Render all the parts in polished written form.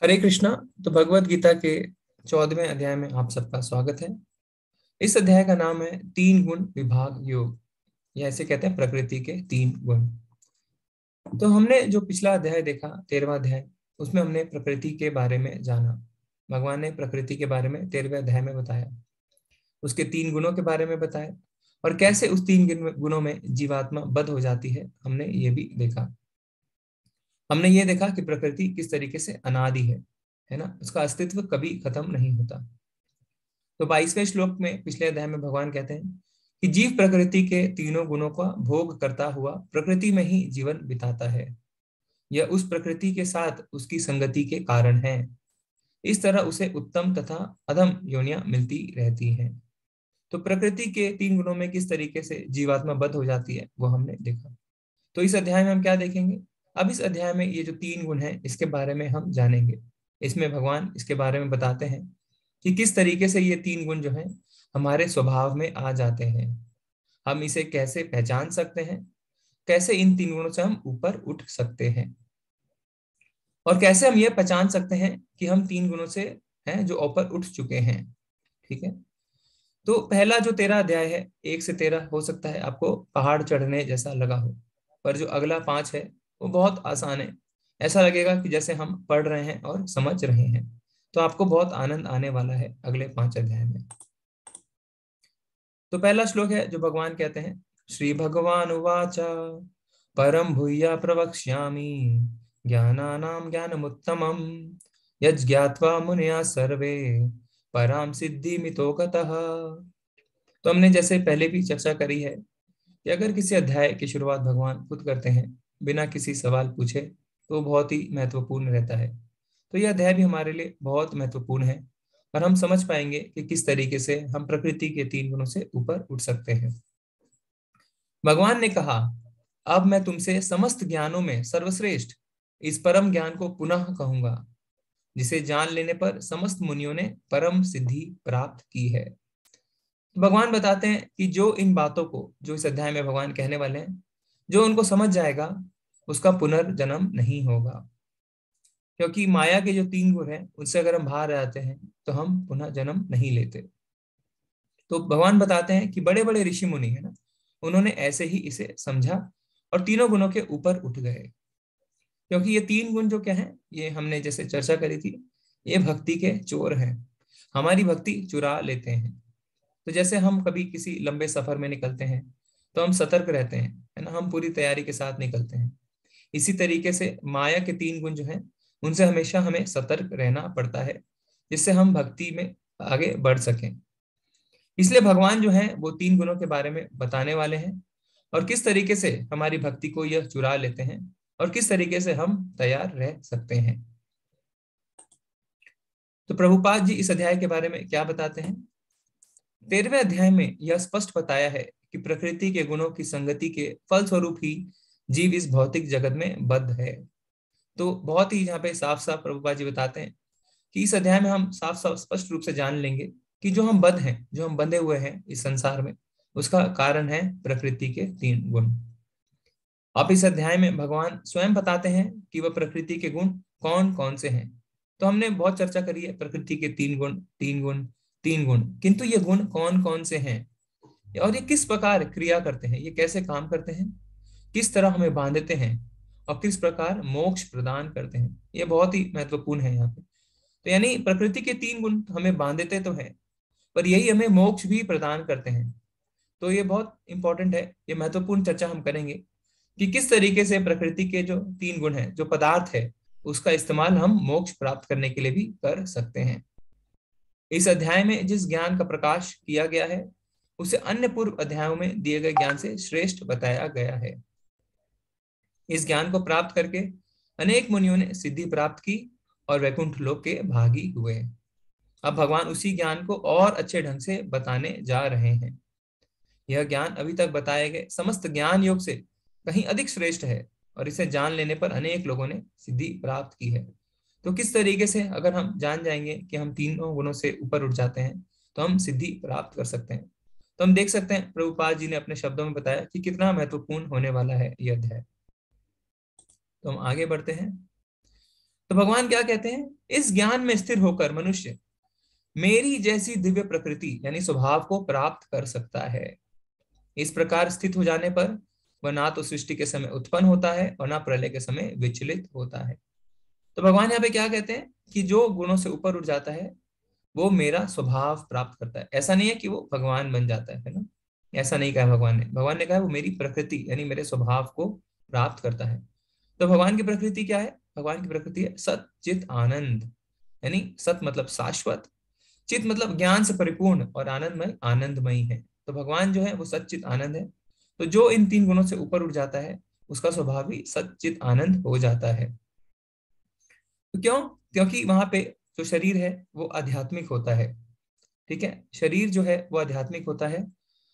हरे कृष्णा। तो भगवत गीता के 14वें अध्याय में आप सबका स्वागत है। इस अध्याय का नाम है तीन गुण विभाग योग, या ऐसे कहते हैं प्रकृति के तीन गुण। तो हमने जो पिछला अध्याय देखा 13वां अध्याय, उसमें हमने प्रकृति के बारे में जाना। भगवान ने प्रकृति के बारे में 13वें अध्याय में बताया, उसके तीन गुणों के बारे में बताया, और कैसे उस तीन गुणों में जीवात्मा बद्ध हो जाती है, हमने ये भी देखा। हमने ये देखा कि प्रकृति किस तरीके से अनादि है ना, उसका अस्तित्व कभी खत्म नहीं होता। तो 22वें श्लोक में पिछले अध्याय में भगवान कहते हैं कि जीव प्रकृति के तीनों गुणों का भोग करता हुआ प्रकृति में ही जीवन बिताता है। यह उस प्रकृति के साथ उसकी संगति के कारण है। इस तरह उसे उत्तम तथा अधम योनियां मिलती रहती हैं। तो प्रकृति के तीन गुणों में किस तरीके से जीवात्मा बद्ध हो जाती है वो हमने देखा। तो इस अध्याय में हम क्या देखेंगे? अब इस अध्याय में ये जो तीन गुण हैं इसके बारे में हम जानेंगे। इसमें भगवान इसके बारे में बताते हैं कि किस तरीके से ये तीन गुण जो हैं हमारे स्वभाव में आ जाते हैं, हम इसे कैसे पहचान सकते हैं, कैसे इन तीन गुणों से हम ऊपर उठ सकते हैं, और कैसे हम ये पहचान सकते हैं कि हम तीन गुणों से हैं जो ऊपर उठ चुके हैं। ठीक है। तो पहला जो 13 अध्याय है 1 से 13, हो सकता है आपको पहाड़ चढ़ने जैसा लगा हो, पर जो अगला 5 है वो बहुत आसान है। ऐसा लगेगा कि जैसे हम पढ़ रहे हैं और समझ रहे हैं। तो आपको बहुत आनंद आने वाला है अगले 5 अध्याय में। तो पहला श्लोक है जो भगवान कहते हैं, श्री भगवान उवाच परम भूया प्रवक्ष्यामि ज्ञानानां ज्ञानमुत्तमं यज्ञात्वा मुनयः सर्वे पराम सिद्धि मितो गतः। तो हमने जैसे पहले भी चर्चा करी है कि अगर किसी अध्याय की शुरुआत भगवान खुद करते हैं बिना किसी सवाल पूछे, तो बहुत ही महत्वपूर्ण रहता है। तो यह अध्याय भी हमारे लिए बहुत महत्वपूर्ण है, और हम समझ पाएंगे कि किस तरीके से हम प्रकृति के तीन गुणों से ऊपर उठ सकते हैं। भगवान ने कहा, अब मैं तुमसे समस्त ज्ञानों में सर्वश्रेष्ठ इस परम ज्ञान को पुनः कहूंगा, जिसे जान लेने पर समस्त मुनियों ने परम सिद्धि प्राप्त की है। भगवान बताते हैं कि जो इन बातों को, जो इस अध्याय में भगवान कहने वाले हैं, जो उनको समझ जाएगा उसका पुनर्जन्म नहीं होगा। क्योंकि माया के जो तीन गुण हैं उनसे अगर हम बाहर आ जाते हैं तो हम पुनः जन्म नहीं लेते। तो भगवान बताते हैं कि बड़े बड़े ऋषि मुनि है ना, उन्होंने ऐसे ही इसे समझा और तीनों गुणों के ऊपर उठ गए। क्योंकि ये तीन गुण जो क्या है, ये हमने जैसे चर्चा करी थी, ये भक्ति के चोर हैं, हमारी भक्ति चुरा लेते हैं। तो जैसे हम कभी किसी लंबे सफर में निकलते हैं तो हम सतर्क रहते हैं, है ना, हम पूरी तैयारी के साथ निकलते हैं। इसी तरीके से माया के तीन गुण जो हैं उनसे हमेशा हमें सतर्क रहना पड़ता है, जिससे हम भक्ति में आगे बढ़ सकें। इसलिए भगवान जो है वो तीन गुणों के बारे में बताने वाले हैं, और किस तरीके से हमारी भक्ति को यह चुरा लेते हैं, और किस तरीके से हम तैयार रह सकते हैं। तो प्रभुपाद जी इस अध्याय के बारे में क्या बताते हैं? 13वें अध्याय में यह स्पष्ट बताया है कि प्रकृति के गुणों की संगति के फलस्वरूप ही जीव इस भौतिक जगत में बद्ध है। तो बहुत ही यहाँ पे साफ साफ प्रभुपाद जी बताते हैं कि इस अध्याय में हम साफ साफ स्पष्ट रूप से जान लेंगे कि जो हम बद्ध हैं, जो हम बंधे हुए हैं इस संसार में, उसका कारण है प्रकृति के तीन गुण। अब इस अध्याय में भगवान स्वयं बताते हैं कि वह प्रकृति के गुण कौन कौन से हैं। तो हमने बहुत चर्चा करी है प्रकृति के तीन गुण, तीन गुण, तीन गुण, किंतु ये गुण कौन कौन से हैं और ये किस प्रकार क्रिया करते हैं, ये कैसे काम करते हैं, किस तरह हमें बांधते हैं, और किस प्रकार मोक्ष प्रदान करते हैं, ये बहुत ही महत्वपूर्ण है यहाँ पे। तो यानी प्रकृति के तीन गुण हमें बांधते तो है, पर यही हमें मोक्ष भी प्रदान करते हैं। तो ये बहुत इंपॉर्टेंट है, ये महत्वपूर्ण चर्चा हम करेंगे कि किस तरीके से प्रकृति के जो तीन गुण हैं, जो पदार्थ है, उसका इस्तेमाल हम मोक्ष प्राप्त करने के लिए भी कर सकते हैं। इस अध्याय में जिस ज्ञान का प्रकाश किया गया है उसे अन्य पूर्व अध्यायों में दिए गए ज्ञान से श्रेष्ठ बताया गया है। इस ज्ञान को प्राप्त करके अनेक मुनियों ने सिद्धि प्राप्त की और वैकुंठ लोक के भागी हुए। अब भगवान उसी ज्ञान को और अच्छे ढंग से बताने जा रहे हैं। यह ज्ञान अभी तक बताए गए समस्त ज्ञान योग से कहीं अधिक श्रेष्ठ है, और इसे जान लेने पर अनेक लोगों ने सिद्धि प्राप्त की है। तो किस तरीके से अगर हम जान जाएंगे कि हम तीनों गुणों से ऊपर उठ जाते हैं तो हम सिद्धि प्राप्त कर सकते हैं। तो हम देख सकते हैं प्रभुपाद जी ने अपने शब्दों में बताया कि कितना महत्वपूर्ण होने वाला है यह अध्याय। तो हम आगे बढ़ते हैं। तो भगवान क्या कहते हैं, इस ज्ञान में स्थिर होकर मनुष्य मेरी जैसी दिव्य प्रकृति यानी स्वभाव को प्राप्त कर सकता है। इस प्रकार स्थित हो जाने पर वह ना तो सृष्टि के समय उत्पन्न होता है और ना प्रलय के समय विचलित होता है। तो भगवान यहाँ पे क्या कहते हैं कि जो गुणों से ऊपर उठ जाता है वो मेरा स्वभाव प्राप्त करता है। ऐसा नहीं है कि वो भगवान बन जाता है ना, ऐसा नहीं कहा भगवान ने। भगवान ने कहा वो मेरी प्रकृति यानी मेरे स्वभाव को प्राप्त करता है। तो भगवान की प्रकृति क्या है, भगवान की प्रकृति है सत चित आनंद, यानी सत मतलब शाश्वत, चित मतलब ज्ञान से परिपूर्ण, और आनंदमय आनंदमयी है। तो भगवान जो है वो सच्चित आनंद है। तो जो इन तीन गुणों से ऊपर उठ जाता है उसका स्वभाव भी सच्चित आनंद हो जाता है। तो क्यों, क्योंकि वहां पे जो शरीर है वो आध्यात्मिक होता है। ठीक है, शरीर जो है वो आध्यात्मिक होता है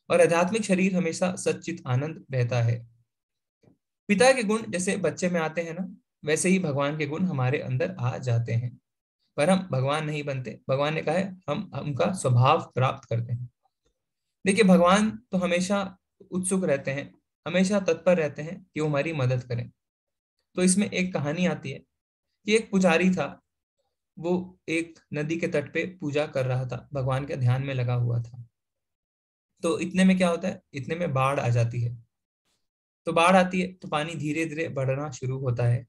और आध्यात्मिक शरीर हमेशा सच्चित आनंद रहता है। पिता के गुण जैसे बच्चे में आते हैं ना, वैसे ही भगवान के गुण हमारे अंदर आ जाते हैं, पर हम भगवान नहीं बनते। भगवान ने कहा है हम उनका स्वभाव प्राप्त करते हैं। देखिए भगवान तो हमेशा उत्सुक रहते हैं, हमेशा तत्पर रहते हैं कि वो हमारी मदद करें। तो इसमें एक कहानी आती है कि एक पुजारी था, वो एक नदी के तट पे पूजा कर रहा था, भगवान के ध्यान में लगा हुआ था। तो इतने में क्या होता है, इतने में बाढ़ आ जाती है। तो बाढ़ आती है तो पानी धीरे धीरे बढ़ना शुरू होता है।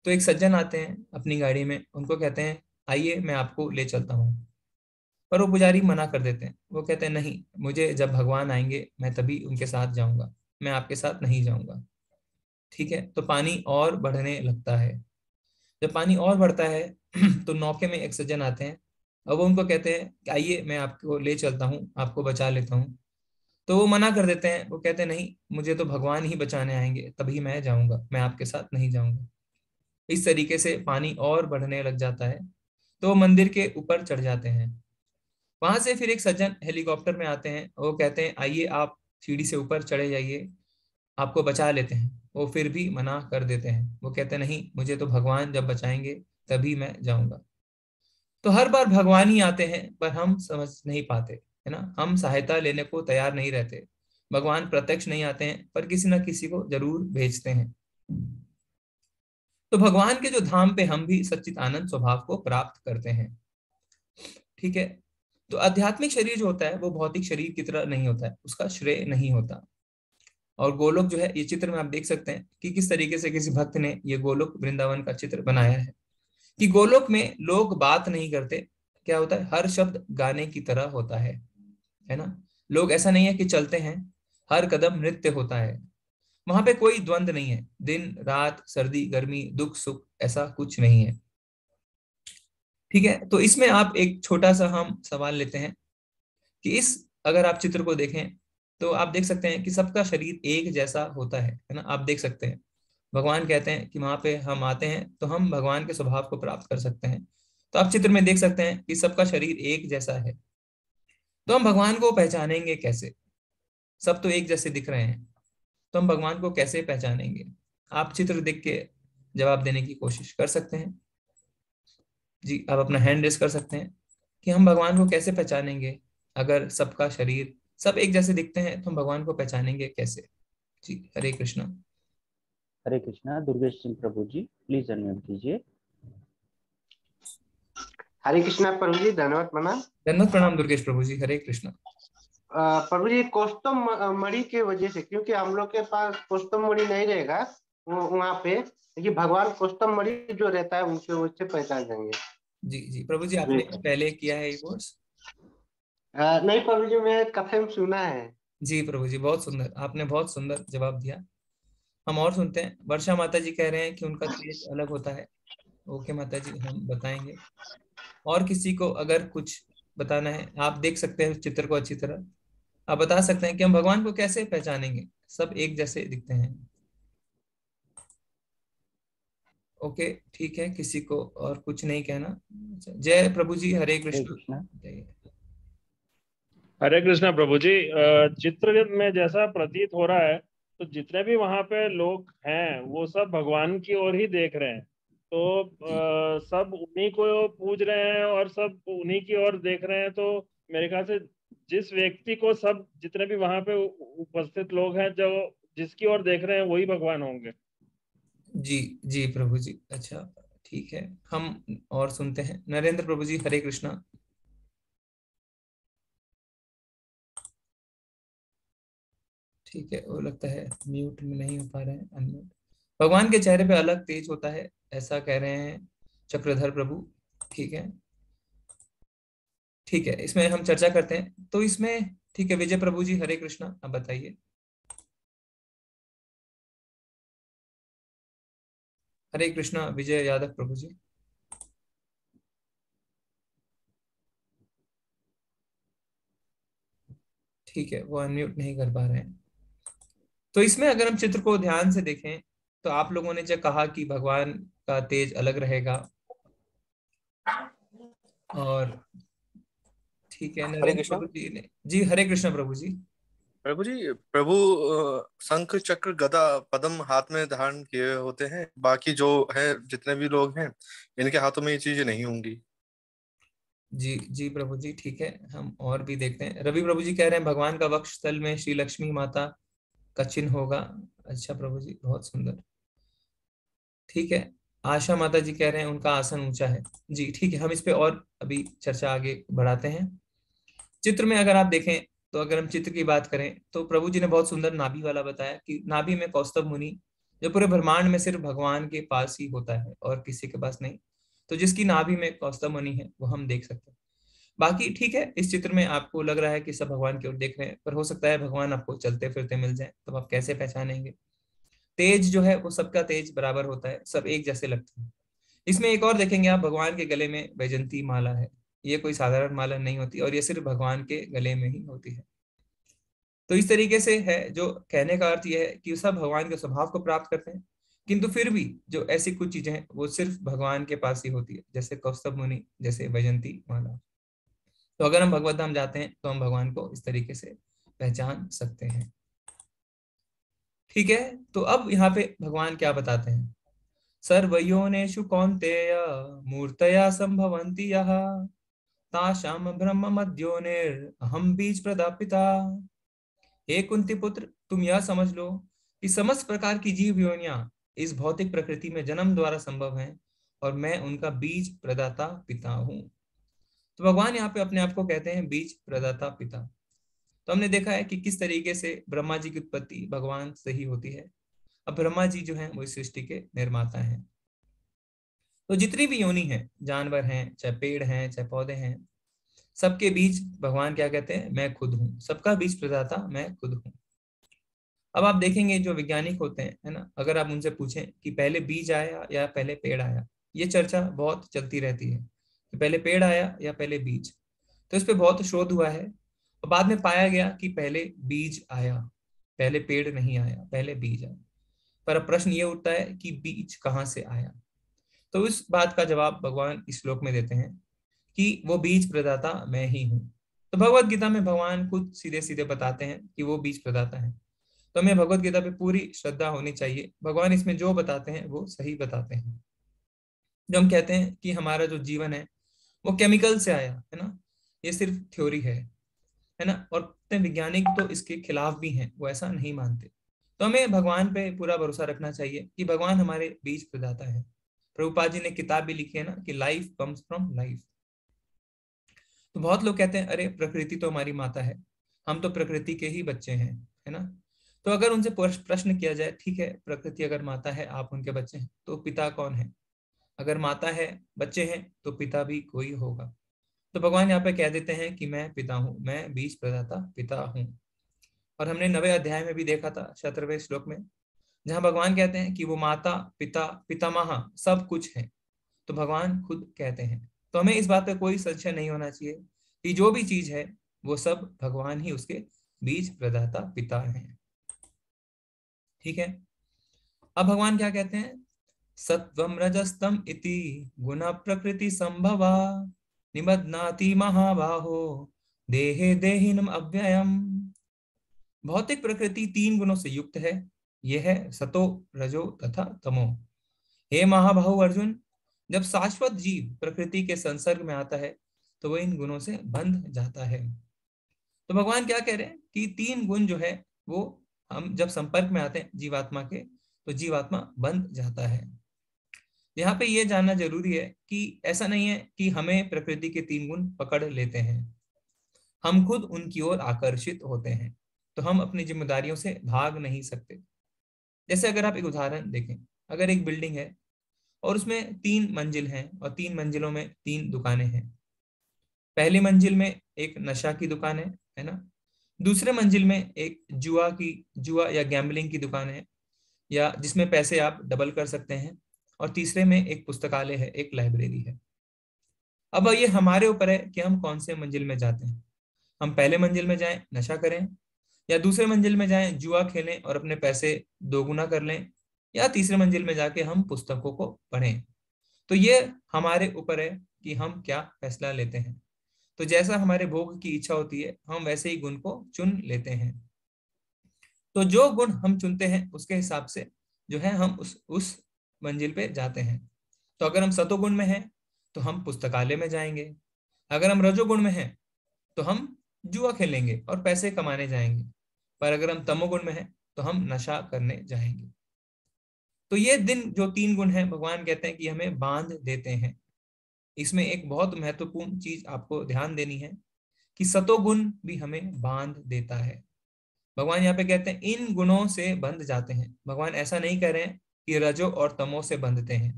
तो एक सज्जन आते हैं अपनी गाड़ी में, उनको कहते हैं आइए मैं आपको ले चलता हूँ। पर वो पुजारी मना कर देते हैं, वो कहते हैं नहीं, मुझे जब भगवान आएंगे मैं तभी उनके साथ जाऊंगा, मैं आपके साथ नहीं जाऊंगा। ठीक है, तो पानी और बढ़ने लगता है। जब पानी और बढ़ता है तो नौके में एक सज्जन आते हैं और वो उनको कहते हैं कि आइए मैं आपको ले चलता हूँ, आपको बचा लेता हूँ। तो वो मना कर देते हैं, वो कहते हैं नहीं, मुझे तो भगवान ही बचाने आएंगे तभी मैं जाऊंगा, मैं आपके साथ नहीं जाऊंगा। इस तरीके से पानी और बढ़ने लग जाता है। तो वो मंदिर के ऊपर चढ़ जाते हैं। वहां से फिर एक सज्जन हेलीकॉप्टर में आते हैं, वो कहते हैं आइए आप सीढ़ी से ऊपर चढ़े जाइए, आपको बचा लेते हैं। वो फिर भी मना कर देते हैं, वो कहते हैं नहीं, मुझे तो भगवान जब बचाएंगे तभी मैं जाऊंगा। तो हर बार भगवान ही आते हैं पर हम समझ नहीं पाते, है ना, हम सहायता लेने को तैयार नहीं रहते। भगवान प्रत्यक्ष नहीं आते हैं पर किसी ना किसी को जरूर भेजते हैं। तो भगवान के जो धाम पे हम भी सच्चित आनंद स्वभाव को प्राप्त करते हैं। ठीक है, तो आध्यात्मिक शरीर जो होता है वो भौतिक शरीर की तरह नहीं होता है, उसका श्रेय नहीं होता। और गोलोक जो है, ये चित्र में आप देख सकते हैं कि किस तरीके से किसी भक्त ने ये गोलोक वृंदावन का चित्र बनाया है। कि गोलोक में लोग बात नहीं करते, क्या होता है, हर शब्द गाने की तरह होता है ना। लोग ऐसा नहीं है कि चलते हैं, हर कदम नृत्य होता है। वहां पे कोई द्वंद नहीं है, दिन रात सर्दी गर्मी दुख सुख ऐसा कुछ नहीं है। ठीक है, तो इसमें आप एक छोटा सा हम सवाल लेते हैं कि इस, अगर आप चित्र को देखें तो आप देख सकते हैं कि सबका शरीर एक जैसा होता है ना, आप देख सकते हैं। भगवान कहते हैं कि वहां पे हम आते हैं तो हम भगवान के स्वभाव को प्राप्त कर सकते हैं। तो आप चित्र में देख सकते हैं कि सबका शरीर एक जैसा है। तो हम भगवान को पहचानेंगे कैसे, सब तो एक जैसे दिख रहे हैं, तो हम भगवान को कैसे पहचानेंगे। आप चित्र देख के जवाब देने की कोशिश कर सकते हैं। जी, आप अपना हैंड रेस कर सकते हैं कि हम भगवान को कैसे पहचानेंगे। अगर सबका शरीर सब एक जैसे दिखते हैं तो हम भगवान को पहचानेंगे कैसे। जी, हरे कृष्णा। हरे कृष्णा। दुर्गेश सिंह प्रभु जी, प्लीज अनम्यूट कीजिए। हरे कृष्णा प्रभु जी, धन्यवाद प्रणाम। धन्यवाद प्रणाम दुर्गेश प्रभु जी, हरे कृष्णा। प्रभु जी, कौस्तुभ मणि के वजह से, क्योंकि हम लोग के पास कौस्तुभ मणि नहीं रहेगा वो वहाँ पे, लेकिन भगवान कौस्तुभ मणि जो रहता है उनके वजह से पहचान जाएंगे। जी जी प्रभु जी, जी। आपने पहले किया है ये कोर्स? नहीं प्रभु जी, मैं कथे में सुना है। जी प्रभु जी, बहुत सुंदर, आपने बहुत सुंदर जवाब दिया। हम और सुनते हैं, वर्षा माता जी कह रहे हैं कि उनका तेज अलग होता है। ओके माता जी, हम बताएंगे। और किसी को अगर कुछ बताना है, आप देख सकते हैं चित्र को अच्छी तरह, आप बता सकते हैं कि हम भगवान को कैसे पहचानेंगे, सब एक जैसे दिखते हैं। ओके ठीक है, किसी को और कुछ नहीं कहना। अच्छा, जय प्रभु जी, हरे हरे कृष्ण। कृष्णा। जय। हरे कृष्णा प्रभु जी। चित्र में जैसा प्रतीत हो रहा है तो जितने भी वहां पे लोग हैं वो सब भगवान की ओर ही देख रहे हैं। तो जी सब उन्हीं को पूज रहे हैं और सब उन्हीं की ओर देख रहे हैं। तो मेरे ख्याल से जिस व्यक्ति को सब जितने भी वहां पे उपस्थित लोग हैं जो जिसकी ओर देख रहे हैं वही भगवान होंगे। जी जी प्रभु जी, अच्छा ठीक है, हम और सुनते हैं। नरेंद्र प्रभु जी, हरे कृष्णा। ठीक है, वो लगता है म्यूट में नहीं हो पा रहे हैं, अनम्यूट। भगवान के चेहरे पे अलग तेज होता है, ऐसा कह रहे हैं चक्रधर प्रभु। ठीक है, ठीक है, इसमें हम चर्चा करते हैं। तो इसमें ठीक है, विजय प्रभु जी, हरे कृष्णा, आप बताइए। हरे कृष्णा विजय यादव प्रभु जी। ठीक है, वो अनम्यूट नहीं कर पा रहे हैं। तो इसमें अगर हम चित्र को ध्यान से देखें, तो आप लोगों ने जो कहा कि भगवान का तेज अलग रहेगा, और ठीक है, हरे नरेंद्र कृष्णा प्रभु जी ने जी, हरे कृष्णा प्रभु जी। प्रभु जी। प्रभु शंख चक्र गदा पद्म हाथ में धारण किए होते हैं, बाकी जो है जितने भी लोग हैं इनके हाथों में ये चीजें नहीं होंगी। जी जी प्रभु जी, ठीक है, हम और भी देखते हैं। रवि प्रभु जी कह रहे हैं भगवान का वक्ष स्थल में श्री लक्ष्मी माता का चिन्ह होगा। अच्छा प्रभु जी, बहुत सुंदर। ठीक है, आशा माता जी कह रहे हैं उनका आसन ऊंचा है। जी ठीक है, हम इस पे और अभी चर्चा आगे बढ़ाते हैं। चित्र में अगर आप देखें, तो अगर हम चित्र की बात करें, तो प्रभु जी ने बहुत सुंदर नाभि वाला बताया कि नाभि में कौस्तभ मुनि, जो पूरे ब्रह्मांड में सिर्फ भगवान के पास ही होता है और किसी के पास नहीं। तो जिसकी नाभि में कौस्तभ मुनि है वो हम देख सकते हैं। बाकी ठीक है, इस चित्र में आपको लग रहा है कि सब भगवान की ओर देख रहे हैं, पर हो सकता है भगवान आपको चलते फिरते मिल जाए, तब आप कैसे पहचानेंगे? तेज जो है वो सबका तेज बराबर होता है, सब एक जैसे लगते हैं। इसमें एक और देखेंगे आप, भगवान के गले में वैजंती माला है। ये कोई साधारण माला नहीं होती, और ये सिर्फ भगवान के गले में ही होती है। तो इस तरीके से है, जो कहने का अर्थ यह है कि सब भगवान के स्वभाव को प्राप्त करते हैं, किंतु फिर भी जो ऐसी कुछ चीजें हैं वो सिर्फ भगवान के पास ही होती है, जैसे कौस्तभ मुनि, जैसे वैजंती माला। तो अगर हम भगवत धाम जाते हैं तो हम भगवान को इस तरीके से पहचान सकते हैं। ठीक है, तो अब यहाँ पे भगवान क्या बताते हैं? सर्वयोनेषु कौन्तेय मूर्तया संभवन्ति यः तासाम ब्रह्म मध्योनिरहं बीज प्रदापिता। हे कुंती पुत्र, तुम यह समझ लो कि समस्त प्रकार की जीव योनियां इस भौतिक प्रकृति में जन्म द्वारा संभव हैं, और मैं उनका बीज प्रदाता पिता हूँ। तो भगवान यहाँ पे अपने आप को कहते हैं बीज प्रदाता पिता। तो हमने देखा है कि किस तरीके से ब्रह्मा जी की उत्पत्ति भगवान से ही होती है। अब ब्रह्मा जी जो हैं वो इस सृष्टि के निर्माता हैं। तो जितनी भी योनि हैं, जानवर हैं, चाहे पेड़ हैं, चाहे पौधे हैं, सबके बीज भगवान क्या कहते हैं? मैं खुद हूँ। सबका बीज प्रदाता मैं खुद हूँ। अब आप देखेंगे जो वैज्ञानिक होते हैं, है ना, अगर आप उनसे पूछें कि पहले बीज आया या पहले पेड़ आया, ये चर्चा बहुत चलती रहती है कि पहले पेड़ आया या पहले बीज। तो इस पे बहुत शोध हुआ है, और बाद में पाया गया कि पहले बीज आया, पहले पेड़ नहीं आया, पहले बीज आया। पर अब प्रश्न ये उठता है कि बीज कहाँ से आया? तो इस बात का जवाब भगवान इस श्लोक में देते हैं कि वो बीज प्रदाता मैं ही हूँ। तो भगवत गीता में भगवान खुद सीधे सीधे बताते हैं कि वो बीज प्रदाता है। तो हमें भगवत गीता पे पूरी श्रद्धा होनी चाहिए। भगवान इसमें जो बताते हैं वो सही बताते हैं। जो हम कहते हैं कि हमारा जो जीवन है वो केमिकल से आया है ना, ये सिर्फ थ्योरी है ना, और वैज्ञानिक तो इसके खिलाफ भी हैं, वो ऐसा नहीं मानते। तो हमें भगवान पे पूरा भरोसा रखना चाहिए कि भगवान हमारे बीज प्रदाता है। प्रभुपाद जी ने किताब भी लिखी है ना कि लाइफ कम्स फ्रॉम लाइफ। तो बहुत लोग कहते हैं अरे प्रकृति तो हमारी माता है, हम तो प्रकृति के ही बच्चे हैं, है ना। तो अगर उनसे प्रश्न किया जाए, ठीक है प्रकृति अगर माता है, आप उनके बच्चे हैं, तो पिता कौन है? अगर माता है, बच्चे हैं, तो पिता भी कोई होगा। तो भगवान यहाँ पे कह देते हैं कि मैं पिता हूँ, मैं बीज प्रदाता पिता हूँ। और हमने 9वें अध्याय में भी देखा था 17वें श्लोक में, जहाँ भगवान कहते हैं कि वो माता पिता पितामह सब कुछ है। तो भगवान खुद कहते हैं। तो हमें इस बात पे कोई संशय नहीं होना चाहिए कि जो भी चीज है वो सब भगवान ही उसके बीज प्रदाता पिता हैं। ठीक है, अब भगवान क्या कहते हैं? सत्वम रजस्तम इति गुण प्रकृति संभवा निबध्नाति महाबाहो देहे देहिनम अव्ययम। भौतिक प्रकृति 3 गुणों से युक्त है, यह है सतो रजो तथा तमो। हे महाबाहु अर्जुन, जब शाश्वत जीव प्रकृति के संसर्ग में आता है तो वह इन गुणों से बंध जाता है। तो भगवान क्या कह रहे हैं कि 3 गुण जो है वो हम जब संपर्क में आते हैं जीवात्मा के, तो जीवात्मा बंध जाता है। यहाँ पे ये जानना जरूरी है कि ऐसा नहीं है कि हमें प्रकृति के 3 गुण पकड़ लेते हैं, हम खुद उनकी ओर आकर्षित होते हैं, तो हम अपनी जिम्मेदारियों से भाग नहीं सकते। जैसे अगर आप एक उदाहरण देखें, अगर एक बिल्डिंग है और उसमें 3 मंजिल हैं और 3 मंजिलों में 3 दुकानें हैं। पहली मंजिल में एक नशा की दुकान है ना। दूसरे मंजिल में एक जुआ या गैम्बलिंग की दुकान है, या जिसमें पैसे आप डबल कर सकते हैं। और तीसरे में एक पुस्तकालय है, एक लाइब्रेरी है। अब ये हमारे ऊपर है कि हम कौन से मंजिल में जाते हैं। हम पहले मंजिल में जाएं, नशा करें, या दूसरे मंजिल में जाएं, जुआ खेलें और अपने पैसे दोगुना कर लें, या तीसरे मंजिल में जाके हम पुस्तकों को पढ़ें। तो ये हमारे ऊपर है कि हम क्या फैसला लेते हैं। तो जैसा हमारे भोग की इच्छा होती है, हम वैसे ही गुण को चुन लेते हैं। तो जो गुण हम चुनते हैं उसके हिसाब से जो है हम उस मंजिल पे जाते हैं। तो अगर हम सतोगुण में हैं तो हम पुस्तकालय में जाएंगे। अगर हम रजोगुण में हैं तो हम जुआ खेलेंगे और पैसे कमाने जाएंगे। पर अगर हम तमोगुण में हैं तो हम नशा करने जाएंगे। तो ये दिन जो 3 गुण हैं, भगवान कहते हैं कि हमें बांध देते हैं। इसमें एक बहुत महत्वपूर्ण चीज आपको ध्यान देनी है कि सतोगुण भी हमें बांध देता है। भगवान यहाँ पे कहते हैं इन गुणों से बंध जाते हैं। भगवान ऐसा नहीं कह रहे हैं कि रजो और तमो से बंधते हैं,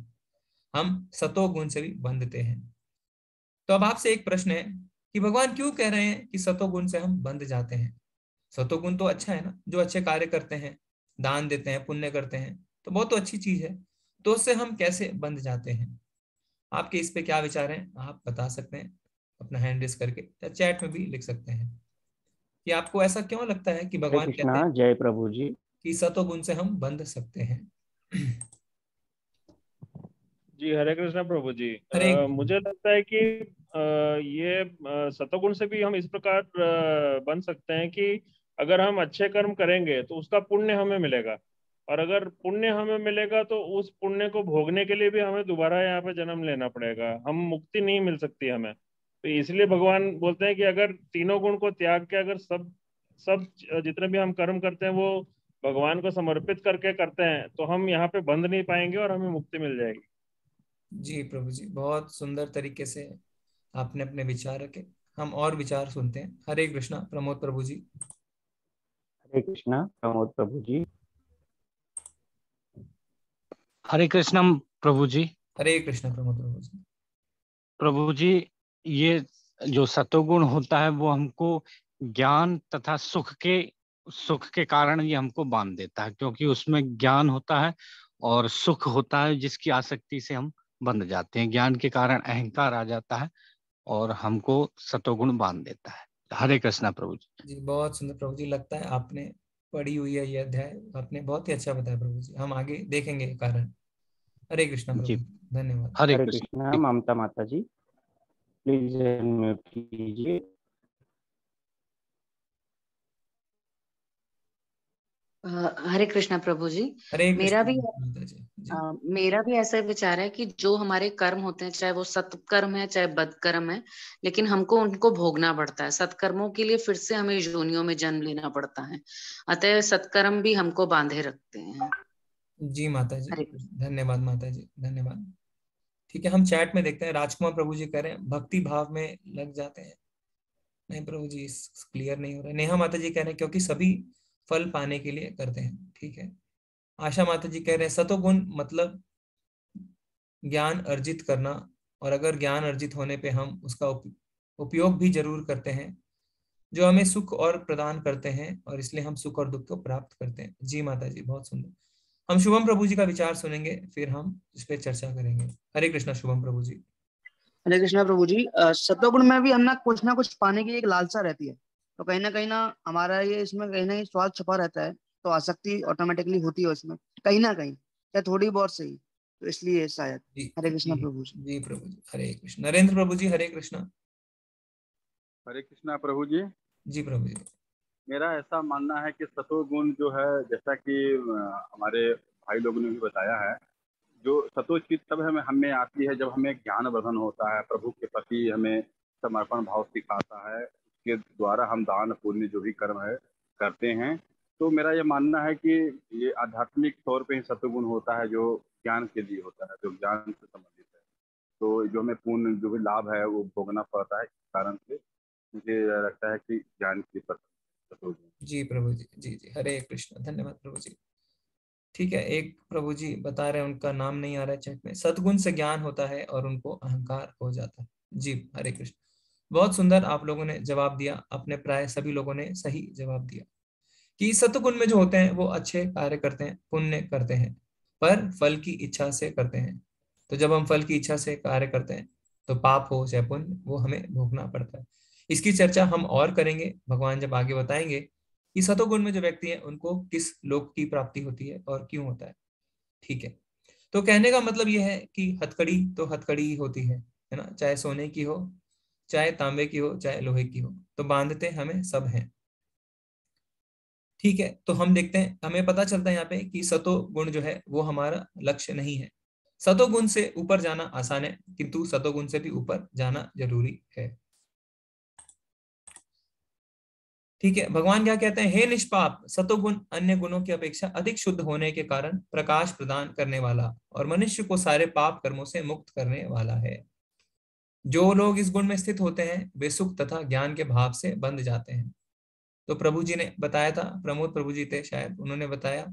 हम सतोगुण से भी बंधते हैं। तो अब आपसे एक प्रश्न है कि भगवान क्यों कह रहे हैं कि सतोगुण से हम बंध जाते हैं। सतोगुण तो अच्छा है ना, जो अच्छे कार्य करते हैं, दान देते हैं, पुण्य करते हैं, तो बहुत तो अच्छी चीज है। तो उससे हम कैसे बंध जाते हैं? आपके इस पे क्या विचार हैं, आप बता सकते हैं अपना हैंड रेस करके, या चैट में भी लिख सकते हैं कि आपको ऐसा क्यों लगता है कि हरे भगवान कहते कृष्णा, हैं जय प्रभु जी। कि सतोगुण से हम बंध सकते हैं। जी हरे कृष्णा प्रभु जी। हरे मुझे लगता है कि ये सतोगुण से भी हम इस प्रकार बन सकते हैं कि अगर हम अच्छे कर्म करेंगे तो उसका पुण्य हमें मिलेगा, और अगर पुण्य हमें मिलेगा तो उस पुण्य को भोगने के लिए भी हमें दोबारा यहाँ पे जन्म लेना पड़ेगा, हम मुक्ति नहीं मिल सकती हमें। तो इसलिए भगवान बोलते हैं कि अगर तीनों गुण को त्याग के अगर सब सब जितने भी हम कर्म करते हैं वो भगवान को समर्पित करके करते हैं तो हम यहाँ पे बंध नहीं पाएंगे और हमें मुक्ति मिल जाएगी। जी प्रभु जी, बहुत सुंदर तरीके से आपने अपने विचार रखे। हम और विचार सुनते हैं। हरे कृष्णा प्रमोद प्रभु जी। हरे कृष्णा प्रमोद प्रभु जी। हरे कृष्णम प्रभु जी। हरे कृष्णा प्रमोद प्रभु जी। प्रभु जी, ये जो सतोगुण होता है वो हमको ज्ञान तथा सुख के कारण ये हमको बांध देता है, क्योंकि उसमें ज्ञान होता है और सुख होता है जिसकी आसक्ति से हम बंध जाते हैं। ज्ञान के कारण अहंकार आ जाता है और हमको सतोगुण बांध देता है। हरे कृष्णा प्रभु जी। जी बहुत सुंदर प्रभु जी, लगता है आपने पढ़ी हुई है ये अध्याय, आपने बहुत ही अच्छा बताया प्रभु जी। हम आगे देखेंगे ये कारण। हरे कृष्णा प्रभु जी जी, धन्यवाद। हरे हरे कृष्ण। कृष्णा ममता माता जी, प्लीज अनम्यूट कीजिए। हरे कृष्णा प्रभु जी। हरे मेरा कृष्णा भी माता जी। जी मेरा भी ऐसा विचार है कि जो हमारे कर्म होते हैं, चाहे वो सत्कर्म है चाहे बदकर्म है, लेकिन हमको उनको भोगना पड़ता है। सत्कर्मों के लिए फिर से हमें योनियों में जन्म लेना पड़ता है, अतः सत्कर्म भी हमको बांधे रखते हैं। जी माता जी, हरे धन्यवाद माता जी, धन्यवाद। ठीक है, हम चैट में देखते हैं। राजकुमार प्रभु जी कह रहे हैं भक्ति भाव में लग जाते हैं। नहीं प्रभु जी, क्लियर नहीं हो रहा है। नेहा माता जी कह रहे हैं क्योंकि सभी फल पाने के लिए करते हैं। ठीक है। आशा माता जी कह रहे हैं सतोगुण मतलब ज्ञान अर्जित करना, और अगर ज्ञान अर्जित होने पे हम उसका उपयोग भी जरूर करते हैं, जो हमें सुख और प्रदान करते हैं, और इसलिए हम सुख और दुख को प्राप्त करते हैं। जी माता जी, बहुत सुंदर। हम शुभम प्रभु जी का विचार सुनेंगे, फिर हम इस पे चर्चा करेंगे। हरे कृष्णा शुभम प्रभु जी। हरे कृष्णा प्रभु जी। सत्वगुण में भी हम ना कुछ पाने की एक लालसा रहती है, तो कहीं ना हमारा ये इसमें कहीं ना कहीं स्वाद छुपा रहता है, तो आसक्ति ऑटोमेटिकली होती है उसमें कहीं ना कहीं, या थोड़ी बहुत सही, तो इसलिए शायद। जी हरे जी कृष्णा प्रभु जी। जी प्रभु जी, हरे कृष्ण। नरेंद्र प्रभु जी, हरे कृष्णा। हरे कृष्णा प्रभु जी। जी प्रभु जी। मेरा ऐसा मानना है कि सतोगुण जो है, जैसा कि हमारे भाई लोगों ने भी बताया है, जो सतो चीज तब हमें आती है जब हमें ज्ञान वर्धन होता है, प्रभु के प्रति हमें समर्पण भाव सिखाता है, उसके द्वारा हम दान पुण्य जो भी कर्म है करते हैं। तो मेरा ये मानना है कि ये आध्यात्मिक तौर पे ही सतोगुण होता है, जो ज्ञान के लिए होता है, जो ज्ञान से संबंधित है। तो जो हमें पूर्ण जो भी लाभ है वो भोगना पड़ता है, इस कारण से मुझे लगता है कि ज्ञान की सतोगुण। जी प्रभु जी, जी जी, हरे कृष्ण, धन्यवाद प्रभु जी। ठीक है, एक प्रभु जी बता रहे हैं, उनका नाम नहीं आ रहा है चैट में, सद्गुण से ज्ञान होता है और उनको अहंकार हो जाता है। जी हरे कृष्ण, बहुत सुंदर आप लोगों ने जवाब दिया, अपने प्राय सभी लोगों ने सही जवाब दिया कि सत्वगुण में जो होते हैं वो अच्छे कार्य करते हैं, पुण्य करते हैं, पर फल की इच्छा से करते हैं। तो जब हम फल की इच्छा से कार्य करते हैं तो पाप हो चाहे पुण्य, वो हमें भोगना पड़ता है। इसकी चर्चा हम और करेंगे, भगवान जब आगे बताएंगे कि सतोगुण में जो व्यक्ति है उनको किस लोक की प्राप्ति होती है और क्यों होता है। ठीक है, तो कहने का मतलब यह है कि हथकड़ी तो हथकड़ी ही होती है ना, चाहे सोने की हो, चाहे तांबे की हो, चाहे लोहे की हो, तो बांधते हमें सब हैं। ठीक है, तो हम देखते हैं, हमें पता चलता है यहाँ पे कि सतो गुण जो है वो हमारा लक्ष्य नहीं है। सतो गुण से ऊपर जाना आसान है, किंतु सतो गुण से भी ऊपर जाना जरूरी है। ठीक है, भगवान क्या कहते हैं, हे निष्पाप, सतोगुण अन्य गुणों की अपेक्षा अधिक शुद्ध होने के कारण प्रकाश प्रदान करने वाला और मनुष्य को सारे पाप कर्मों से मुक्त करने वाला है। जो लोग इस गुण में स्थित होते हैं वे सुख तथा ज्ञान के भाव से बंध जाते हैं। तो प्रभु जी ने बताया था, प्रमोद प्रभु जी थे शायद, उन्होंने बताया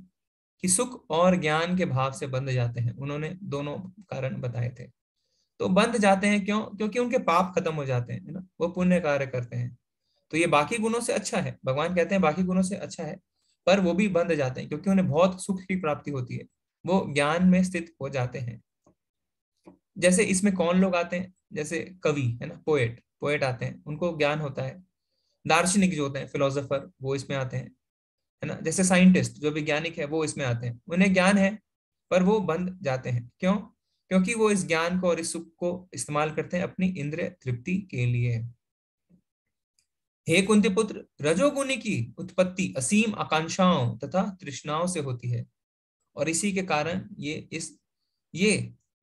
कि सुख और ज्ञान के भाव से बंध जाते हैं, उन्होंने दोनों कारण बताए थे। तो बंध जाते हैं क्यों? क्योंकि उनके पाप खत्म हो जाते हैं, है ना, वो पुण्य कार्य करते हैं। तो ये बाकी गुणों से अच्छा है, भगवान कहते हैं बाकी गुणों से अच्छा है, पर वो भी बंध जाते हैं क्योंकि उन्हें बहुत सुख की प्राप्ति होती है, वो ज्ञान में स्थित हो जाते हैं। जैसे इसमें कौन लोग आते हैं, जैसे कवि है ना, पोएट पोएट आते हैं, उनको ज्ञान होता है। दार्शनिक जो होते हैं, फिलोसोफर, वो इसमें आते हैं, है ना। जैसे साइंटिस्ट जो वैज्ञानिक है वो इसमें आते हैं, उन्हें ज्ञान है पर वो बंध जाते हैं। क्यों? क्योंकि वो इस ज्ञान को और इस सुख को इस्तेमाल करते हैं अपनी इंद्रिय तृप्ति के लिए। हे कुंती पुत्र, रजोगुणी की उत्पत्ति असीम आकांक्षाओं तथा तृष्णाओं से होती है और इसी के कारण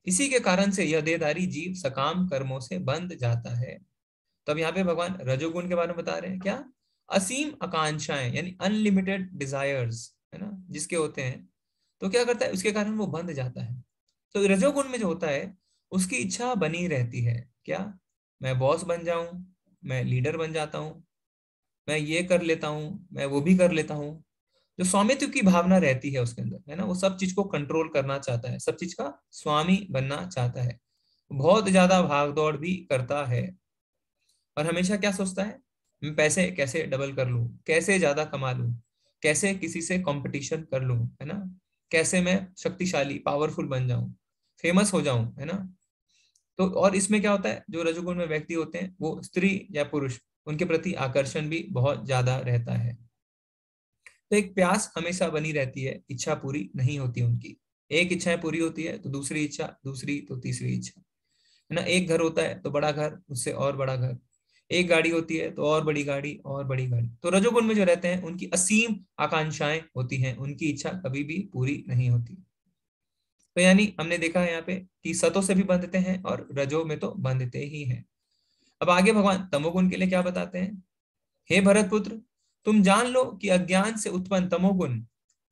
इसी के कारण से यह देहधारी जीव सकाम कर्मों से बंध जाता है। तब यहाँ पे भगवान रजोगुण के बारे में बता रहे हैं, क्या? असीम आकांक्षाएं, यानी अनलिमिटेड डिजायर्स, है ना, जिसके होते हैं, तो क्या करता है, उसके कारण वो बंध जाता है। तो रजोगुण में जो होता है उसकी इच्छा बनी रहती है, क्या? मैं बॉस बन जाऊं, मैं लीडर बन जाता हूं, मैं ये कर लेता हूँ, मैं वो भी कर लेता हूँ। जो स्वामित्व की भावना रहती है उसके अंदर, है ना, वो सब चीज को कंट्रोल करना चाहता है, सब चीज का स्वामी बनना चाहता है, बहुत ज्यादा भागदौड़ भी करता है और हमेशा क्या सोचता है, मैं पैसे कैसे डबल कर लूं, कैसे ज्यादा कमा लूं, कैसे किसी से कंपटीशन कर लूं, है ना, कैसे मैं शक्तिशाली पावरफुल बन जाऊं, फेमस हो जाऊं, है ना। तो और इसमें क्या होता है, जो रजोगुण में व्यक्ति होते हैं वो स्त्री या पुरुष, उनके प्रति आकर्षण भी बहुत ज्यादा रहता है। तो एक प्यास हमेशा बनी रहती है, इच्छा पूरी नहीं होती उनकी। एक इच्छा पूरी होती है तो दूसरी इच्छा, दूसरी तो तीसरी इच्छा, है ना। एक घर होता है तो बड़ा घर, उससे और बड़ा घर, एक गाड़ी होती है तो और बड़ी गाड़ी और बड़ी गाड़ी। तो रजोगुण में जो रहते हैं उनकी असीम आकांक्षाएं होती हैं, उनकी इच्छा कभी भी पूरी नहीं होती। तो यानी हमने देखा है यहाँ पे कि सतों से भी बंधते हैं और रजो में तो बंधते ही हैं। अब आगे भगवान तमोगुण के लिए क्या बताते हैं, हे भरत पुत्र, तुम जान लो कि अज्ञान से उत्पन्न तमोगुण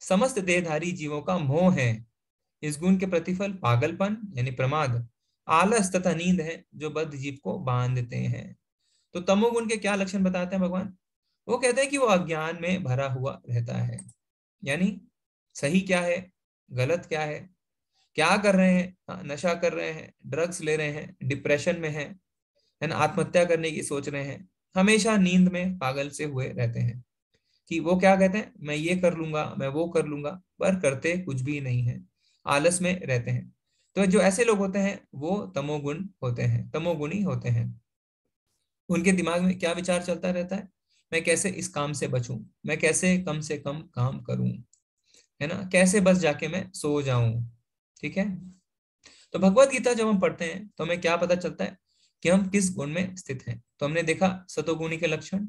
समस्त देहधारी जीवों का मोह है। इस गुण के प्रतिफल पागलपन यानी प्रमाद, आलस तथा नींद है जो बद्ध जीव को बांधते हैं। तो तमोगुण के क्या लक्षण बताते हैं भगवान? वो कहते हैं कि वो अज्ञान में भरा हुआ रहता है, यानी सही क्या है, गलत क्या है, क्या कर रहे हैं, नशा कर रहे हैं, ड्रग्स ले रहे हैं, डिप्रेशन में है ना, आत्महत्या करने की सोच रहे हैं, हमेशा नींद में पागल से हुए रहते हैं कि वो क्या कहते हैं, मैं ये कर लूंगा, मैं वो कर लूंगा, पर करते कुछ भी नहीं है, आलस में रहते हैं। तो जो ऐसे लोग होते हैं वो तमोगुण होते हैं, तमोगुणी होते हैं। उनके दिमाग में क्या विचार चलता रहता है, मैं कैसे इस काम से बचूं, मैं कैसे कम से कम काम करूं, है ना, कैसे बस जाके मैं सो जाऊं। ठीक है, तो भगवत गीता जब हम पढ़ते हैं तो हमें क्या पता चलता है कि हम किस गुण में स्थित हैं। तो हमने देखा सतोगुणी के लक्षण,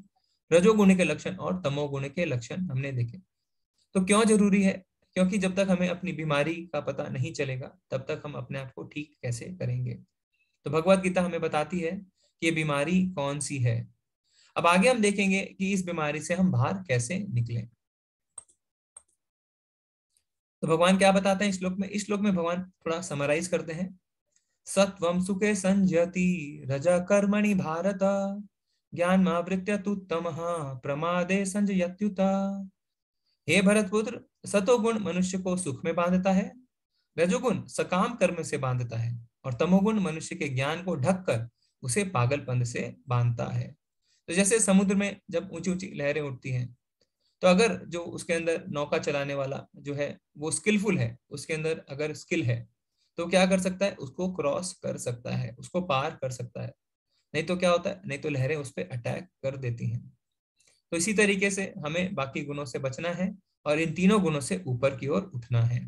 रजोगुणी के लक्षण और तमोगुणी के लक्षण हमने देखे। तो क्यों जरूरी है? क्योंकि जब तक हमें अपनी बीमारी का पता नहीं चलेगा तब तक हम अपने आप को ठीक कैसे करेंगे। तो भगवत गीता हमें बताती है कि ये बीमारी कौन सी है। अब आगे हम देखेंगे कि इस बीमारी से हम बाहर कैसे निकलें। तो भगवान क्या बताते हैं इस श्लोक में? इस श्लोक में भगवान थोड़ा समराइज करते हैं। सत्वं सुखे संजयति रज कर्मणि भारत ज्ञानमावृत्य तु तमः प्रमादे संजयत्युत। हे भरतपुत्र, सतोगुण मनुष्य को सुख में बांधता है, रजोगुण सकाम कर्म से बांधता है, और तमोगुण मनुष्य के ज्ञान को ढककर उसे पागलपन से बांधता है। तो जैसे समुद्र में जब ऊंची ऊंची लहरें उठती हैं, तो अगर जो उसके अंदर नौका चलाने वाला जो है वो स्किलफुल है, उसके अंदर अगर स्किल है, तो क्या कर सकता है? उसको क्रॉस कर सकता है, उसको पार कर सकता है। नहीं तो क्या होता है? नहीं तो लहरें उस पर अटैक कर देती हैं। तो इसी तरीके से हमें बाकी गुणों से बचना है और इन तीनों गुणों से ऊपर की ओर उठना है।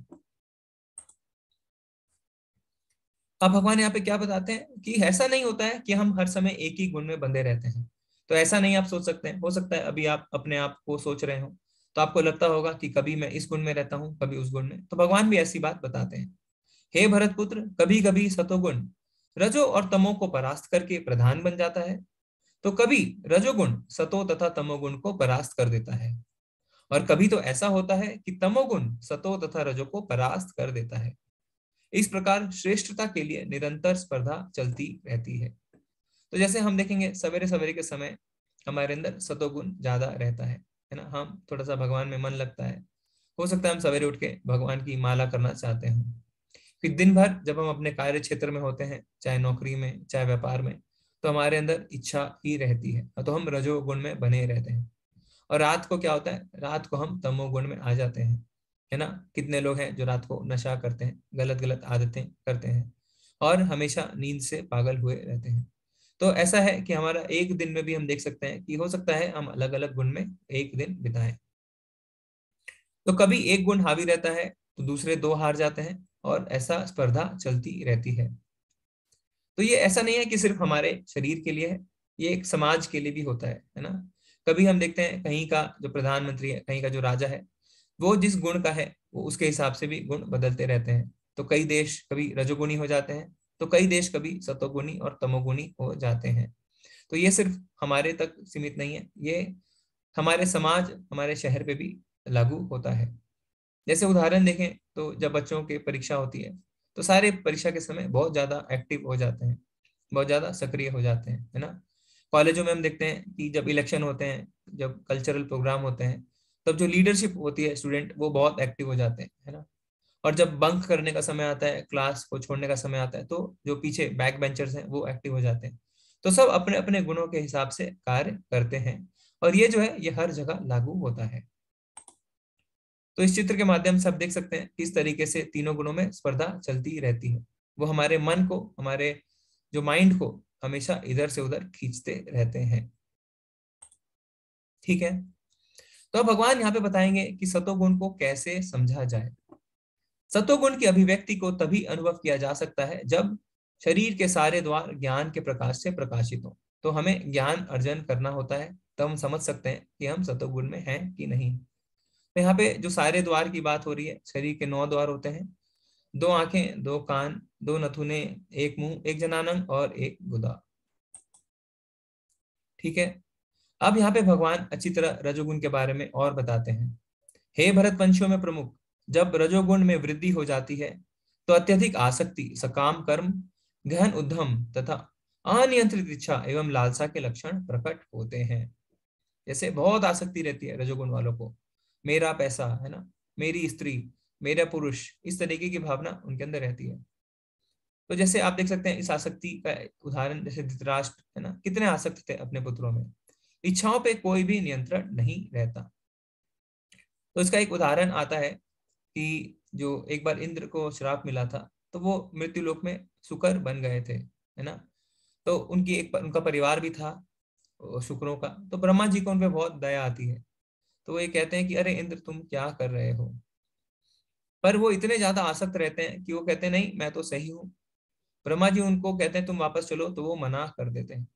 अब भगवान यहाँ पे क्या बताते हैं कि ऐसा नहीं होता है कि हम हर समय एक ही गुण में बंधे रहते हैं। तो ऐसा नहीं आप सोच सकते हैं। हो सकता है अभी आप अपने आप को सोच रहे हो तो आपको लगता होगा कि कभी मैं इस गुण में रहता हूँ, कभी उस गुण में। तो भगवान भी ऐसी बात बताते हैं। हे भरतपुत्र, कभी कभी सतोगुण रजो और तमो को परास्त करके प्रधान बन जाता है, तो कभी रजोगुण सतो तथा तमोगुण को परास्त कर देता है, और कभी तो ऐसा होता है कि तमोगुण सतो तथा रजो को परास्त कर देता है। इस प्रकार श्रेष्ठता के लिए निरंतर स्पर्धा चलती रहती है। तो जैसे हम देखेंगे सवेरे सवेरे के समय हमारे अंदर सतोगुण ज्यादा रहता है ना, हम थोड़ा सा भगवान में मन लगता है। हो सकता है हम सवेरे उठ के भगवान की माला करना चाहते हैं। फिर दिन भर जब हम अपने कार्य क्षेत्र में होते हैं, चाहे नौकरी में चाहे व्यापार में, तो हमारे अंदर इच्छा ही रहती है, तो हम रजोगुण में बने रहते हैं। और रात को क्या होता है? रात को हम तमोगुण में आ जाते हैं, है ना। कितने लोग हैं जो रात को नशा करते हैं, गलत गलत आदतें करते हैं और हमेशा नींद से पागल हुए रहते हैं। तो ऐसा है कि हमारा एक दिन में भी हम देख सकते हैं कि हो सकता है हम अलग अलग गुण में एक दिन बिताएं। तो कभी एक गुण हावी रहता है तो दूसरे दो हार जाते हैं, और ऐसा स्पर्धा चलती रहती है। तो ये ऐसा नहीं है कि सिर्फ हमारे शरीर के लिए है, ये एक समाज के लिए भी होता है ना। कभी हम देखते हैं कहीं का जो प्रधानमंत्री है, कहीं का जो राजा है, वो जिस गुण का है वो उसके हिसाब से भी गुण बदलते रहते हैं। तो कई देश कभी रजोगुणी हो जाते हैं, तो कई देश कभी सतोगुणी और तमोगुणी हो जाते हैं। तो ये सिर्फ हमारे तक सीमित नहीं है, ये हमारे समाज, हमारे शहर पे भी लागू होता है। जैसे उदाहरण देखें तो जब बच्चों की परीक्षा होती है तो सारे परीक्षा के समय बहुत ज्यादा एक्टिव हो जाते हैं, बहुत ज्यादा सक्रिय हो जाते हैं, है ना। कॉलेजों में हम देखते हैं कि जब इलेक्शन होते हैं, जब कल्चरल प्रोग्राम होते हैं, तब जो लीडरशिप होती है स्टूडेंट, वो बहुत एक्टिव हो जाते हैं, है ना। और जब बंक करने का समय आता है, क्लास को छोड़ने का समय आता है, तो जो पीछे बैक बेंचर्स हैं वो एक्टिव हो जाते हैं। तो सब अपने अपने गुणों के हिसाब से कार्य करते हैं, और ये जो है ये हर जगह लागू होता है। तो इस चित्र के माध्यम से आप देख सकते हैं किस तरीके से तीनों गुणों में स्पर्धा चलती रहती है। वो हमारे मन को, हमारे जो माइंड को हमेशा इधर से उधर खींचते रहते हैं। ठीक है, तो भगवान यहाँ पे बताएंगे कि सतोगुण को कैसे समझा जाए। सतोगुण की अभिव्यक्ति को तभी अनुभव किया जा सकता है जब शरीर के सारे द्वार ज्ञान के प्रकाश से प्रकाशित हो। तो हमें ज्ञान अर्जन करना होता है, तब हम समझ सकते हैं कि हम सतोगुण में हैं कि नहीं। तो यहाँ पे जो सारे द्वार की बात हो रही है, शरीर के 9 द्वार होते हैं, 2 आंखें, 2 कान, 2 नथुने, 1 मुंह, 1 जनानंग और 1 गुदा। ठीक है, अब यहाँ पे भगवान अच्छी तरह रजोगुण के बारे में और बताते हैं। हे भरत वंशियों में प्रमुख, जब रजोगुण में वृद्धि हो जाती है तो अत्यधिक आसक्ति, सकाम कर्म, गहन उद्यम तथा अनियंत्रित इच्छा एवं लालसा के लक्षण प्रकट होते हैं। जैसे बहुत आसक्ति रहती है रजोगुण वालों को, मेरा पैसा, है ना, मेरी स्त्री, मेरा पुरुष, इस तरीके की भावना उनके अंदर रहती है। तो जैसे आप देख सकते हैं इस आसक्ति का उदाहरण, जैसे धृतराष्ट्र, है ना, कितने आसक्त थे अपने पुत्रों में, इच्छाओं पे कोई भी नियंत्रण नहीं रहता। तो इसका एक उदाहरण आता है कि जो एक बार इंद्र को श्राप मिला था, तो वो मृत्यु लोक में शुकर बन गए थे, है ना। तो उनका परिवार भी था शुक्रों का। तो ब्रह्मा जी को उन पे बहुत दया आती है, तो वो ये कहते हैं कि अरे इंद्र, तुम क्या कर रहे हो। पर वो इतने ज्यादा आसक्त रहते हैं कि वो कहते हैं नहीं, मैं तो सही हूँ। ब्रह्मा जी उनको कहते हैं तुम वापस चलो, तो वो मना कर देते हैं।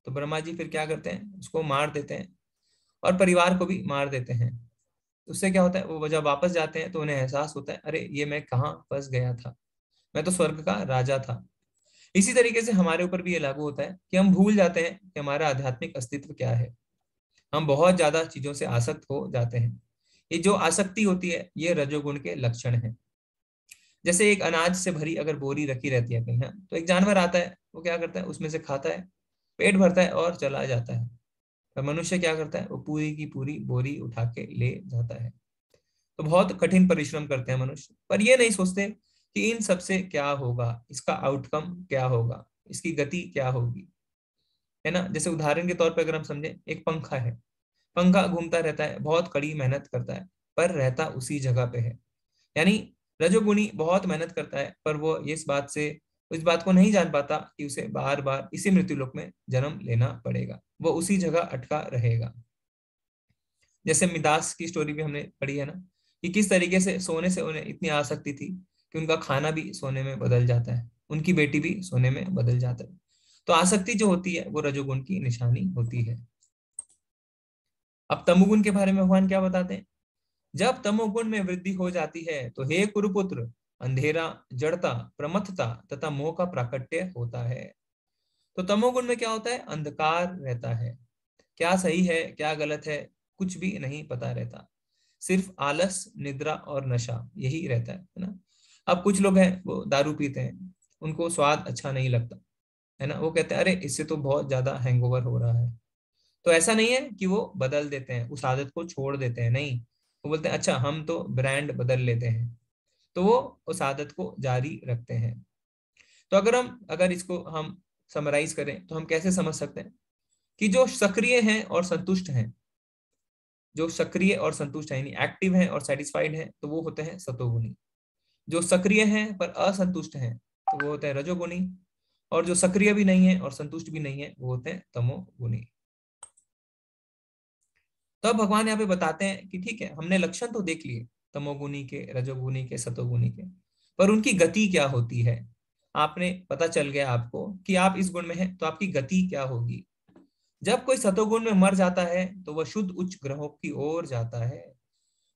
तो ब्रह्मा जी फिर क्या करते हैं, उसको मार देते हैं और परिवार को भी मार देते हैं। उससे क्या होता है, वो जब वापस जाते हैं तो उन्हें एहसास होता है, अरे ये मैं कहाँ फंस गया था, मैं तो स्वर्ग का राजा था। इसी तरीके से हमारे ऊपर भी ये लागू होता है कि हम भूल जाते हैं कि हमारा आध्यात्मिक अस्तित्व क्या है। हम बहुत ज्यादा चीजों से आसक्त हो जाते हैं। ये जो आसक्ति होती है ये रजोगुण के लक्षण है। जैसे एक अनाज से भरी अगर बोरी रखी रहती है कहीं, तो एक जानवर आता है, वो क्या करता है, उसमें से खाता है, पेट भरता है और चला जाता है। पर मनुष्य क्या करता है, वो पूरी की पूरी बोरी उठा के ले जाता है। तो बहुत कठिन परिश्रम करते हैं मनुष्य, पर ये नहीं सोचते कि इन सबसे क्या होगा, इसका आउटकम क्या होगा, इसकी गति क्या होगी, है ना। जैसे उदाहरण के तौर पर अगर हम समझे, एक पंखा है, पंखा घूमता रहता है, बहुत कड़ी मेहनत करता है, पर रहता उसी जगह पे है। यानी रजोगुणी बहुत मेहनत करता है, पर वो इस बात को नहीं जान पाता कि उसे बार बार इसी मृत्युलोक में जन्म लेना पड़ेगा, वो उसी जगह अटका रहेगा। जैसे मिदास की स्टोरी भी हमने पढ़ी है ना, कि किस तरीके से सोने से उन्हें इतनी आसक्ति थी कि उनका खाना भी सोने में बदल जाता है, उनकी बेटी भी सोने में बदल जाता है। तो आसक्ति जो होती है वो रजोगुण की निशानी होती है। अब तमोगुण के बारे में भगवान क्या बताते हैं, जब तमोगुण में वृद्धि हो जाती है तो हे कुरुपुत्र, अंधेरा, जड़ता, प्रमथता तथा मोह का प्राकट्य होता है। तो तमोगुण में क्या होता है, अंधकार रहता है, क्या सही है क्या गलत है कुछ भी नहीं पता रहता, सिर्फ आलस, निद्रा और नशा यही रहता है ना। अब कुछ लोग हैं वो दारू पीते हैं, उनको स्वाद अच्छा नहीं लगता है ना, वो कहते हैं अरे इससे तो बहुत ज्यादा हैंगओवर हो रहा है। तो ऐसा नहीं है कि वो बदल देते हैं, उस आदत को छोड़ देते हैं, नहीं, वो बोलते हैं अच्छा हम तो ब्रांड बदल लेते हैं, तो वो उस आदत को जारी रखते हैं। तो अगर इसको हम समराइज करें तो हम कैसे समझ सकते हैं कि जो सक्रिय हैं और संतुष्ट हैं, जो सक्रिय और संतुष्ट है यानी एक्टिव हैं और सेटिस्फाइड हैं, तो वो होते हैं सतोगुणी। जो सक्रिय हैं पर असंतुष्ट हैं तो वो होते हैं रजोगुणी, और जो सक्रिय भी नहीं है और संतुष्ट भी नहीं है वो होते हैं तमोगुणी। तो अब भगवान यहाँ पे बताते हैं कि ठीक है, हमने लक्षण तो देख लिए तमोगुणी के, रजोगुणी के, सतोगुणी के, पर उनकी गति क्या होती है। आपने पता चल गया आपको कि आप इस गुण में हैं, तो आपकी गति क्या होगी। जब कोई सतोगुण में मर जाता है तो वह शुद्ध उच्च ग्रहों की ओर जाता है।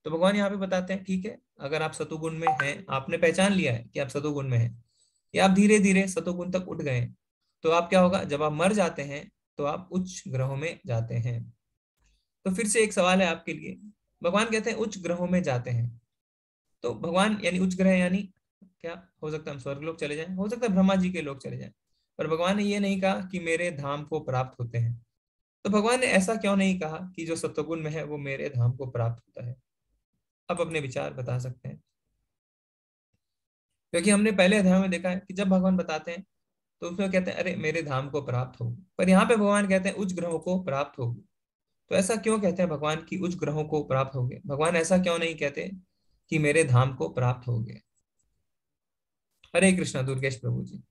तो भगवान यहाँ पे बताते हैं ठीक है, अगर आप सतोगुण में हैं, आपने पहचान लिया है कि आप सतोगुण में हैं, या आप धीरे धीरे सतोगुण तक उठ गए, तो आप क्या होगा, जब आप मर जाते हैं तो आप उच्च ग्रहों में जाते हैं। तो फिर से एक सवाल है आपके लिए, भगवान कहते हैं उच्च ग्रहों में जाते हैं, तो भगवान यानी उच्च ग्रह यानी क्या हो सकता है, हम स्वर्ग लोग चले जाएं, हो सकता है ब्रह्मा जी के लोग चले जाएं, पर भगवान ने ये नहीं कहा कि मेरे धाम को प्राप्त होते हैं। तो भगवान ने ऐसा क्यों नहीं कहा कि जो सत्वगुण में है वो मेरे धाम को प्राप्त होता है। आप अपने विचार बता सकते हैं, क्योंकि हमने पहले अध्याय में देखा है कि जब भगवान बताते हैं तो उसमें कहते हैं अरे मेरे धाम को प्राप्त होगी, पर यहाँ पे भगवान कहते हैं उच्च ग्रहों को प्राप्त होगी। तो ऐसा क्यों कहते हैं भगवान की उच्च ग्रहों को प्राप्त हो गए, भगवान ऐसा क्यों नहीं कहते कि मेरे धाम को प्राप्त हो गए। हरे कृष्णा दुर्गेश प्रभु जी।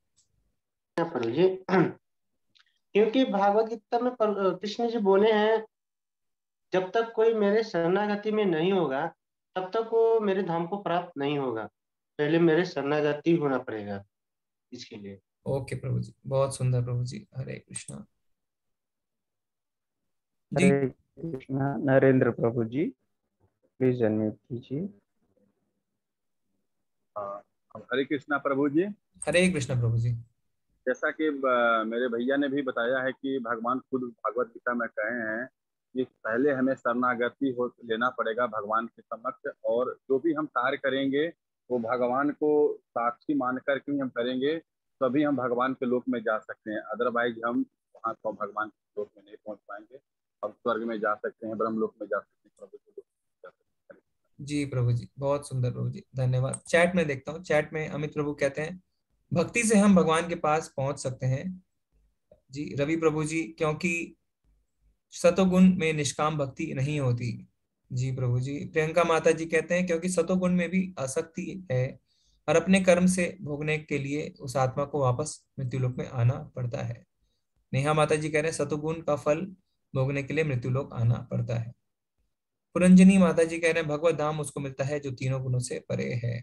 प्रभु जी, क्योंकि भागवत गीता में कृष्ण जी बोले हैं, जब तक कोई मेरे शरणागति में नहीं होगा तब तक वो मेरे धाम को प्राप्त नहीं होगा, पहले मेरे शरणागति होना पड़ेगा इसके लिए। ओके प्रभु जी, बहुत सुंदर प्रभु जी, हरे कृष्णा जी। हरे कृष्णा नरेंद्र प्रभु जी, प्लीज अनम्यूट कीजिए। हरे कृष्णा प्रभु जी। हरे कृष्णा प्रभु जी। जैसा कि मेरे भैया ने भी बताया है कि भगवान खुद भागवत गीता में कहे हैं कि पहले हमें शरणागति हो लेना पड़ेगा भगवान के समक्ष, और जो भी हम कार्य करेंगे वो भगवान को साक्षी मानकर के हम करेंगे, तभी हम भगवान के लोक में जा सकते हैं। अदरवाइज हम वहाँ तो भगवान के लोक में नहीं पहुँच पाएंगे। हम स्वर्ग में जा सकते हैं, ब्रह्म लोक में जा सकते हैं, प्रभु के लोक में जा सकते हैं। जी प्रभु जी, बहुत सुंदर प्रभु जी, धन्यवाद। चैट में देखता हूँ, चैट में अमित प्रभु कहते हैं भक्ति से हम भगवान के पास पहुंच सकते हैं। जी रवि प्रभु जी, क्योंकि सतोगुण में निष्काम भक्ति नहीं होती। जी प्रभु जी। प्रियंका माता जी कहते हैं क्योंकि सतोगुण में भी आसक्ति है और अपने कर्म से भोगने के लिए उस आत्मा को वापस मृत्युलोक में आना पड़ता है। नेहा माता जी कह रहे हैं सतोगुण का फल भोगने के लिए मृत्युलोक आना पड़ता है। पुरंजनी माता जी कह रहे हैं भगवत धाम उसको मिलता है जो तीनों गुणों से परे है।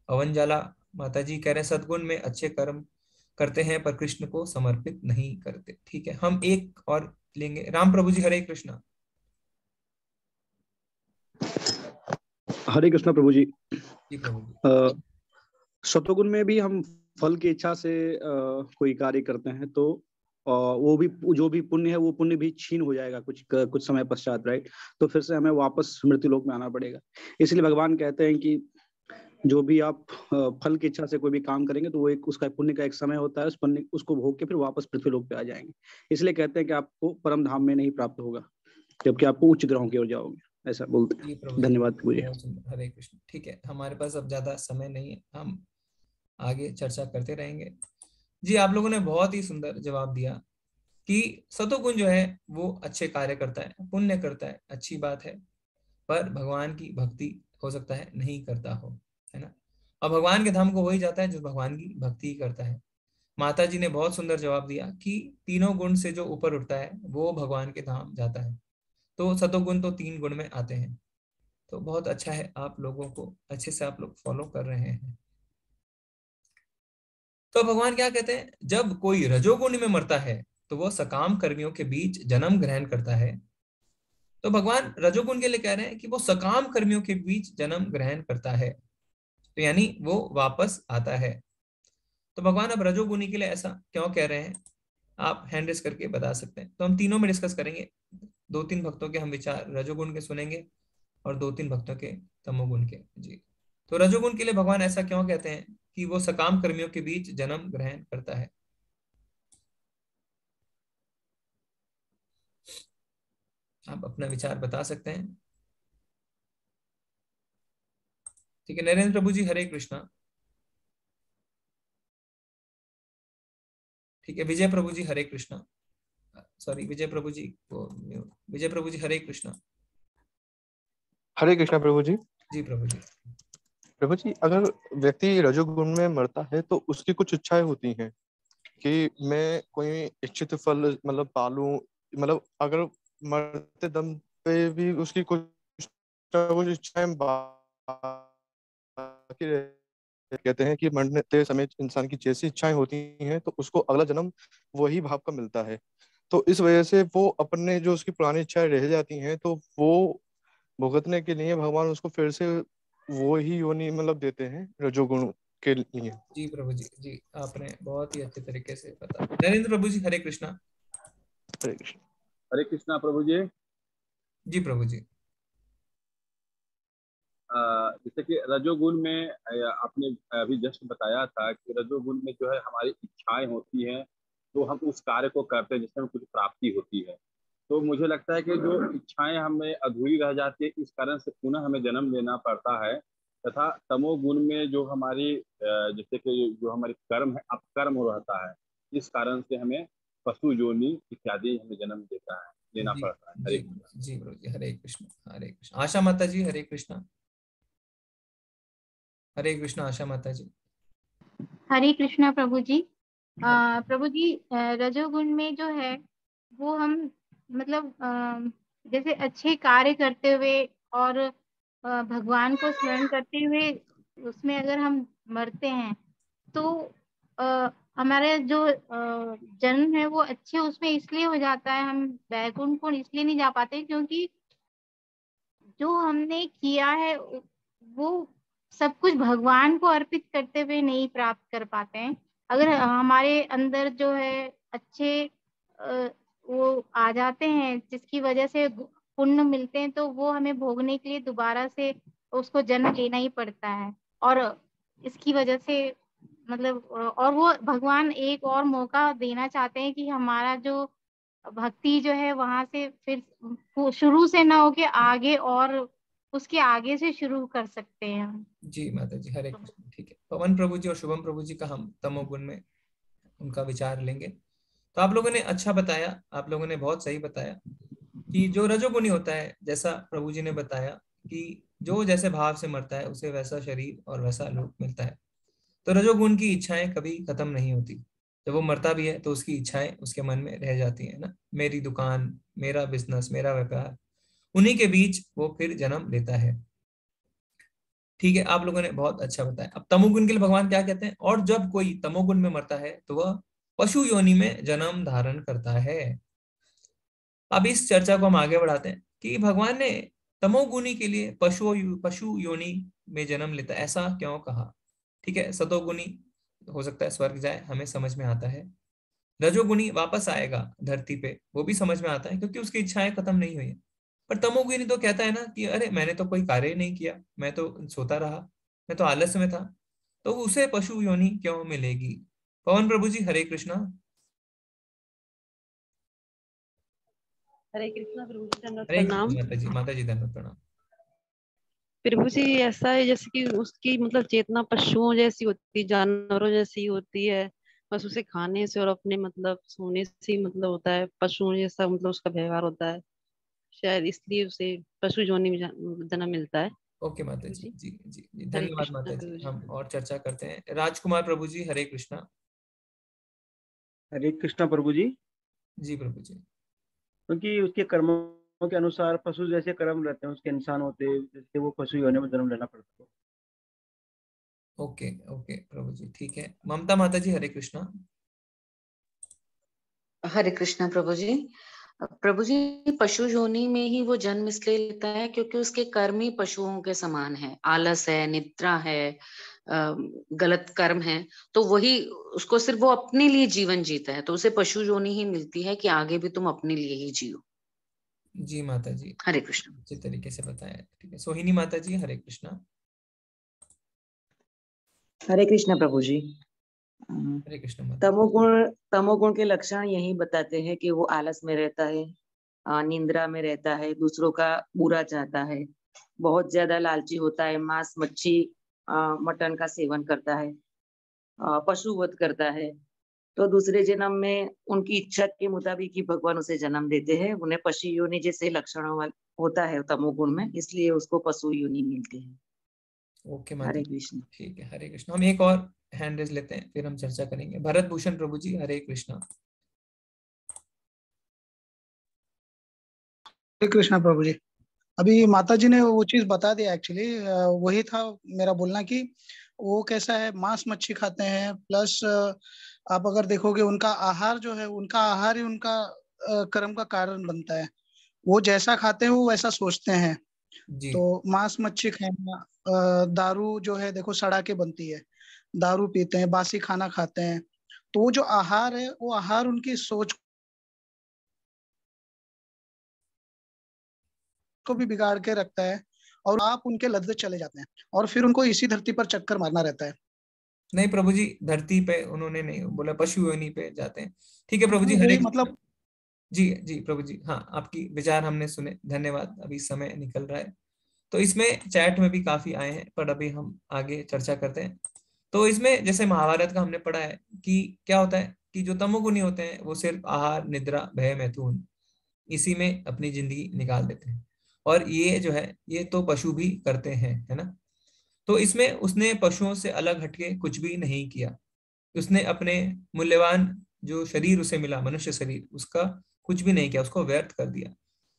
अवनजाला माता जी कह रहे हैं सद्गुण में अच्छे कर्म करते हैं पर कृष्ण को समर्पित नहीं करते। ठीक है, हम एक और लेंगे। राम प्रभु जी, हरे कृष्णा। हरे कृष्णा प्रभु जी। जी प्रभु जी। सतोगुण में भी हम फल की इच्छा से कोई कार्य करते हैं तो और वो भी जो भी पुण्य है वो पुण्य भी छीन हो जाएगा कुछ समय पश्चात, राइट। तो फिर से हमें वापस मृत्यु लोक में आना पड़ेगा। इसलिए भगवान कहते हैं कि जो भी आप फल की इच्छा से कोई भी काम करेंगे तो वो एक उसका पुण्य का एक समय होता है, उस पुण्य उसको भोग के फिर वापस पृथ्वी लोक पे आ जाएंगे। इसलिए कहते हैं कि आपको परम धाम में नहीं प्राप्त होगा, जबकि आपको उच्च ग्रहों की ओर जाओगे, ऐसा बोलते जी हैं। प्रभु जी, धन्यवाद प्रभु जी। बहुत सुंदर। हरे कृष्ण। ठीक है, हमारे पास अब ज्यादा समय नहीं है, हम आगे चर्चा करते रहेंगे। जी, आप लोगों ने बहुत ही सुंदर जवाब दिया कि सतोगुण जो है वो अच्छे कार्य करता है, पुण्य करता है, अच्छी बात है, पर भगवान की भक्ति हो सकता है नहीं करता हो, है ना। और भगवान के धाम को वही जाता है जो भगवान की भक्ति करता है। माता जी ने बहुत सुंदर जवाब दिया कि तीनों गुण से जो ऊपर उठता है वो भगवान के धाम जाता है। तो सतोगुण तो 3 गुण में आते हैं। तो बहुत अच्छा है, आप लोगों को अच्छे से आप लोग फॉलो कर रहे हैं। तो भगवान क्या कहते हैं, जब कोई रजोगुण में मरता है तो वो सकाम कर्मियों के बीच जन्म ग्रहण करता है। तो भगवान रजोगुण के लिए कह रहे हैं कि वो सकाम कर्मियों के बीच जन्म ग्रहण करता है, तो यानी वो वापस आता है। तो भगवान अब रजोगुणी के लिए ऐसा क्यों कह रहे हैं, आप हैंड रेस करके बता सकते हैं। तो हम तीनों में डिस्कस करेंगे। 2-3 भक्तों के हम विचार रजोगुण के सुनेंगे और 2-3 भक्तों के तमोगुण के। जी, तो रजोगुण के लिए भगवान ऐसा क्यों कहते हैं कि वो सकाम कर्मियों के बीच जन्म ग्रहण करता है। आप अपना विचार बता सकते हैं। ठीक है, नरेंद्र प्रभु जी हरे कृष्णा। ठीक है, विजय प्रभु जी हरे कृष्णा। सॉरी, विजय प्रभु जी वो विजय प्रभु जी हरे कृष्णा। हरे कृष्णा प्रभु जी। जी प्रभु जी। प्रभु जी, अगर व्यक्ति रजोगुण में मरता है तो उसकी कुछ इच्छाएं होती हैं कि मैं कोई इच्छित फल मतलब पालूं, मतलब अगर मरते दम पे भी उसकी कुछ ना कुछ इच्छाएं बाकी कहते हैं कि मरते समय इंसान की जैसी इच्छाएं होती हैं तो उसको अगला जन्म वही भाव का मिलता है। तो इस वजह से वो अपने जो उसकी पुरानी इच्छाएं रह जाती हैं तो वो भुगतने के लिए भगवान उसको फिर से वो ही योनि मतलब देते हैं रजोगुण के लिए। जी प्रभु जी। जी, आपने बहुत ही अच्छे तरीके से बता। नरेंद्र प्रभु जी हरे कृष्णा। हरे कृष्ण। हरे कृष्णा प्रभु जी। जी प्रभु जी। जैसे कि रजोगुण में आपने अभी जस्ट बताया था कि रजोगुण में जो है हमारी इच्छाएं होती हैं, तो हम उस कार्य को करते हैं जिससे हमें कुछ प्राप्ति होती है। तो मुझे लगता है कि जो इच्छाएं हमें अधूरी रह जाती है, इस कारण से पुनः हमें जन्म लेना पड़ता है। तथा तमोगुण में जो हमारी जैसे कि जो हमारी कर्म है अपकर्म रहता है, इस कारण से हमें पशु योनि इत्यादि हमें जन्म लेना जी पड़ता है। हरे जी जी प्रभु जी हरे कृष्ण। हरे कृष्ण। आशा माता जी हरे कृष्णा। हरे कृष्ण आशा माता जी। हरे कृष्णा प्रभु जी। प्रभु जी, रजोगुण में जो है वो हम मतलब जैसे अच्छे कार्य करते हुए और भगवान को स्मरण करते हुए उसमें अगर हम मरते हैं तो हमारे जो जन्म है वो अच्छे उसमें इसलिए हो जाता है। हम वैकुंठ को इसलिए नहीं जा पाते क्योंकि जो हमने किया है वो सब कुछ भगवान को अर्पित करते हुए नहीं प्राप्त कर पाते हैं। अगर हमारे अंदर जो है अच्छे वो आ जाते हैं जिसकी वजह से पुण्य मिलते हैं, तो वो हमें भोगने के लिए दोबारा से उसको जन्म लेना ही पड़ता है। और इसकी वजह से मतलब और वो भगवान एक और मौका देना चाहते हैं कि हमारा जो भक्ति जो है वहां से फिर शुरू से ना होके आगे और उसके आगे से शुरू कर सकते हैं हम। जी माता जी हरे कृष्ण। ठीक है, पवन प्रभु जी और शुभम प्रभु जी का हम तमोगुण में उनका विचार लेंगे। तो आप लोगों ने अच्छा बताया, आप लोगों ने बहुत सही बताया कि जो रजोगुणी होता है, जैसा प्रभु जी ने बताया कि जो जैसे भाव से मरता है उसे वैसा शरीर और वैसा लोक मिलता है। तो रजोगुण की इच्छाएं कभी खत्म नहीं होती। जब वो मरता भी है तो उसकी इच्छाएं उसके मन में रह जाती है ना, मेरी दुकान, मेरा बिजनेस, मेरा व्यापार, उन्हीं के बीच वो फिर जन्म लेता है। ठीक है, आप लोगों ने बहुत अच्छा बताया। अब तमोगुण के लिए भगवान क्या कहते हैं, और जब कोई तमोगुण में मरता है तो वह पशु योनि में जन्म धारण करता है। अब इस चर्चा को हम आगे बढ़ाते हैं कि भगवान ने तमोगुणी के लिए पशु योनि में जन्म लेता है, ऐसा क्यों कहा। ठीक है, सतोगुणी हो सकता है स्वर्ग जाए, हमें समझ में आता है। रजोगुणी वापस आएगा धरती पे, वो भी समझ में आता है क्योंकि उसकी इच्छाएं खत्म नहीं हुई है। पर तमोगुणी तो कहता है ना कि अरे मैंने तो कोई कार्य नहीं किया, मैं तो सोता रहा, मैं तो आलस्य में था, तो उसे पशु योनि क्यों मिलेगी। पवन प्रभु जी हरे कृष्णा। हरे कृष्णा प्रभु जी, दंडवत हरे प्रणाम। माता जी दंडवत प्रणाम। प्रभु जी ऐसा है जैसे कि उसकी मतलब चेतना पशुओं जैसी होती है, जानवरों जैसी होती है, बस उसे खाने से और अपने मतलब सोने से ही मतलब होता है, पशुओं जैसा मतलब उसका व्यवहार होता है, शायद इसलिए उसे पशु योनि में जन्म मिलता है। ओके माता प्रभु जी, जी जी जी जी, हरे धन्यवाद कृष्णा माता प्रभु जी। जी। हम और चर्चा करते हैं। राजकुमार प्रभु जी हरे कृष्णा। हरे कृष्णा प्रभु जी। जी प्रभु जी। क्योंकि उसके कर्मों के अनुसार पशु जैसे कर्म रहते हैं उसके इंसान होते हैं, जैसे वो पशु योनि में जन्म लेना पड़ता है। ओके ओके प्रभु जी, ठीक है। ममता माता जी हरे कृष्णा। हरे कृष्णा प्रभु जी। प्रभु जी, पशु योनि में ही वो जन्म इसलिए लेता है क्योंकि उसके कर्म ही पशुओं के समान है, आलस है, निद्रा है, गलत कर्म है, तो वही उसको सिर्फ वो अपने लिए जीवन जीता है, तो उसे पशु योनि ही मिलती है कि आगे भी तुम अपने लिए ही जियो। जी माता जी, हरे कृष्ण। अच्छे तरीके से बताया, ठीक है। सोहिनी माता जी हरे कृष्णा। हरे कृष्ण प्रभु जी। हरे कृष्ण माता जी। तमोगुण के लक्षण यही बताते हैं कि वो आलस में रहता है, निंद्रा में रहता है, दूसरों का बुरा चाहता है, बहुत ज्यादा लालची होता है, मांस मच्छी मटन का सेवन करता है, पशु वध करता है। तो दूसरे जन्म में उनकी इच्छा के मुताबिक ही भगवान उसे जन्म देते हैं, उन्हें पशु योनि जैसे लक्षणों वाला होता है तमोगुण में, इसलिए उसको पशु योनि मिलती है। ओके माता हरे जी, कृष्ण। ठीक है। हरे कृष्ण। हम एक और हैंड रेज लेते हैं, फिर हम चर्चा करेंगे। भरत भूषण प्रभु जी हरे कृष्णा। हरे कृष्णा प्रभु जी। अभी माता जी ने वो चीज बता दिया एक्चुअली, वही था मेरा बोलना कि वो कैसा है, मांस मच्छी खाते हैं, प्लस आप अगर देखोगे उनका आहार जो है, उनका आहार ही उनका कर्म का कारण बनता है। वो जैसा खाते हैं वो वैसा सोचते हैं। जी तो मांस मच्छी खाना, दारू जो है देखो सड़ा के बनती है, दारू पीते हैं, बासी खाना खाते हैं। तो वो जो आहार है वो आहार उनकी सोच को भी बिगाड़ के रखता है, और आप उनके लद्दे चले जाते हैं, और फिर उनको इसी धरती पर चक्कर मारना रहता है। नहीं प्रभु जी, धरती पे उन्होंने नहीं बोला, पशु योनि पे जाते हैं। ठीक है प्रभु जी, हरे वही कृष्ण। मतलब। जी जी प्रभु जी, हाँ आपकी विचार हमने सुने, धन्यवाद। अभी समय निकल रहा है, तो इसमें चैट में भी काफी आए हैं, पर अभी हम आगे चर्चा करते हैं। तो इसमें जैसे महाभारत का हमने पढ़ा है कि क्या होता है कि जो तमोगुणी होते हैं वो सिर्फ आहार निद्रा भय मैथुन इसी में अपनी जिंदगी निकाल देते हैं, और ये जो है ये तो पशु भी करते हैं, है ना। तो इसमें उसने पशुओं से अलग हटके कुछ भी नहीं किया। उसने अपने मूल्यवान जो शरीर उसे मिला, मनुष्य शरीर, उसका कुछ भी नहीं किया, उसको व्यर्थ कर दिया।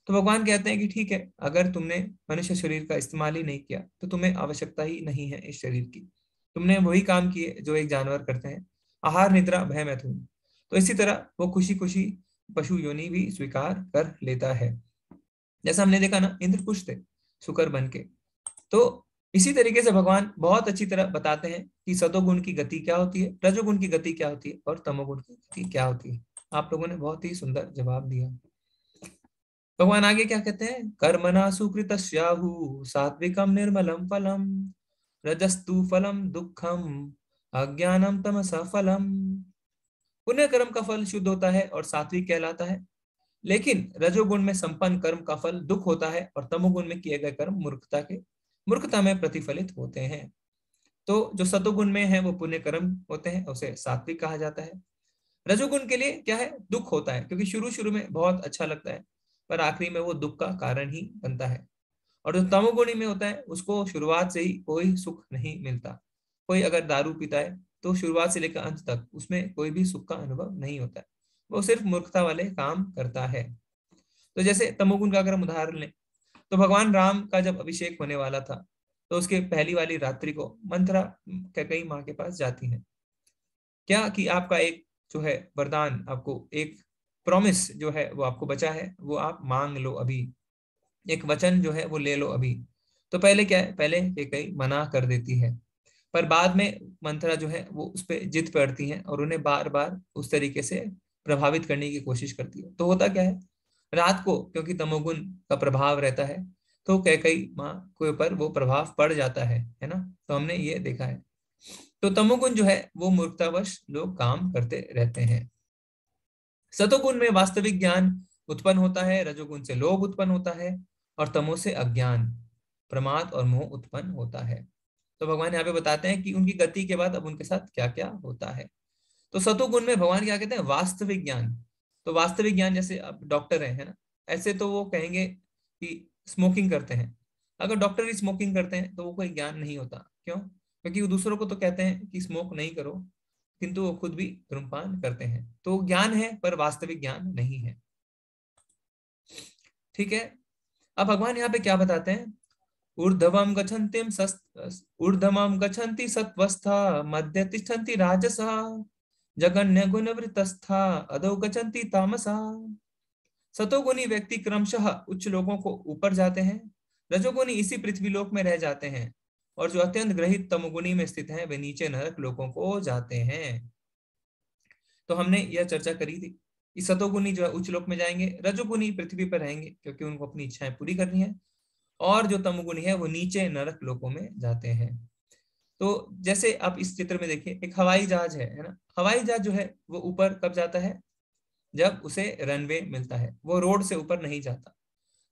तो भगवान कहते हैं कि ठीक है, अगर तुमने मनुष्य शरीर का इस्तेमाल ही नहीं किया तो तुम्हें आवश्यकता ही नहीं है इस शरीर की। तुमने वही काम किए जो एक जानवर करते हैं, आहार निद्रा भय मैथुन। तो इसी तरह वो खुशी खुशी पशु योनि भी स्वीकार कर लेता है। जैसा हमने देखा ना, इंद्र खुश थे शुकर बन के। तो इसी तरीके से भगवान बहुत अच्छी तरह बताते हैं कि सतोगुण की गति क्या होती है, रजोगुण की गति क्या होती है, और तमोगुण की गति क्या होती है। आप लोगों ने बहुत ही सुंदर जवाब दिया। भगवान आगे क्या कहते हैं, कर्मणा सुकृतस्याहु सात्विकम निर्मलम फलम रजस्तु फलम दुखम अज्ञानम तमसा फलम। पुण्य कर्म का फल शुद्ध होता है और सात्विक कहलाता है, लेकिन रजोगुण में संपन्न कर्म का फल दुख होता है, और तमोगुण में किए गए कर्म मूर्खता में प्रतिफलित होते हैं। तो जो सतोगुण में है वो पुण्य कर्म होते हैं, उसे सात्विक कहा जाता है। रजोगुण के लिए क्या है, दुख होता है, क्योंकि शुरू शुरू में बहुत अच्छा लगता है, पर आखिरी में वो दुख का कारण ही बनता है। और जो तमोगुणी में होता है उसको शुरुआत से ही कोई सुख नहीं मिलता। कोई अगर दारू पीता है तो शुरुआत से लेकर अंत तक उसमें कोई भी सुख का अनुभव नहीं होता है, वो सिर्फ मूर्खता वाले काम करता है। तो जैसे तमोगुण का अगर हम उदाहरण लें, तो भगवान राम का जब अभिषेक होने वाला था, तो उसके पहली वाली रात्रि को मंथरा कैकेयी माँ के पास जाती है, क्या कि आपका एक जो है वरदान, आपको एक प्रॉमिस जो है वो आपको बचा है, वो आप मांग लो अभी, एक वचन जो है वो ले लो अभी। तो पहले क्या है, पहले कैकेयी मना कर देती है, पर बाद में मंथरा जो है वो उस पर जिद पड़ती है और उन्हें बार बार उस तरीके से प्रभावित करने की कोशिश करती है। तो होता क्या है, रात को क्योंकि तमोगुण का प्रभाव रहता है तो कैकेयी माँ के ऊपर वो प्रभाव पड़ जाता है ना। तो हमने ये देखा है। तो तमोगुण जो है वो मूर्खतावश लोग काम करते रहते हैं। सतोगुण में वास्तविक ज्ञान उत्पन्न होता है, रजोगुण से लोभ उत्पन्न होता है और तमो से अज्ञान, प्रमाद और मोह उत्पन्न होता है। तो भगवान यहाँ पे बताते हैं कि उनकी गति के बाद अब उनके साथ क्या क्या होता है। तो सतोगुण में भगवान क्या कहते हैं, वास्तविक ज्ञान। तो वास्तविक ज्ञान जैसे अब डॉक्टर है ना, ऐसे तो वो कहेंगे कि स्मोकिंग करते हैं। अगर डॉक्टर ही स्मोकिंग करते हैं तो वो कोई ज्ञान नहीं होता। क्यों? क्योंकि वो दूसरों को तो कहते हैं कि स्मोक नहीं करो, किंतु वो खुद भी धूम्रपान करते हैं। तो ज्ञान है पर वास्तविक ज्ञान नहीं है। ठीक है, अब भगवान यहाँ पे क्या बताते हैं, ऊर्ध्वम गच्छन्ति सत्वस्था मध्य तिष्ठन्ति राजसः जगन्य गुणवृत्तस्था अधो गच्छन्ति तामसः। सतोगुणी व्यक्ति क्रमशः उच्च लोगों को ऊपर जाते हैं, रजोगुणी इसी पृथ्वी लोक में रह जाते हैं और जो अत्यंत ग्रहित तमोगुणी में स्थित हैं वे नीचे नरक लोकों को जाते हैं। तो हमने यह चर्चा करी थी कि सतोगुणी जो है उच्च लोक में जाएंगे, रजोगुणी पृथ्वी पर रहेंगे क्योंकि उनको अपनी इच्छाएं पूरी करनी है, और जो तमोगुणी है वो नीचे नरक लोकों में जाते हैं। तो जैसे आप इस चित्र में देखिए, एक हवाई जहाज है ना। हवाई जहाज जो है वो ऊपर कब जाता है, जब उसे रनवे मिलता है, वो रोड से ऊपर नहीं जाता।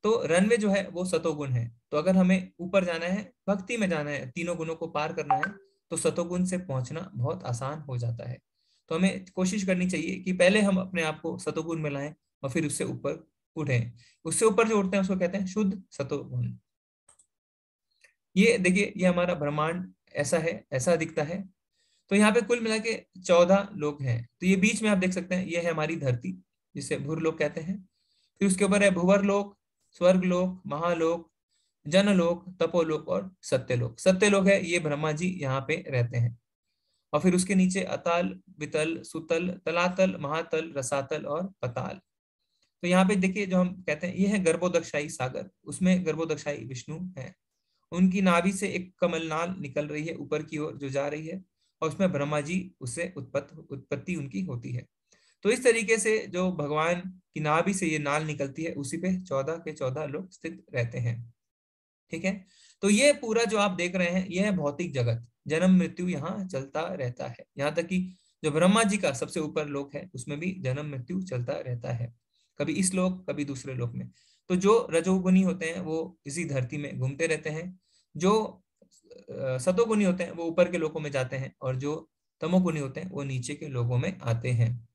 तो रनवे जो है वो सतोगुण है। तो अगर हमें ऊपर जाना है, भक्ति में जाना है, तीनों गुणों को पार करना है, तो सतोगुण से पहुंचना बहुत आसान हो जाता है। तो हमें कोशिश करनी चाहिए कि पहले हम अपने आप को सतोगुण में लाएं और फिर उससे ऊपर उठें। उससे ऊपर जो उठते हैं उसको कहते हैं शुद्ध सतोगुण। ये देखिए, ये हमारा ब्रह्मांड ऐसा है, ऐसा दिखता है। तो यहाँ पे कुल मिला के 14 लोग हैं। तो ये बीच में आप देख सकते हैं, ये है हमारी धरती जिसे भूरलोक कहते हैं। फिर उसके ऊपर है भुवर लोक, स्वर्ग लोक, महालोक, जनलोक, तपोलोक और सत्यलोक। सत्यलोक है ये ब्रह्मा जी यहाँ पे रहते हैं। और फिर उसके नीचे अताल, वितल, सुतल, तलातल, महातल, रसातल और पताल। तो यहाँ पे देखिए जो हम कहते हैं ये है गर्भोदक्षाई सागर, उसमें गर्भोदक्षाई विष्णु है। उनकी नाभि से एक कमलनाल निकल रही है ऊपर की ओर जो जा रही है, और उसमें ब्रह्मा जी उससे उत्पत्ति उनकी होती है। तो इस तरीके से जो भगवान की नाभि से ये नाल निकलती है उसी पे 14 के 14 लोग स्थित रहते हैं। ठीक है, तो ये पूरा जो आप देख रहे हैं ये है भौतिक जगत। जन्म मृत्यु यहाँ चलता रहता है, यहाँ तक कि जो ब्रह्मा जी का सबसे ऊपर लोक है उसमें भी जन्म मृत्यु चलता रहता है, कभी इस लोक कभी दूसरे लोक में। तो जो रजोगुणी होते हैं वो इसी धरती में घूमते रहते हैं, जो सतोगुणी होते हैं वो ऊपर के लोकों में जाते हैं, और जो तमोगुणी होते हैं वो नीचे के लोकों में आते हैं।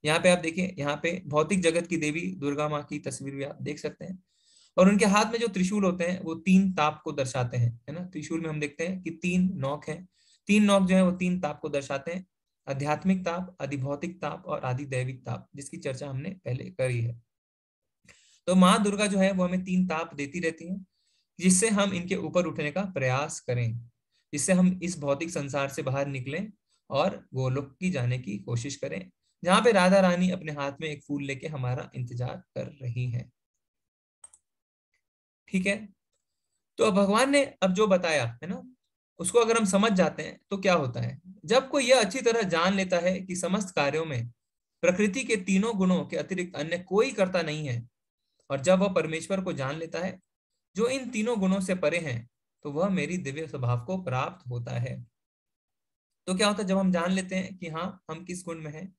यहाँ पे आप देखिए, यहाँ पे भौतिक जगत की देवी दुर्गा माँ की तस्वीर भी आप देख सकते हैं, और उनके हाथ में जो त्रिशूल होते हैं वो 3 ताप को दर्शाते हैं, है ना। त्रिशूल में हम देखते हैं कि 3 नोक हैं। 3 नोक जो है वो 3 ताप को दर्शाते हैं, आध्यात्मिक ताप, अधिभौतिक ताप और आदिदैविक ताप, जिसकी चर्चा हमने पहले करी है। तो माँ दुर्गा जो है वो हमें 3 ताप देती रहती हैं, जिससे हम इनके ऊपर उठने का प्रयास करें, जिससे हम इस भौतिक संसार से बाहर निकलें और गोलोक की जाने की कोशिश करें, जहां पे राधा रानी अपने हाथ में एक फूल लेके हमारा इंतजार कर रही हैं। ठीक है, तो अब भगवान ने अब जो बताया है ना, उसको अगर हम समझ जाते हैं तो क्या होता है, जब कोई यह अच्छी तरह जान लेता है कि समस्त कार्यों में प्रकृति के तीनों गुणों के अतिरिक्त अन्य कोई कर्ता नहीं है, और जब वह परमेश्वर को जान लेता है जो इन तीनों गुणों से परे हैं, तो वह मेरी दिव्य स्वभाव को प्राप्त होता है। तो क्या होता है, जब हम जान लेते हैं कि हाँ हम किस गुण में हैं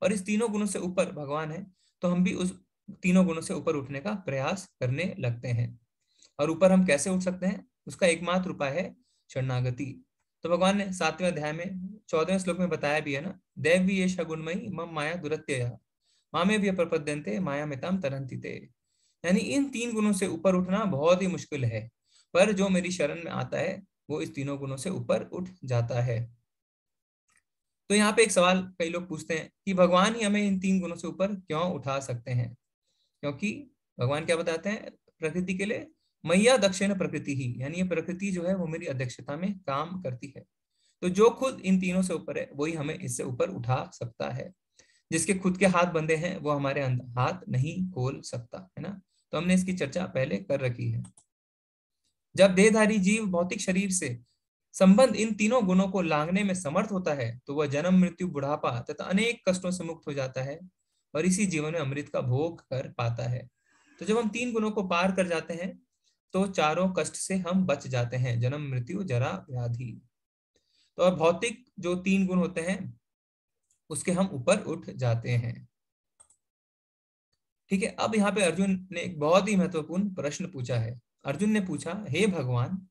और इस तीनों गुणों से ऊपर भगवान है, तो हम भी उस तीनों गुणों से ऊपर उठने का प्रयास करने लगते हैं। और ऊपर हम कैसे उठ सकते हैं, उसका एकमात्र उपाय है शरणागति। तो भगवान ने 7वें अध्याय में 14वें श्लोक में बताया भी है ना, दैवी एषा गुणमयी मम माया दुरत्यया मामे भी प्रपद्यन्ते माया मिताम तरन्ति ते। यानी इन 3 गुणों से ऊपर उठना बहुत ही मुश्किल है, पर जो मेरी शरण में आता है वो इस तीनों गुणों से ऊपर उठ जाता है। तो यहाँ पे एक सवाल कई लोग पूछते हैं कि भगवान ही हमें इन 3 गुणों से ऊपर क्यों उठा सकते हैं, क्योंकि भगवान क्या बताते हैं प्रकृति के लिए, मैया दक्षिण प्रकृति ही, यानी ये प्रकृति जो है वो मेरी अध्यक्षता में काम करती है। तो जो खुद इन तीनों से ऊपर है वही हमें इससे ऊपर उठा सकता है। जिसके खुद के हाथ बंधे हैं वो हमारे अंदर हाथ नहीं खोल सकता, है ना। तो हमने इसकी चर्चा पहले कर रखी है। जब देहधारी जीव भौतिक शरीर से संबंध इन तीनों गुणों को लांघने में समर्थ होता है, तो वह जन्म मृत्यु बुढ़ापा तथा अनेक कष्टों से मुक्त हो जाता है और इसी जीवन में अमृत का भोग कर पाता है। तो जब हम 3 गुणों को पार कर जाते हैं तो चारों कष्ट से हम बच जाते हैं, जन्म मृत्यु जरा व्याधि। तो और भौतिक जो 3 गुण होते हैं उसके हम ऊपर उठ जाते हैं। ठीक है, अब यहाँ पे अर्जुन ने एक बहुत ही महत्वपूर्ण प्रश्न पूछा है। अर्जुन ने पूछा, हे भगवान,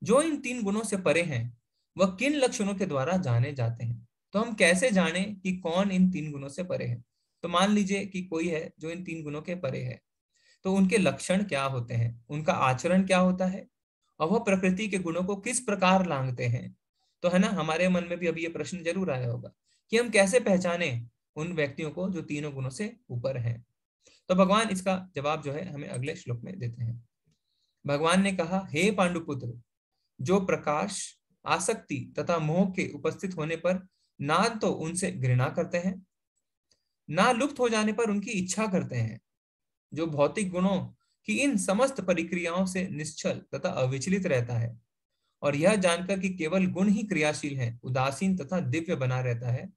जो इन 3 गुणों से परे हैं वह किन लक्षणों के द्वारा जाने जाते हैं? तो हम कैसे जाने कि कौन इन 3 गुणों से परे है? तो मान लीजिए कि कोई है जो इन 3 गुणों के परे है, तो उनके लक्षण क्या होते हैं, उनका आचरण क्या होता है, और वह प्रकृति के गुणों को किस प्रकार लांघते हैं? तो है ना, हमारे मन में भी अभी ये प्रश्न जरूर आया होगा कि हम कैसे पहचाने उन व्यक्तियों को जो तीनों गुणों से ऊपर हैं। तो भगवान इसका जवाब जो है हमें अगले श्लोक में देते हैं। भगवान ने कहा, हे पांडुपुत्र, जो प्रकाश, आसक्ति तथा मोह के उपस्थित होने पर ना तो उनसे घृणा करते हैं, ना लुप्त हो जाने पर उनकी इच्छा करते हैं, जो भौतिक गुणों की इन समस्त परिक्रियाओं से निश्चल तथा अविचलित रहता है, और यह जानकर कि केवल गुण ही क्रियाशील है, उदासीन तथा दिव्य बना रहता है,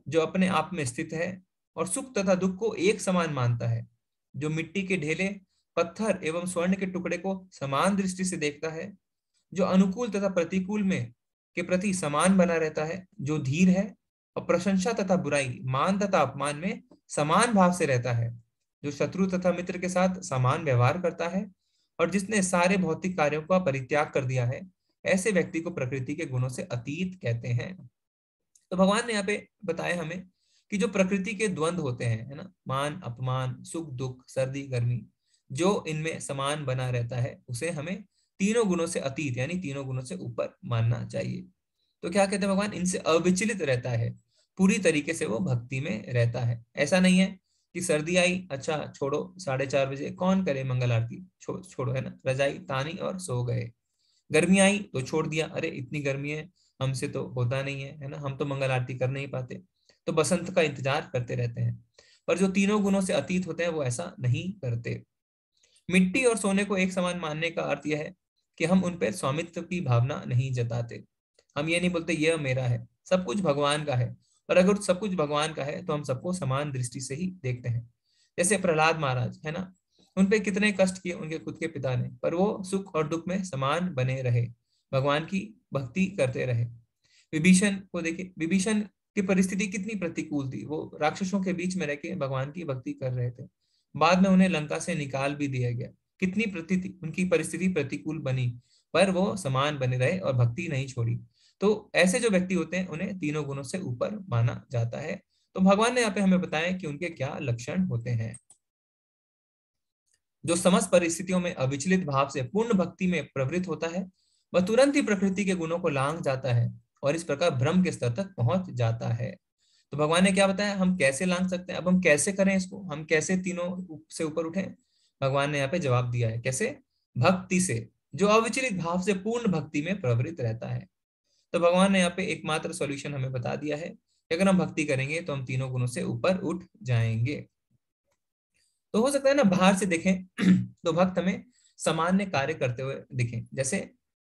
जो अपने आप में स्थित है और सुख तथा दुख को एक समान मानता है, जो मिट्टी के ढेले, पत्थर एवं स्वर्ण के टुकड़े को समान दृष्टि से देखता है, जो अनुकूल तथा प्रतिकूल में के प्रति समान बना रहता है, जो धीर है और प्रशंसा तथा बुराई, मान तथा अपमान में समान भाव से रहता है, जो शत्रु तथा मित्र के साथ समान व्यवहार करता है, और जिसने सारे भौतिक कार्यों का परित्याग कर दिया है, ऐसे व्यक्ति को प्रकृति के गुणों से अतीत कहते हैं। तो भगवान ने यहाँ पे बताया हमें कि जो प्रकृति के द्वंद्व होते हैं, है ना, मान अपमान, सुख दुख, सर्दी गर्मी, जो इनमें समान बना रहता है, उसे हमें तीनों गुणों से अतीत यानी तीनों गुणों से ऊपर मानना चाहिए। तो क्या कहते हैं भगवान, इनसे अविचलित रहता है, पूरी तरीके से वो भक्ति में रहता है। ऐसा नहीं है कि सर्दी आई, अच्छा छोड़ो 4:30 बजे कौन करे मंगल आरती, छोड़ो, है ना, रजाई तानी और सो गए। गर्मी आई तो छोड़ दिया, अरे इतनी गर्मी है, हमसे तो होता नहीं है ना, हम तो मंगल आरती कर नहीं पाते, तो बसंत का इंतजार करते रहते हैं। पर जो तीनों गुणों से अतीत होते हैं वो ऐसा नहीं करते। मिट्टी और सोने को एक समान मानने का अर्थ यह है कि हम उन पर स्वामित्व की भावना नहीं जताते। हम ये नहीं बोलते यह मेरा है, सब कुछ भगवान का है, और अगर सब कुछ भगवान का है तो हम सबको समान दृष्टि से ही देखते हैं। जैसे प्रहलाद महाराज, है ना, उन पे कितने कष्ट किए उनके खुद के पिता ने, पर वो सुख और दुख में समान बने रहे, भगवान की भक्ति करते रहे। विभीषण को देखिए, विभीषण की परिस्थिति कितनी प्रतिकूल थी, वो राक्षसों के बीच में रह के भगवान की भक्ति कर रहे थे, बाद में उन्हें लंका से निकाल भी दिया गया, कितनी उनकी परिस्थिति प्रतिकूल बनी, पर वो समान बने रहे और भक्ति नहीं छोड़ी। तो ऐसे जो व्यक्ति होते हैं उन्हें तीनों गुणों से ऊपर माना जाता है। तो भगवान ने यहाँ पे हमें बताया कि उनके क्या लक्षण होते हैं। जो समस्त परिस्थितियों में अविचलित भाव से पूर्ण भक्ति में प्रवृत्त होता है, वह तुरंत ही प्रकृति के गुणों को लांघ जाता है और इस प्रकार ब्रह्म के स्तर तक पहुंच जाता है। तो भगवान ने क्या बताया, हम कैसे लांघ सकते हैं, अब हम कैसे करें इसको, हम कैसे तीनों से ऊपर उठें? भगवान ने यहाँ पे जवाब दिया है, कैसे? भक्ति से, जो अविचलित भाव से पूर्ण भक्ति में प्रवृत्त रहता है। तो भगवान ने यहाँ पे एकमात्र सॉल्यूशन हमें बता दिया है कि अगर हम भक्ति करेंगे तो हम तीनों गुणों से ऊपर उठ जाएंगे। तो हो सकता है ना बाहर से देखें तो भक्त हमें सामान्य कार्य करते हुए दिखें, जैसे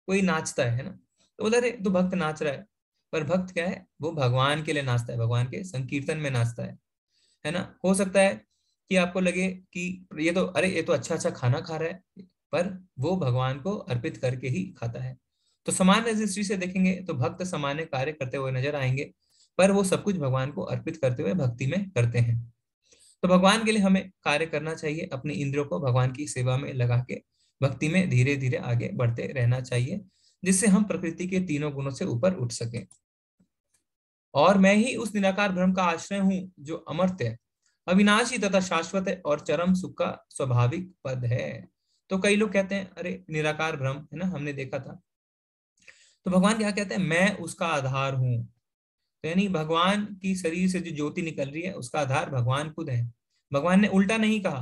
कोई नाचता है ना, तो उधर तो भक्त नाच रहा है, पर भक्त क्या है, वो भगवान के लिए नाचता है, भगवान के संकीर्तन में नाचता है ना। हो सकता है कि आपको लगे कि ये तो अच्छा खाना खा रहा है, पर वो भगवान को अर्पित करके ही खाता है। तो सामान्य दृष्टि से देखेंगे तो भक्त सामान्य कार्य करते हुए नजर आएंगे, पर वो सब कुछ भगवान को अर्पित करते हुए भक्ति में करते हैं। तो भगवान के लिए हमें कार्य करना चाहिए, अपनी इंद्रियों को भगवान की सेवा में लगा के भक्ति में धीरे धीरे आगे बढ़ते रहना चाहिए, जिससे हम प्रकृति के तीनों गुणों से ऊपर उठ सकें। और मैं ही उस निराकार ब्रह्म का आश्रय हूं जो अमर्त्य है, अविनाशी तथा शाश्वत है और चरम सुख का स्वाभाविक पद है। तो कई लोग कहते हैं अरे निराकार ब्रह्म है ना, हमने देखा था। तो भगवान क्या कहते हैं, मैं उसका आधार हूं। तो यानी भगवान की शरीर से जो ज्योति निकल रही है उसका आधार भगवान खुद है। भगवान ने उल्टा नहीं कहा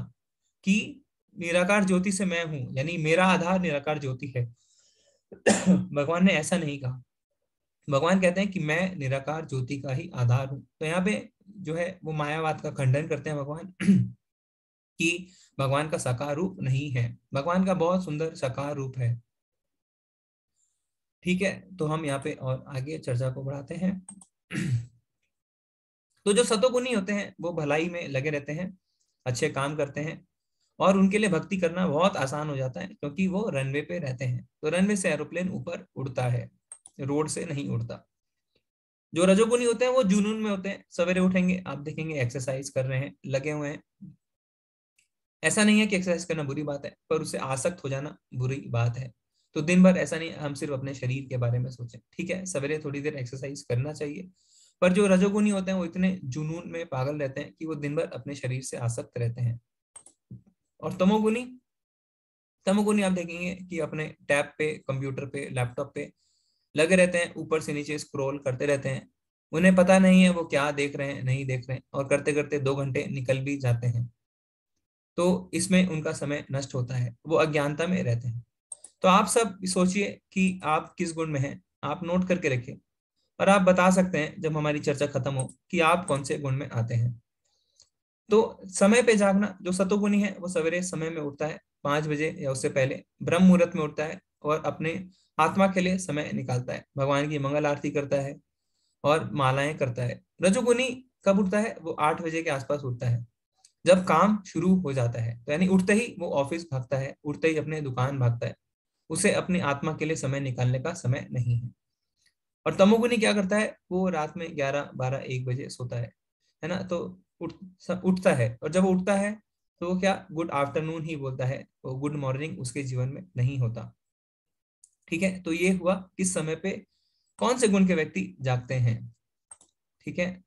कि निराकार ज्योति से मैं हूं, यानी मेरा आधार निराकार ज्योति है। भगवान ने ऐसा नहीं कहा। भगवान कहते हैं कि मैं निराकार ज्योति का ही आधार हूं। तो यहाँ पे जो है वो मायावाद का खंडन करते हैं भगवान कि भगवान का साकार रूप नहीं है। भगवान का बहुत सुंदर साकार रूप है। ठीक है, तो हम यहाँ पे और आगे चर्चा को बढ़ाते हैं। तो जो सतोगुणी होते हैं वो भलाई में लगे रहते हैं, अच्छे काम करते हैं, और उनके लिए भक्ति करना बहुत आसान हो जाता है क्योंकि वो रनवे पे रहते हैं। तो रनवे से एरोप्लेन ऊपर उड़ता है, रोड से नहीं उड़ता। जो रजोगुणी होते हैं वो जुनून में होते हैं, सवेरे उठेंगे आप देखेंगे एक्सरसाइज कर रहे हैं, लगे हुए हैं। ऐसा नहीं है कि एक्सरसाइज करना बुरी बात है, पर उससे आसक्त हो जाना बुरी बात है। तो दिन भर ऐसा नहीं हम सिर्फ अपने शरीर के बारे में सोचें, ठीक है, सवेरे थोड़ी देर एक्सरसाइज करना चाहिए। पर जो रजोगुणी होते हैं वो इतने जुनून में पागल रहते हैं कि वो दिन भर अपने शरीर से आसक्त रहते हैं। और तमोगुणी, तमोगुणी आप देखेंगे कि अपने टैब पे, कंप्यूटर पे, लैपटॉप पे लगे रहते हैं, ऊपर से नीचे स्क्रॉल करते रहते हैं। उन्हें पता नहीं है वो क्या देख रहे हैं, नहीं देख रहे हैं, और करते करते 2 घंटे निकल भी जाते हैं। तो इसमें उनका समय नष्ट होता है, वो अज्ञानता में रहते हैं। तो आप सब सोचिए कि आप किस गुण में हैं, आप नोट करके रखिए और आप बता सकते हैं जब हमारी चर्चा खत्म हो कि आप कौन से गुण में आते हैं। तो समय पे जागना, जो सतोगुणी है वो सवेरे समय में उठता है, 5 बजे या उससे पहले ब्रह्म मुहूर्त में उठता है और अपने आत्मा के लिए समय निकालता है, भगवान की मंगल आरती करता है और मालाएं करता है। रजोगुणी कब उठता है? वो 8 बजे के आसपास उठता है, जब काम शुरू हो जाता है। तो यानी उठते ही वो ऑफिस भागता है, उठते ही अपने दुकान भागता है, उसे अपनी आत्मा के लिए समय निकालने का समय नहीं है। और तमोगुणी क्या करता है? वो रात में 11, 12, 1 बजे सोता है ना। तो उठता है, और जब वो उठता है तो वो क्या गुड आफ्टरनून ही बोलता है, तो गुड मॉर्निंग उसके जीवन में नहीं होता। ठीक है, तो ये हुआ किस समय पे कौन से गुण के व्यक्ति जागते हैं। ठीक है,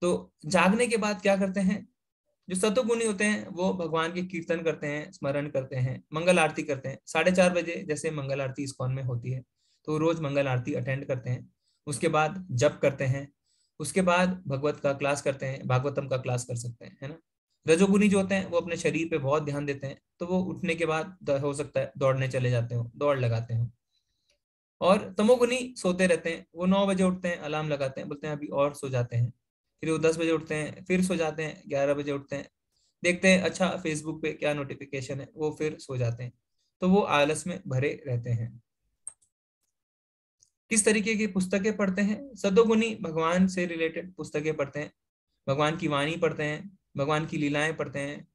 तो जागने के बाद क्या करते हैं? जो सतोगुणी होते हैं वो भगवान के कीर्तन करते हैं, स्मरण करते हैं, मंगल आरती करते हैं। 4:30 बजे जैसे मंगल आरती इस्कॉन में होती है, तो रोज मंगल आरती अटेंड करते हैं। उसके बाद जप करते हैं, उसके बाद भगवत का क्लास करते हैं, भागवतम का क्लास कर सकते हैं, है ना। रजोगुणी जो होते हैं वो अपने शरीर पे बहुत ध्यान देते हैं, तो वो उठने के बाद हो सकता है दौड़ने चले जाते हो, दौड़ लगाते हैं। और तमोगुणी सोते रहते हैं, वो 9 बजे उठते हैं, अलार्म लगाते हैं, बोलते हैं अभी और सो जाते हैं, फिर वो 10 बजे उठते हैं, फिर सो जाते हैं, 11 बजे उठते हैं, देखते हैं अच्छा फेसबुक पे क्या नोटिफिकेशन है, वो फिर सो जाते हैं। तो वो आलस में भरे रहते हैं। किस तरीके की पुस्तकें पढ़ते हैं? सतोगुणी भगवान से रिलेटेड पुस्तकें पढ़ते हैं, भगवान की वाणी पढ़ते हैं, भगवान की लीलाएं पढ़ते हैं।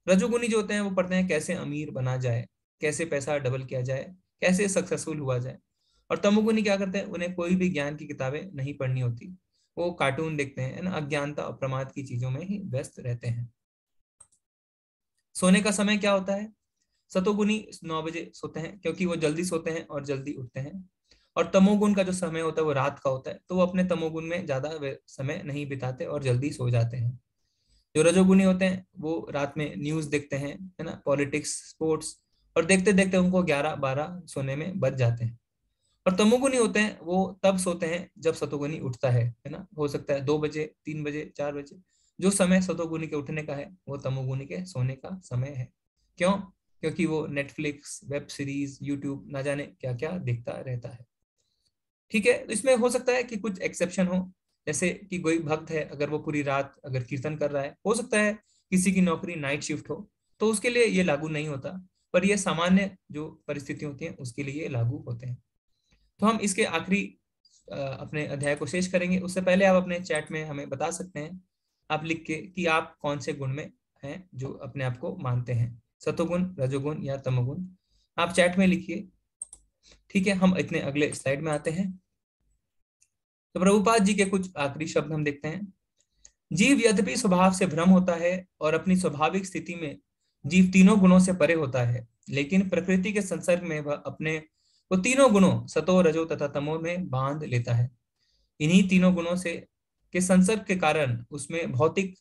रजोगुणी जो होते हैं वो पढ़ते हैं कैसे अमीर बना जाए, कैसे पैसा डबल किया जाए, कैसे सक्सेसफुल हुआ जाए। और तमोगुणी क्या करते हैं? उन्हें कोई भी ज्ञान की किताबें नहीं पढ़नी होती, वो कार्टून देखते हैं, ना, अज्ञानता और प्रमाद की चीजों में ही व्यस्त रहते हैं। सोने का समय क्या होता है? सतोगुणी 9 बजे सोते हैं क्योंकि वो जल्दी सोते हैं और जल्दी उठते हैं। और तमोगुण का जो समय होता है वो रात का होता है, तो वो अपने तमोगुण में ज्यादा समय नहीं बिताते और जल्दी सो जाते हैं। जो रजोगुणी होते हैं वो रात में न्यूज देखते हैं, है ना, पॉलिटिक्स, स्पोर्ट्स, और देखते देखते उनको 11, 12 सोने में बच जाते हैं। और तमोगुणी होते हैं वो तब सोते हैं जब सतोगुणी उठता है ना। हो सकता है 2 बजे, 3 बजे, 4 बजे। जो समय सतोगुणी के उठने का है वो तमोगुणी के सोने का समय है। क्यों? क्योंकि वो नेटफ्लिक्स, वेब सीरीज, यूट्यूब, ना जाने क्या क्या देखता रहता है। ठीक है, तो इसमें हो सकता है कि कुछ एक्सेप्शन हो, जैसे कि कोई भक्त है, अगर वो पूरी रात अगर कीर्तन कर रहा है, हो सकता है किसी की नौकरी नाइट शिफ्ट हो, तो उसके लिए ये लागू नहीं होता, पर ये सामान्य जो परिस्थिति होती है उसके लिए ये लागू होते हैं। तो हम इसके आखिरी अपने अध्याय को शेष करेंगे, उससे पहले आप अपने चैट में हमें बता सकते हैं, आप लिख के, कि आप कौन से गुण में हैं जो अपने आप को मानते हैं, सतोगुण, रजोगुण या तमोगुण। आप चैट में लिखिए। ठीक है, हम इतने अगले स्लाइड में आते हैं। तो प्रभुपाद जी के कुछ आखिरी शब्द हम देखते हैं। जीव यद्यपि स्वभाव से भ्रम होता है और अपनी स्वाभाविक स्थिति में जीव तीनों गुणों से परे होता है, लेकिन प्रकृति के संसर्ग में वह अपने वो तीनों गुणों सतो, रजो तथा तमो में बांध लेता है। इन्हीं तीनों गुणों से के संसर्ग के कारण उसमें भौतिक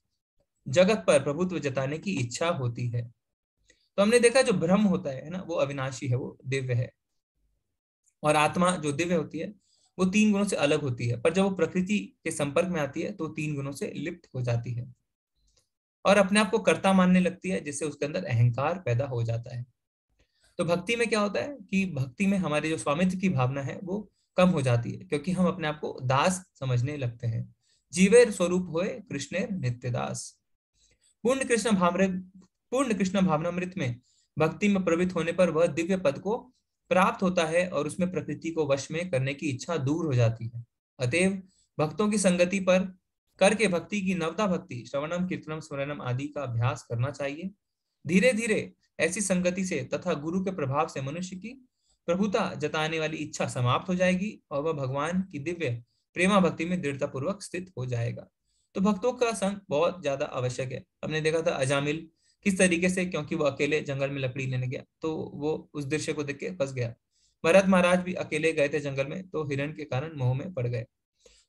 जगत पर प्रभुत्व जताने की इच्छा होती है। तो हमने देखा जो भ्रम होता है ना, वो अविनाशी है, वो दिव्य है। और आत्मा जो दिव्य होती है वो 3 गुणों से अलग होती है, पर जब वो प्रकृति के संपर्क में आती है तो 3 गुणों से लिप्त हो जाती है और अपने आप को कर्ता मानने लगती है, जिससे उसके अंदर अहंकार पैदा हो जाता है। तो भक्ति में क्या होता है कि भक्ति में हमारे जो स्वामित्व की भावना है वो कम हो जाती है, क्योंकि हम अपने आप को दास समझने लगते हैं। जीवेर स्वरूप होए कृष्णेर नित्य दास। पूर्ण कृष्ण भावनामृत में भक्ति में प्रवृत्त होने पर वह दिव्य पद को प्राप्त होता है और उसमें प्रकृति को वश में करने की इच्छा दूर हो जाती है। अतएव भक्तों की संगति पर करके भक्ति की नवता भक्ति श्रवणम कीर्तनम स्मरणम आदि का अभ्यास करना चाहिए। धीरे धीरे ऐसी संगति से तथा गुरु के प्रभाव से मनुष्य की प्रभुता जताने वाली इच्छा समाप्त हो जाएगी और वह भगवान की दिव्य प्रेमा भक्ति में दृढ़ता पूर्वक स्थित हो जाएगा। तो भक्तों का संग बहुत ज्यादा आवश्यक है। हमने देखा था अजामिल किस तरीके से, क्योंकि वो अकेले जंगल में लकड़ी लेने गया तो वो उस दृश्य को देख के फंस गया। भरत महाराज भी अकेले गए थे जंगल में, तो हिरण के कारण मोह में पड़ गए।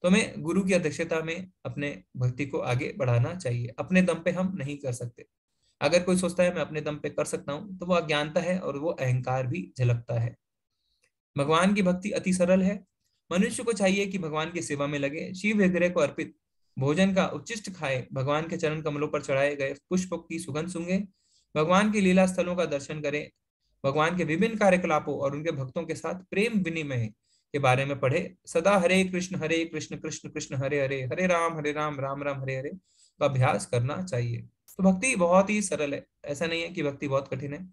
तो हमें गुरु की अध्यक्षता में अपने भक्ति को आगे बढ़ाना चाहिए। अपने दम पे हम नहीं कर सकते। अगर कोई सोचता है मैं अपने दम पे कर सकता हूँ तो वो अज्ञानता है और वो अहंकार भी झलकता है। भगवान की भक्ति अति सरल है। मनुष्य को चाहिए कि भगवान की सेवा में लगे, शिव विग्रह को अर्पित भोजन का उच्चिष्ट खाए, भगवान के चरण कमलों पर चढ़ाए गए पुष्पों की सुगंध सूंघे, भगवान के लीला स्थलों का दर्शन करें, भगवान के विभिन्न कार्यकलापों और उनके भक्तों के साथ प्रेम विनिमय के बारे में पढ़े, सदा हरे कृष्ण कृष्ण कृष्ण हरे हरे, हरे राम राम राम हरे हरे का अभ्यास करना चाहिए। तो भक्ति बहुत ही सरल है। ऐसा नहीं है कि भक्ति बहुत कठिन है।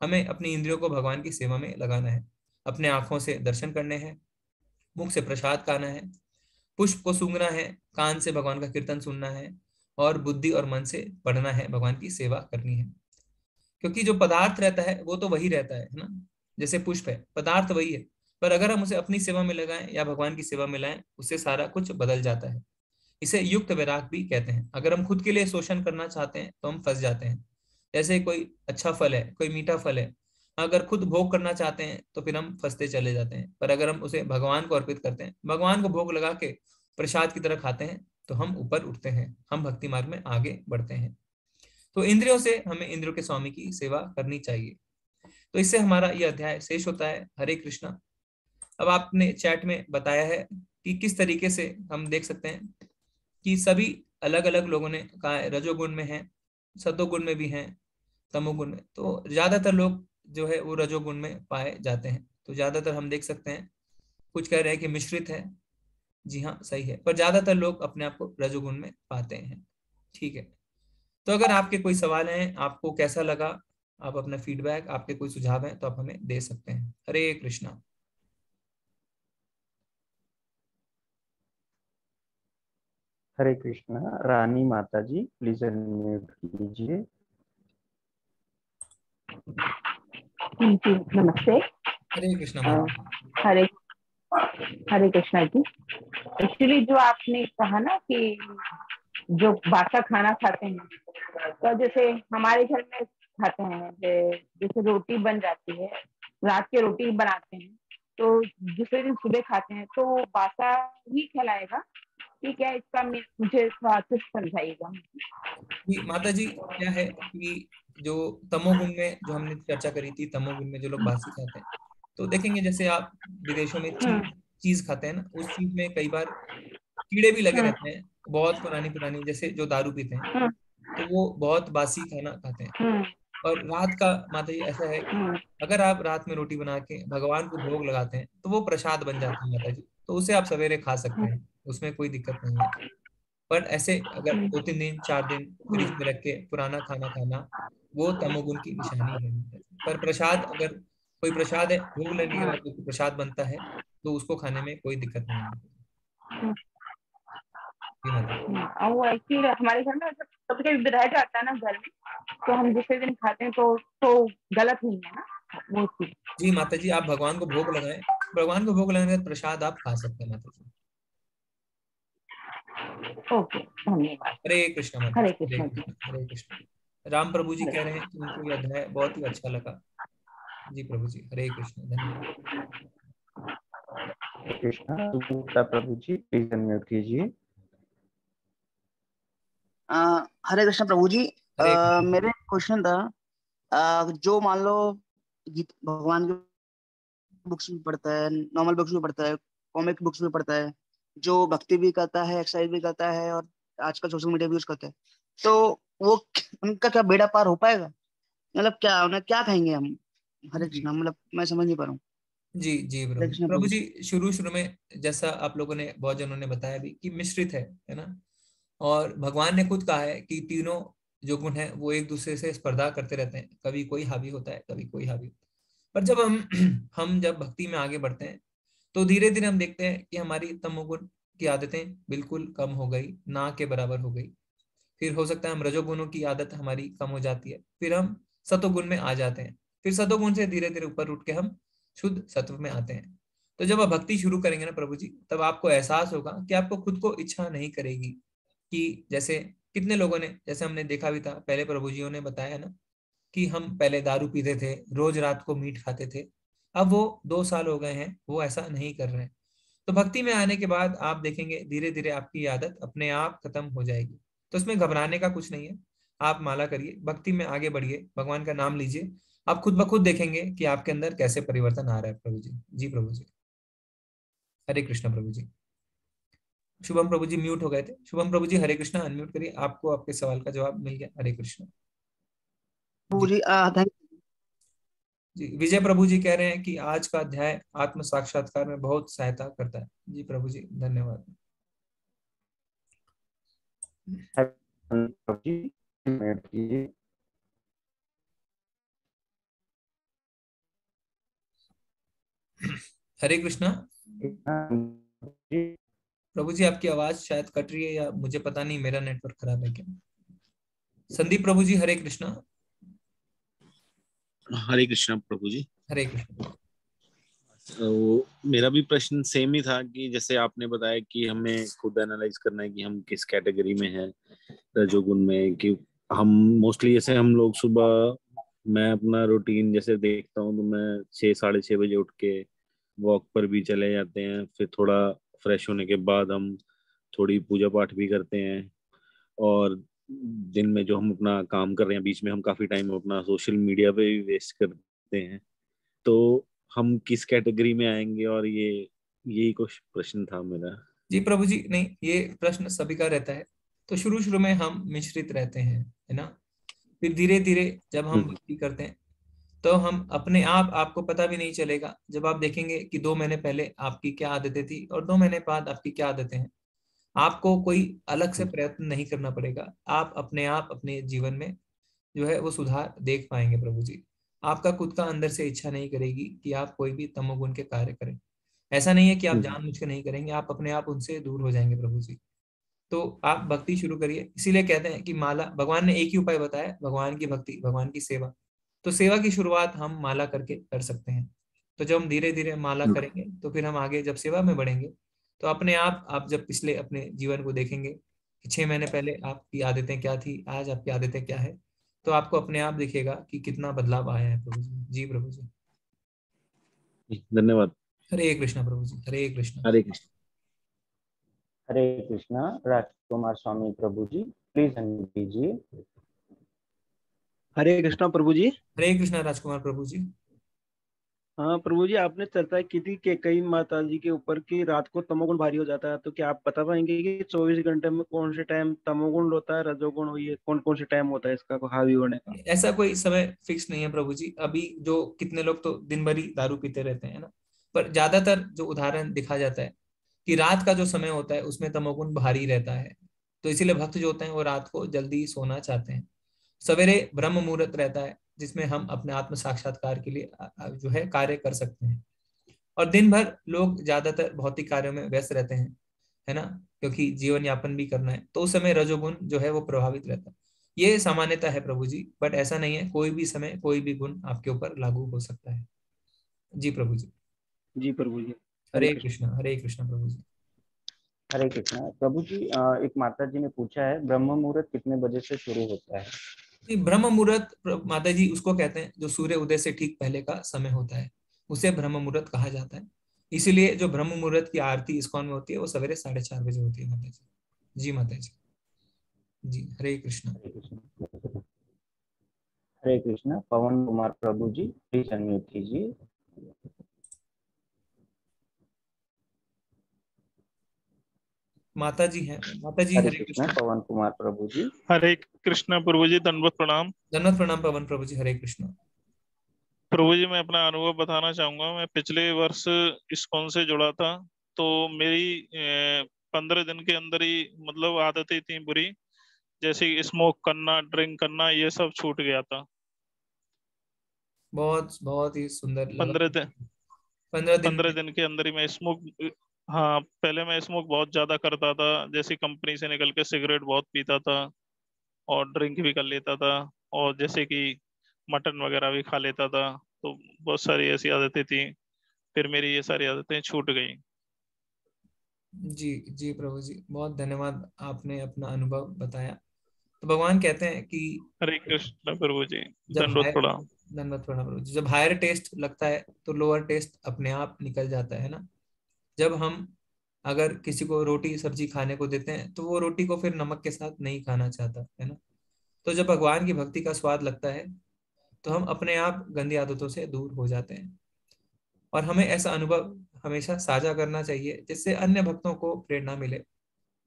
हमें अपनी इंद्रियों को भगवान की सेवा में लगाना है। अपने आंखों से दर्शन करने हैं, मुख से प्रसाद खाना है, पुष्प को सूंघना है, कान से भगवान का कीर्तन सुनना है और बुद्धि और मन से पढ़ना है, भगवान की सेवा करनी है। क्योंकि जो पदार्थ रहता है वो तो वही रहता है ना। जैसे पुष्प है, पदार्थ वही है, पर अगर हम उसे अपनी सेवा में लगाएं या भगवान की सेवा में लाएं, उससे सारा कुछ बदल जाता है। इसे युक्त वैराग भी कहते हैं। अगर हम खुद के लिए शोषण करना चाहते हैं तो हम फंस जाते हैं। जैसे कोई अच्छा फल है, कोई मीठा फल है, अगर खुद भोग करना चाहते हैं तो फिर हम फंसते चले जाते हैं। पर अगर हम उसे भगवान को अर्पित करते हैं, भगवान को भोग लगा के प्रसाद की तरह खाते हैं, तो हम ऊपर उठते हैं, हम भक्ति मार्ग में आगे बढ़ते हैं। तो इंद्रियों से हमें इंद्रियों के स्वामी की सेवा करनी चाहिए। तो इससे हमारा यह अध्याय शेष होता है। हरे कृष्णा। अब आपने चैट में बताया है कि किस तरीके से हम देख सकते हैं कि सभी अलग अलग लोगों ने कहा है, रजोगुण में है, सतोगुण में भी हैं, तमोगुण में। तो ज्यादातर लोग जो है वो रजोगुण में पाए जाते हैं। तो ज्यादातर हम देख सकते हैं, कुछ कह रहे हैं कि मिश्रित है। जी हाँ, सही है, पर ज्यादातर लोग अपने आप को रजोगुण में पाते हैं। ठीक है, तो अगर आपके कोई सवाल हैं, आपको कैसा लगा, आप अपना फीडबैक, आपके कोई सुझाव हैं तो आप हमें दे सकते हैं। हरे कृष्णा। हरे कृष्णा। रानी माता जी प्लीज अनम्यूट कीजिए। जी नमस्ते। हरे कृष्णा। हरे हरे कृष्णा जी। एक्चुअली जो आपने कहा ना कि जो बासा खाना खाते हैं, तो जैसे हमारे घर में खाते हैं, जैसे रोटी बन जाती है, रात की रोटी बनाते हैं, तो दूसरे दिन सुबह खाते हैं, तो बासा ही कहलाएगा? ठीक है, इसका मुझे थोड़ा अच्छे से समझाइएगा। माता जी, क्या है कि जो तमोगुण में जो हमने चर्चा करी थी, तमोगुण में जो लोग बासी खाते हैं, तो देखेंगे जैसे आप विदेशों में चीज खाते हैं ना, उस चीज में कई बार कीड़े भी लगे रहते हैं। बहुत पुरानी जैसे जो दारू पीते हैं, तो वो बहुत बासी खाना खाते हैं। और रात का माता जी ऐसा है कि अगर आप रात में रोटी बना के भगवान को भोग लगाते हैं तो वो प्रसाद बन जाता है माता जी, तो उसे आप सवेरे खा सकते हैं, उसमें कोई दिक्कत नहीं है। पर ऐसे अगर 2-3 दिन 4 दिन फ्रिज में रख के पुराना खाना खाना, वो तमोगुण की निशानी है। पर प्रसाद, अगर कोई प्रसाद है, भोग लेने के बाद कोई प्रसाद बनता है, तो उसको खाने में कोई दिक्कत नहीं है। वो एक्चुअली हमारे घर में कभी कभी रह जाता है ना घर में, तो हम दूसरे दिन खाते हैं, तो गलत नहीं है ना वो चीज? जी माता जी, आप भगवान को भोग लगाएं, भगवान को भोग लगाने का प्रसाद आप खा सकते हैं माता जी। ओके, धन्यवाद। हरे कृष्ण माता। हरे कृष्ण। हरे कृष्ण। राम प्रभु जी कह रहे हैं कि उनको यह अध्याय बहुत ही अच्छा लगा। जी प्रभु जी, हरे कृष्ण, धन्यवाद। कृष्णा। प्रभु जी प्लीज अनम्यूट कीजिए। हरे कृष्ण प्रभु जी। मेरे क्वेश्चन था, जो मान लो भगवान के बुक्स में पढ़ता है, नॉर्मल बुक्स में पढ़ता है, कॉमिक बुक्स में पढ़ता है, जो भक्ति भी करता है, एक्सरसाइज भी करता है और आजकल सोशल मीडिया भी यूज करता है, तो वो उनका क्या बेड़ा पार हो पाएगा? मतलब क्या उन्हें क्या कहेंगे हम? हरे कृष्ण, मतलब मैं समझ नहीं पा रहा हूँ। जी प्रभु जी, शुरू में जैसा आप लोगों ने, बहुत जनों ने बताया भी कि मिश्रित है ना। और भगवान ने खुद कहा है कि तीनों जो गुण है वो एक दूसरे से स्पर्धा करते रहते हैं, कभी कोई हावी होता है, कभी कोई हावी। पर जब हम जब भक्ति में आगे बढ़ते हैं तो धीरे धीरे हम देखते हैं कि हमारी तमोगुण की आदतें बिल्कुल कम हो गई, ना के बराबर हो गई। फिर हो सकता है हम रजोगुणों की आदत हमारी कम हो जाती है, फिर हम सतोगुण में आ जाते हैं, फिर सतोगुण से धीरे धीरे ऊपर उठ के हम शुद्ध सत्व में आते हैं। तो जब आप भक्ति शुरू करेंगे ना प्रभु जी, तब आपको एहसास होगा कि आपको खुद को इच्छा नहीं करेगी कि जैसे कितने लोगों ने, जैसे हमने देखा भी था पहले प्रभु जियों ने बताया ना कि हम पहले दारू पीते थे, रोज रात को मीट खाते थे, अब वो 2 साल हो गए हैं वो ऐसा नहीं कर रहे हैं। तो भक्ति में आने के बाद आप देखेंगे धीरे धीरे आपकी आदत अपने आप खत्म हो जाएगी। तो इसमें घबराने का कुछ नहीं है, आप माला करिए, भक्ति में आगे बढ़िए, भगवान का नाम लीजिए, आप खुद ब खुद देखेंगे कि आपके अंदर कैसे परिवर्तन आ रहा है प्रभु जी। जी प्रभु जी, हरे कृष्ण प्रभु जी। शुभम प्रभु जी म्यूट हो गए थे। शुभम प्रभु जी हरे कृष्णा, अनम्यूट करिए, आपको आपके सवाल का जवाब मिल गया। हरे कृष्ण प्रभु जी। जी थैंक जी विजय प्रभु जी कह रहे हैं कि आज का अध्याय आत्म साक्षात्कार में बहुत सहायता करता है। जी प्रभु जी धन्यवाद। प्रभु जी म्यूट कीजिए। हरे कृष्णा प्रभु जी, आपकी आवाज शायद कट रही है या मुझे पता नहीं, मेरा नेटवर्क खराब है क्या। संदीप प्रभु जी हरे कृष्णा। हरे कृष्णा प्रभु जी। हरे कृष्ण। तो मेरा भी प्रश्न सेम ही था कि जैसे आपने बताया कि हमें खुद एनालाइज करना है कि हम किस कैटेगरी में हैं रजोगुण में, कि हम मोस्टली जैसे हम लोग सुबह, मैं अपना रूटीन जैसे देखता हूँ तो मैं 6 साढ़े 6 बजे उठ के वॉक पर भी चले जाते हैं, फिर थोड़ा फ्रेश होने के बाद हम थोड़ी पूजा पाठ भी करते हैं, और दिन में जो हम अपना काम कर रहे हैं बीच में हम काफी टाइम अपना सोशल मीडिया पे भी वेस्ट करते हैं। तो हम किस कैटेगरी में आएंगे, और ये यही कुछ प्रश्न था मेरा। जी प्रभु जी, नहीं ये प्रश्न सभी का रहता है। तो शुरू शुरू में हम मिश्रित रहते हैं, है ना, फिर धीरे धीरे जब हम भक्ति करते हैं तो हम अपने आप, आपको पता भी नहीं चलेगा जब आप देखेंगे कि 2 महीने पहले आपकी क्या आदतें थी और 2 महीने बाद आपकी क्या आदतें हैं। आपको कोई अलग से प्रयत्न नहीं करना पड़ेगा, आप अपने आप अपने जीवन में जो है वो सुधार देख पाएंगे प्रभु जी। आपका खुद का अंदर से इच्छा नहीं करेगी कि आप कोई भी तमोगुण के कार्य करें। ऐसा नहीं है कि आप जानबूझ के नहीं करेंगे, आप अपने आप उनसे दूर हो जाएंगे प्रभु जी। तो आप भक्ति शुरू करिए। इसीलिए कहते हैं कि माला, भगवान ने एक ही उपाय बताया, भगवान की भक्ति, भगवान की सेवा। तो सेवा की शुरुआत हम माला करके कर सकते हैं। तो जब हम धीरे धीरे माला करेंगे तो फिर हम आगे जब सेवा में बढ़ेंगे तो अपने आप जब पिछले अपने जीवन को देखेंगे कि 6 महीने पहले आपकी आदतें क्या थी, आज आपकी आदतें क्या है, तो आपको अपने आप दिखेगा कि कितना बदलाव आया है प्रभु जी। जी प्रभु जी धन्यवाद। हरे कृष्णा प्रभु जी। हरे कृष्णा। हरे कृष्ण। हरे कृष्णा राजकुमार स्वामी प्रभु जी प्लीज अनम्यूट कीजिए। हरे कृष्णा प्रभु जी। हरे कृष्णा राजकुमार प्रभु जी। हाँ प्रभु जी, आपने चर्चा की थी कि कई माता जी के ऊपर की रात को तमोगुण भारी हो जाता है, तो क्या आप बता पाएंगे कि 24 घंटे में कौन से टाइम तमोगुण होता है, रजोगुण हुई है, कौन कौन से टाइम होता है इसका हावी होने का? ऐसा कोई समय फिक्स नहीं है प्रभु जी। अभी जो कितने लोग तो दिन भर ही दारू पीते रहते हैं ना, पर ज्यादातर जो उदाहरण दिखा जाता है कि रात का जो समय होता है उसमें तमोगुण भारी रहता है। तो इसीलिए भक्त जो होते हैं वो रात को जल्दी सोना चाहते हैं। सवेरे ब्रह्म मुहूर्त रहता है जिसमें हम अपने आत्म साक्षात्कार के लिए जो है कार्य कर सकते हैं। और दिन भर लोग ज्यादातर भौतिक कार्यों में व्यस्त रहते हैं, है ना, क्योंकि जीवन यापन भी करना है, तो उस समय रजोगुण जो है वो प्रभावित रहता है। ये सामान्यता है प्रभु जी, बट ऐसा नहीं है, कोई भी समय कोई भी गुण आपके ऊपर लागू हो सकता है। जी प्रभु जी। जी प्रभु जी। हरे कृष्णा। हरे कृष्णा प्रभु जी। हरे कृष्णा प्रभु जी। एक माता जी ने पूछा है ब्रह्म मुहूर्त कितने बजे से शुरू होता है? ब्रह्म मुहूर्त माता जी उसको कहते हैं जो सूर्य उदय से ठीक पहले का समय होता है, उसे ब्रह्म मुहूर्त कहा जाता है। इसीलिए जो ब्रह्म मुहूर्त की आरती इस्कॉन में होती है वो सवेरे 4:30 बजे होती है माता जी। जी माता जी। जी हरे कृष्णा। हरे कृष्णा पवन कुमार प्रभु जी प्लीज अनम्यूट कीजिए। माता जी हैं। माता जी हरे हरे कृष्णा कृष्णा। पवन कुमार प्रभु जी। हरे कृष्णा प्रभु जी, दंडवत प्रणाम। दंडवत प्रणाम पवन प्रभु जी। हरे कृष्णा। प्रभु जी मैं अपना अनुभव बताना चाहूंगा। मैं पिछले वर्ष इस्कॉन से जुड़ा था, तो मेरी 15 दिन के अंदर ही मतलब आदतें थी बुरी, जैसे स्मोक करना, ड्रिंक करना, ये सब छूट गया था। बहुत बहुत ही सुंदर लगा। 15 दिन 15 दिन 15 दिन के अंदर ही मैं हाँ, पहले मैं स्मोक बहुत ज्यादा करता था, जैसे कंपनी से निकल के सिगरेट बहुत पीता था और ड्रिंक भी कर लेता था, और जैसे कि मटन वगैरह भी खा लेता था। तो बहुत सारी ऐसी आदतें थी, फिर मेरी ये सारी आदतें छूट गई। जी जी प्रभु जी, बहुत धन्यवाद, आपने अपना अनुभव बताया। तो भगवान कहते हैं कि हरे कृष्ण प्रभु जी, जब दंडवत हायर प्रणाम। धन्यवाद प्रणाम प्रभु जी, जब हायर टेस्ट लगता है तो लोअर टेस्ट अपने आप निकल जाता है ना। जब हम अगर किसी को रोटी सब्जी खाने को देते हैं तो वो रोटी को फिर नमक के साथ नहीं खाना चाहता है ना। तो जब भगवान की भक्ति का स्वाद लगता है तो हम अपने आप गंदी आदतों से दूर हो जाते हैं। और हमें ऐसा अनुभव हमेशा साझा करना चाहिए जिससे अन्य भक्तों को प्रेरणा मिले,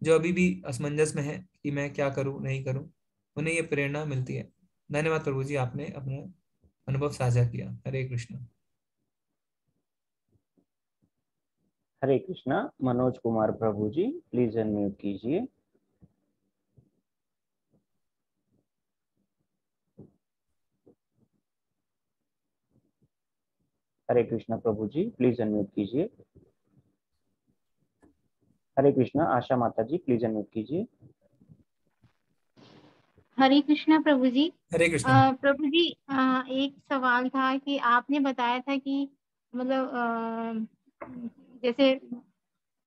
जो अभी भी असमंजस में है कि मैं क्या करूं नहीं करूं, उन्हें ये प्रेरणा मिलती है। धन्यवाद प्रभु जी, आपने अपना अनुभव साझा किया। हरे कृष्ण। हरे कृष्णा। मनोज कुमार प्रभु जी प्लीज अनम्यूट कीजिए। हरे कृष्णा प्रभु जी प्लीज अनम्यूट कीजिए। हरे कृष्णा। आशा माता जी प्लीज अनम्यूट कीजिए। हरे कृष्णा प्रभु जी। हरे कृष्ण। प्रभु जी, एक सवाल था कि आपने बताया था कि मतलब जैसे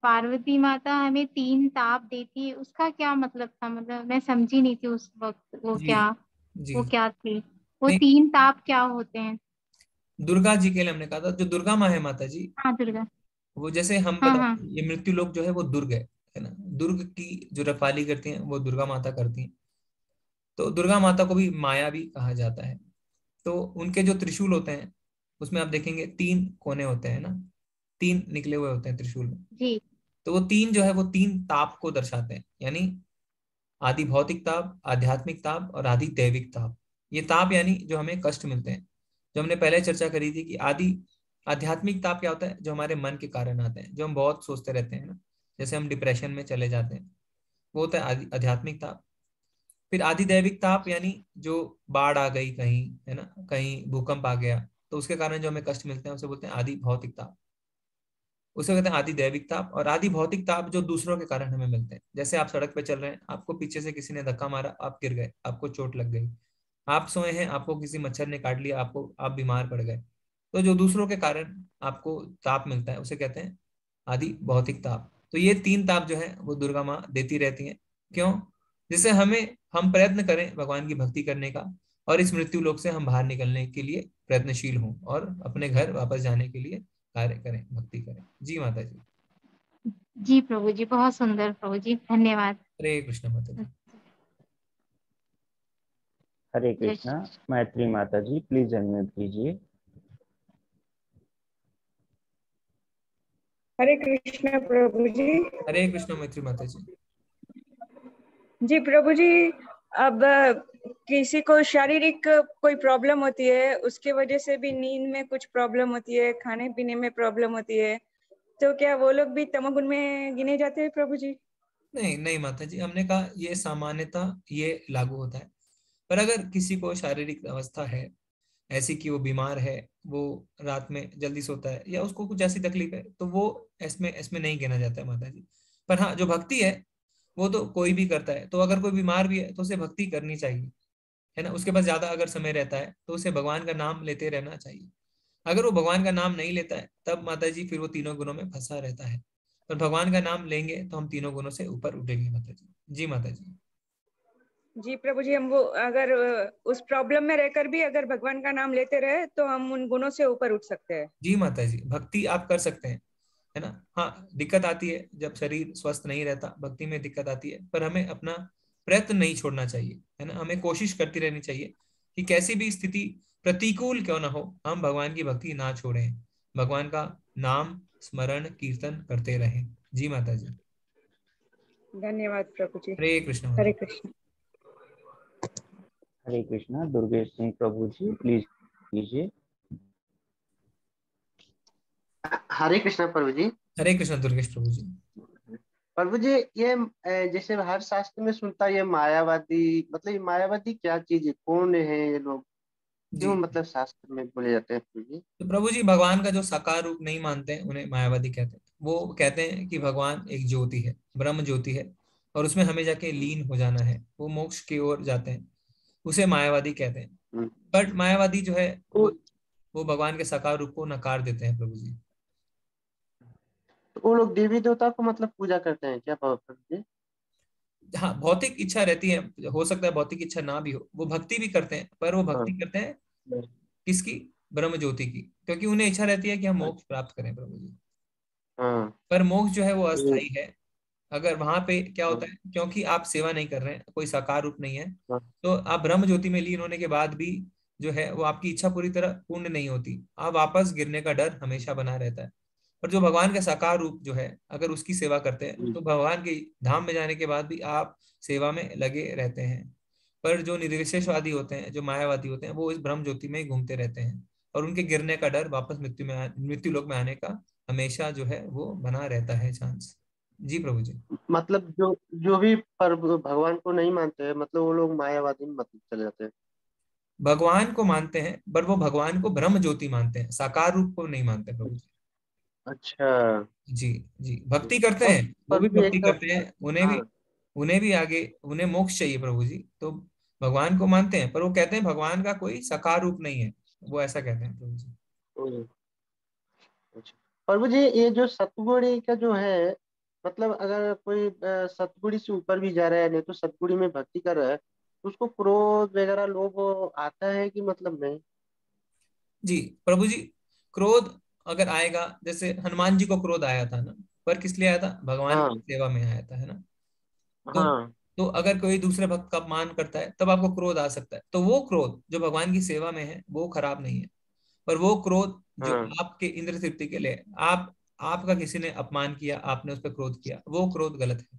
पार्वती माता हमें 3 ताप देती है, उसका क्या मतलब था? मतलब मैं समझी नहीं थी उस वक्त जी जी। वो क्या थे, वो नहीं, 3 ताप क्या होते हैं? दुर्गा जी के लिए हमने कहा था, जो दुर्गा माँ है माता जी, हाँ दुर्गा। वो जैसे हम हाँ पता हाँ। ये मृत्यु लोक जो है वो दुर्ग है ना। दुर्ग की जो रखवाली करती हैं वो दुर्गा माता करती हैं। तो दुर्गा माता को भी माया भी कहा जाता है। तो उनके जो त्रिशूल होते हैं उसमें आप देखेंगे 3 कोने होते हैं ना, 3 निकले हुए होते हैं त्रिशूल में। जी। तो वो 3 जो है वो 3 ताप को दर्शाते हैं, यानी आदि भौतिक ताप, आध्यात्मिक ताप और आदि दैविक ताप। ये ताप यानी जो हमें कष्ट मिलते हैं, जो हमने पहले चर्चा करी थी कि आदि आध्यात्मिक ताप क्या होता है, जो हमारे मन के कारण आते हैं, जो हम बहुत सोचते रहते हैं ना, जैसे हम डिप्रेशन में चले जाते हैं, वो होता है आध्यात्मिक ताप। फिर आदि दैविक ताप यानी जो बाढ़ आ गई कहीं, है ना, कहीं भूकंप आ गया, तो उसके कारण जो हमें कष्ट मिलते हैं उसे बोलते हैं आदि भौतिक ताप। उसे कहते हैं आदि दैविक ताप। और आदि भौतिक ताप जो दूसरों के कारण हमें मिलते हैं, जैसे आप सड़क पे चल रहे हैं, आपको पीछे से किसी ने धक्का मारा, आप गिर गए, आपको चोट लग गई। आप सोए हैं, आपको किसी मच्छर ने काट लिया, आपको आप बीमार पड़ गए। तो जो दूसरों के कारण आपको ताप मिलता है उसे कहते हैं आदि भौतिक ताप। तो ये 3 ताप जो है वो दुर्गा माँ देती रहती हैं। क्यों? जिससे हम प्रयत्न करें भगवान की भक्ति करने का, और इस मृत्यु लोक से हम बाहर निकलने के लिए प्रयत्नशील हों और अपने घर वापस जाने के लिए कार्य करें, भक्ति करें। जी माता जी। जी प्रभु जी, बहुत सुंदर प्रभु जी, धन्यवाद। हरे कृष्ण माता जी। हरे जय कृष्णा। मैत्री माता जी प्लीज अनम्यूट कीजिए। हरे कृष्ण प्रभु जी। हरे कृष्ण मैत्री माता जी। जी प्रभु जी, अब किसी को शारीरिक कोई प्रॉब्लम होती है, उसके वजह से भी नींद में कुछ प्रॉब्लम होती है, खाने पीने में प्रॉब्लम होती है, तो क्या वो लोग भी तमोगुण में गिने जाते हैं प्रभु जी? नहीं नहीं माता जी, हमने कहा ये सामान्यतः ये लागू होता है। पर अगर किसी को शारीरिक अवस्था है ऐसी कि वो बीमार है, वो रात में जल्दी सोता है, या उसको कुछ ऐसी तकलीफ है, तो वो इसमें इसमें नहीं गिना जाता है माता जी। पर हाँ, जो भक्ति है वो तो कोई भी करता है। तो अगर कोई बीमार भी है तो उसे भक्ति करनी चाहिए, है ना। उसके पास ज्यादा अगर समय रहता है तो उसे भगवान का नाम लेते रहना चाहिए। अगर वो भगवान का नाम नहीं लेता है तब माता जी फिर वो तीनों गुणों में फंसा रहता है। पर भगवान का नाम लेंगे तो हम तीनों गुणों से ऊपर उठेंगे माता जी। जी माता जी। जी प्रभु जी, हम वो अगर उस प्रॉब्लम में रहकर भी अगर भगवान का नाम लेते रहे तो हम उन गुणों से ऊपर उठ सकते हैं। जी माता जी, भक्ति आप कर सकते हैं, है ना। हाँ, दिक्कत आती है जब शरीर स्वस्थ नहीं रहता, भक्ति में दिक्कत आती है, पर हमें अपना प्रयत्न नहीं छोड़ना चाहिए, है ना। हमें कोशिश करती रहनी चाहिए कि कैसी भी स्थिति प्रतिकूल क्यों ना हो, हम भगवान की भक्ति ना छोड़ें, भगवान का नाम स्मरण कीर्तन करते रहें। जी माता जी। धन्यवाद प्रभु जी। हरे कृष्ण माता हरे जी। कृष्ण। हरे कृष्णा। दुर्गेश सिंह प्रभु जी प्लीज कीजिए। हरे कृष्ण प्रभु जी। हरे कृष्ण दुर्गेश प्रभु जी। प्रभु जी, ये जैसे हर शास्त्र में सुनता है ये मायावादी, मतलब ये मायावादी क्या चीज है, कौन है ये लोग? क्यों जी, मतलब शास्त्र में बोले जाते हैं प्रभु जी? तो प्रभु जी भगवान का जो साकार रूप नहीं मानते हैं उन्हें मायावादी कहते हैं। वो कहते हैं कि भगवान एक ज्योति है, ब्रह्म ज्योति है, और उसमें हमें जाके लीन हो जाना है, वो मोक्ष की ओर जाते हैं, उसे मायावादी कहते हैं। बट मायावादी जो है वो भगवान के साकार रूप को नकार देते हैं प्रभु जी। तो वो लोग देवी देवता को मतलब पूजा करते हैं क्या प्रभु जी? हाँ, भौतिक इच्छा रहती है, हो सकता है भौतिक इच्छा ना भी हो, वो भक्ति भी करते हैं, पर वो भक्ति करते हैं किसकी? ब्रह्म ज्योति की, क्योंकि उन्हें इच्छा रहती है कि हम मोक्ष प्राप्त करें प्रभु जी। हाँ। पर मोक्ष जो है वो अस्थाई है। अगर वहां पे क्या होता है, क्योंकि आप सेवा नहीं कर रहे हैं, कोई साकार रूप नहीं है, तो आप ब्रह्म ज्योति में लीन होने के बाद भी जो है वो आपकी इच्छा पूरी तरह पूर्ण नहीं होती, आप वापस गिरने का डर हमेशा बना रहता है। पर जो भगवान का साकार रूप जो है, अगर उसकी सेवा करते हैं तो भगवान के धाम में जाने के बाद भी आप सेवा में लगे रहते हैं। पर जो निर्विशेषवादी होते हैं, जो मायावादी होते हैं, वो इस ब्रह्म ज्योति में ही घूमते रहते हैं, और उनके गिरने का डर, वापस मृत्यु लोक में आने का हमेशा जो है वो बना रहता है चांस। जी प्रभु जी। मतलब जो जो भी पर भगवान को नहीं मानते हैं मतलब वो लोग मायावादी में मतलब चले जाते हैं। भगवान को मानते हैं, पर वो भगवान को ब्रह्म ज्योति मानते हैं, साकार रूप को नहीं मानते प्रभु जी। अच्छा। जी जी, भक्ति करते और हैं, वो भी प्रभु जी भक्ति एक करते हैं, हाँ उन्हें भी आगे उन्हें मोक्ष चाहिए प्रभु जी, तो भगवान को मानते हैं, पर वो कहते हैं भगवान का कोई साकार रूप नहीं है, वो ऐसा कहते हैं प्रभु जी। अच्छा। प्रभु जी ये जो सतगुणी का जो है मतलब अगर कोई सतगुणी से ऊपर भी जा रहा है नहीं तो सतगुणी में भक्ति कर रहा है तो उसको क्रोध वगैरह लोभ आता है कि मतलब नहीं? जी प्रभु जी, क्रोध अगर आएगा, जैसे हनुमान जी को क्रोध आया था ना, पर किस लिए आया था? भगवान हाँ की सेवा में आया था, है ना। तो हाँ तो अगर कोई दूसरे भक्त का अपमान करता है तब आपको क्रोध आ सकता है, तो वो क्रोध जो भगवान की सेवा में है वो खराब नहीं है। पर वो क्रोध जो हाँ आपके इंद्र तृप्ति के लिए, आपका किसी ने अपमान किया, आपने उस पर क्रोध किया, वो क्रोध गलत है।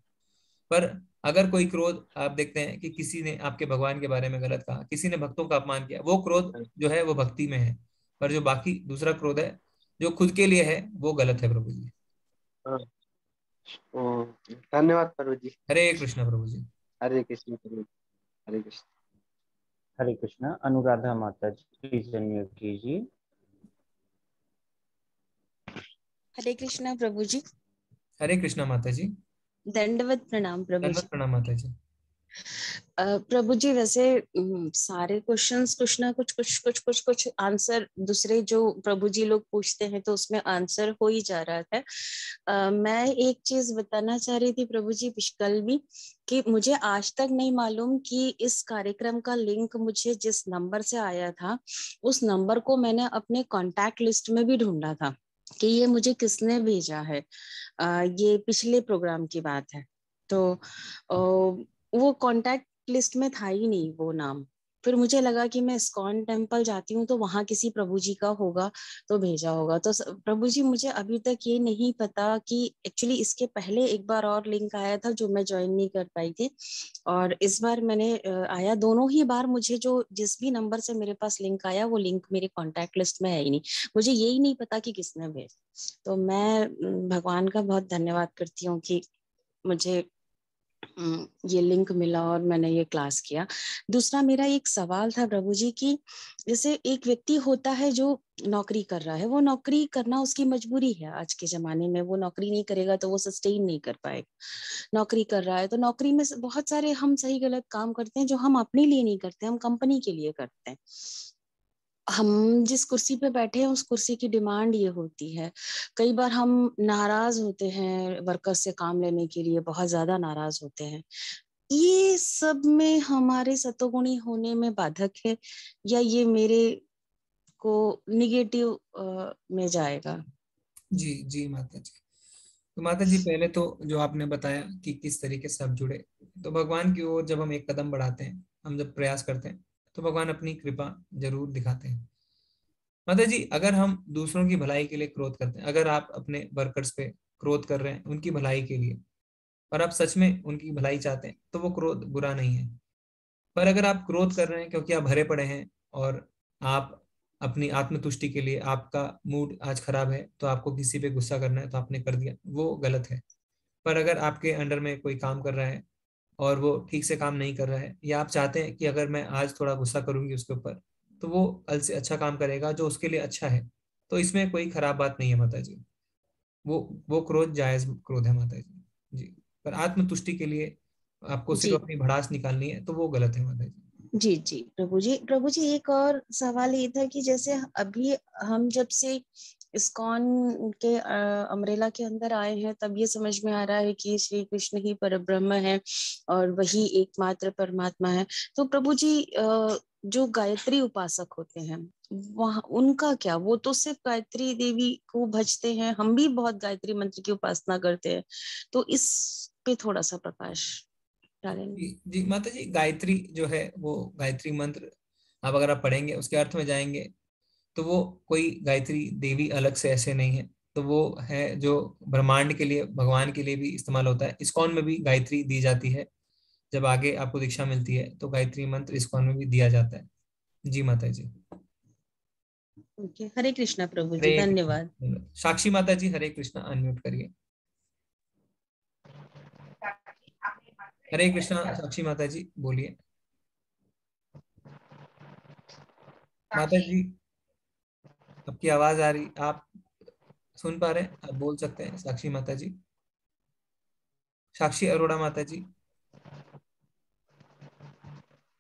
पर अगर कोई क्रोध आप देखते हैं कि किसी ने आपके भगवान के बारे में गलत कहा, किसी ने भक्तों का अपमान किया, वो क्रोध जो है वो भक्ति में है। पर जो बाकी दूसरा क्रोध है जो खुद के लिए है, वो गलत है प्रभु जी। हाँ। धन्यवाद प्रभु जी। हरे कृष्ण प्रभु जी। हरे कृष्ण प्रभु। हरे कृष्ण। हरे कृष्णा। अनुराधा माता जी प्लीज अनम्यूट कीजिए। हरे कृष्णा प्रभु जी। हरे कृष्णा माता जी। दंडवत प्रणाम प्रभु जी। दंडवत प्रणाम माता जी। प्रभु जी वैसे सारे क्वेश्चंस कुछ ना कुछ आंसर दूसरे जो प्रभु जी लोग पूछते हैं तो उसमें आंसर हो ही जा रहा था। मैं एक चीज बताना चाह रही थी प्रभु जी कल भी कि मुझे आज तक नहीं मालूम कि इस कार्यक्रम का लिंक मुझे जिस नंबर से आया था उस नंबर को मैंने अपने कॉन्टैक्ट लिस्ट में भी ढूंढा था कि ये मुझे किसने भेजा है। ये पिछले प्रोग्राम की बात है। तो वो कांटेक्ट लिस्ट में था ही नहीं वो नाम। फिर मुझे लगा कि मैं इस्कॉन टेम्पल जाती हूँ तो वहां किसी प्रभु जी का होगा तो भेजा होगा। तो प्रभु जी मुझे अभी तक ये नहीं पता कि एक्चुअली इसके पहले एक बार और लिंक आया था जो मैं ज्वाइन नहीं कर पाई थी, और इस बार मैंने आया। दोनों ही बार मुझे जो जिस भी नंबर से मेरे पास लिंक आया वो लिंक मेरे कॉन्टैक्ट लिस्ट में है ही नहीं। मुझे यही नहीं पता कि किसने भेजा। तो मैं भगवान का बहुत धन्यवाद करती हूँ कि मुझे ये लिंक मिला और मैंने ये क्लास किया। दूसरा मेरा एक सवाल था प्रभु जी की जैसे एक व्यक्ति होता है जो नौकरी कर रहा है, वो नौकरी करना उसकी मजबूरी है। आज के जमाने में वो नौकरी नहीं करेगा तो वो सस्टेन नहीं कर पाएगा। नौकरी कर रहा है तो नौकरी में बहुत सारे हम सही गलत काम करते हैं जो हम अपने लिए नहीं करते, हम कंपनी के लिए करते हैं। हम जिस कुर्सी पे बैठे हैं उस कुर्सी की डिमांड ये होती है। कई बार हम नाराज होते हैं वर्कर्स से काम लेने के लिए, बहुत ज्यादा नाराज होते हैं। ये सब में हमारे सतोगुणी होने में बाधक है या ये मेरे को निगेटिव में जाएगा? जी जी माता जी। तो माता जी पहले तो जो आपने बताया कि किस तरीके से आप जुड़े, तो भगवान की ओर जब हम एक कदम बढ़ाते हैं, हम जब प्रयास करते हैं तो भगवान अपनी कृपा जरूर दिखाते हैं। माता जी अगर हम दूसरों की भलाई के लिए क्रोध करते हैं, अगर आप अपने वर्कर्स पे क्रोध कर रहे हैं उनकी भलाई के लिए, और आप सच में उनकी भलाई चाहते हैं, तो वो क्रोध बुरा नहीं है। पर अगर आप क्रोध कर रहे हैं क्योंकि आप भरे पड़े हैं और आप अपनी आत्मतुष्टि के लिए, आपका मूड आज खराब है तो आपको किसी पे गुस्सा करना है तो आपने कर दिया, वो गलत है। पर अगर आपके अंडर में कोई काम कर रहा है और वो ठीक से काम नहीं कर रहा है, या आप चाहते हैं कि अगर मैं आज थोड़ा गुस्सा करूंगी उसके ऊपर तो वो अल से अच्छा काम करेगा जो उसके लिए अच्छा है। तो इसमें कोई खराब बात नहीं है माता जी। वो क्रोध जायज क्रोध है माता जी। जी, पर आत्मतुष्टि के लिए आपको सिर्फ जी अपनी भड़ास निकालनी है तो वो गलत है माता जी। जी प्रभु जी एक और सवाल ये था कि जैसे अभी हम जब से इस्कॉन के अमरेला के अंदर आए हैं तब ये समझ में आ रहा है कि श्री कृष्ण ही परब्रह्म है और वही एकमात्र परमात्मा है। तो प्रभु जी जो गायत्री उपासक होते हैं वहाँ उनका क्या, वो तो सिर्फ गायत्री देवी को भजते हैं, हम भी बहुत गायत्री मंत्र की उपासना करते हैं, तो इस पे थोड़ा सा प्रकाश डालेंगे। जी माता जी, गायत्री जो है वो गायत्री मंत्र आप अगर आप पढ़ेंगे उसके अर्थ में जाएंगे तो वो कोई गायत्री देवी अलग से ऐसे नहीं है, तो वो है जो ब्रह्मांड के लिए भगवान के लिए भी इस्तेमाल होता है। इस्कॉन में भी गायत्री दी जाती है, जब आगे आपको दीक्षा मिलती है तो गायत्री मंत्र इस्कॉन में भी दिया जाता है। जी माता जी। ओके, हरे कृष्णा प्रभु जी, हरे धन्यवाद। कृष्णा। साक्षी माता जी हरे कृष्णा, अनम्यूट करिए। हरे कृष्णा साक्षी माता जी, बोलिए। माता जी आपकी आवाज आ रही, आप सुन पा रहे हैं, आप बोल सकते हैं साक्षी माता जी। साक्षी अरोड़ा माता जी,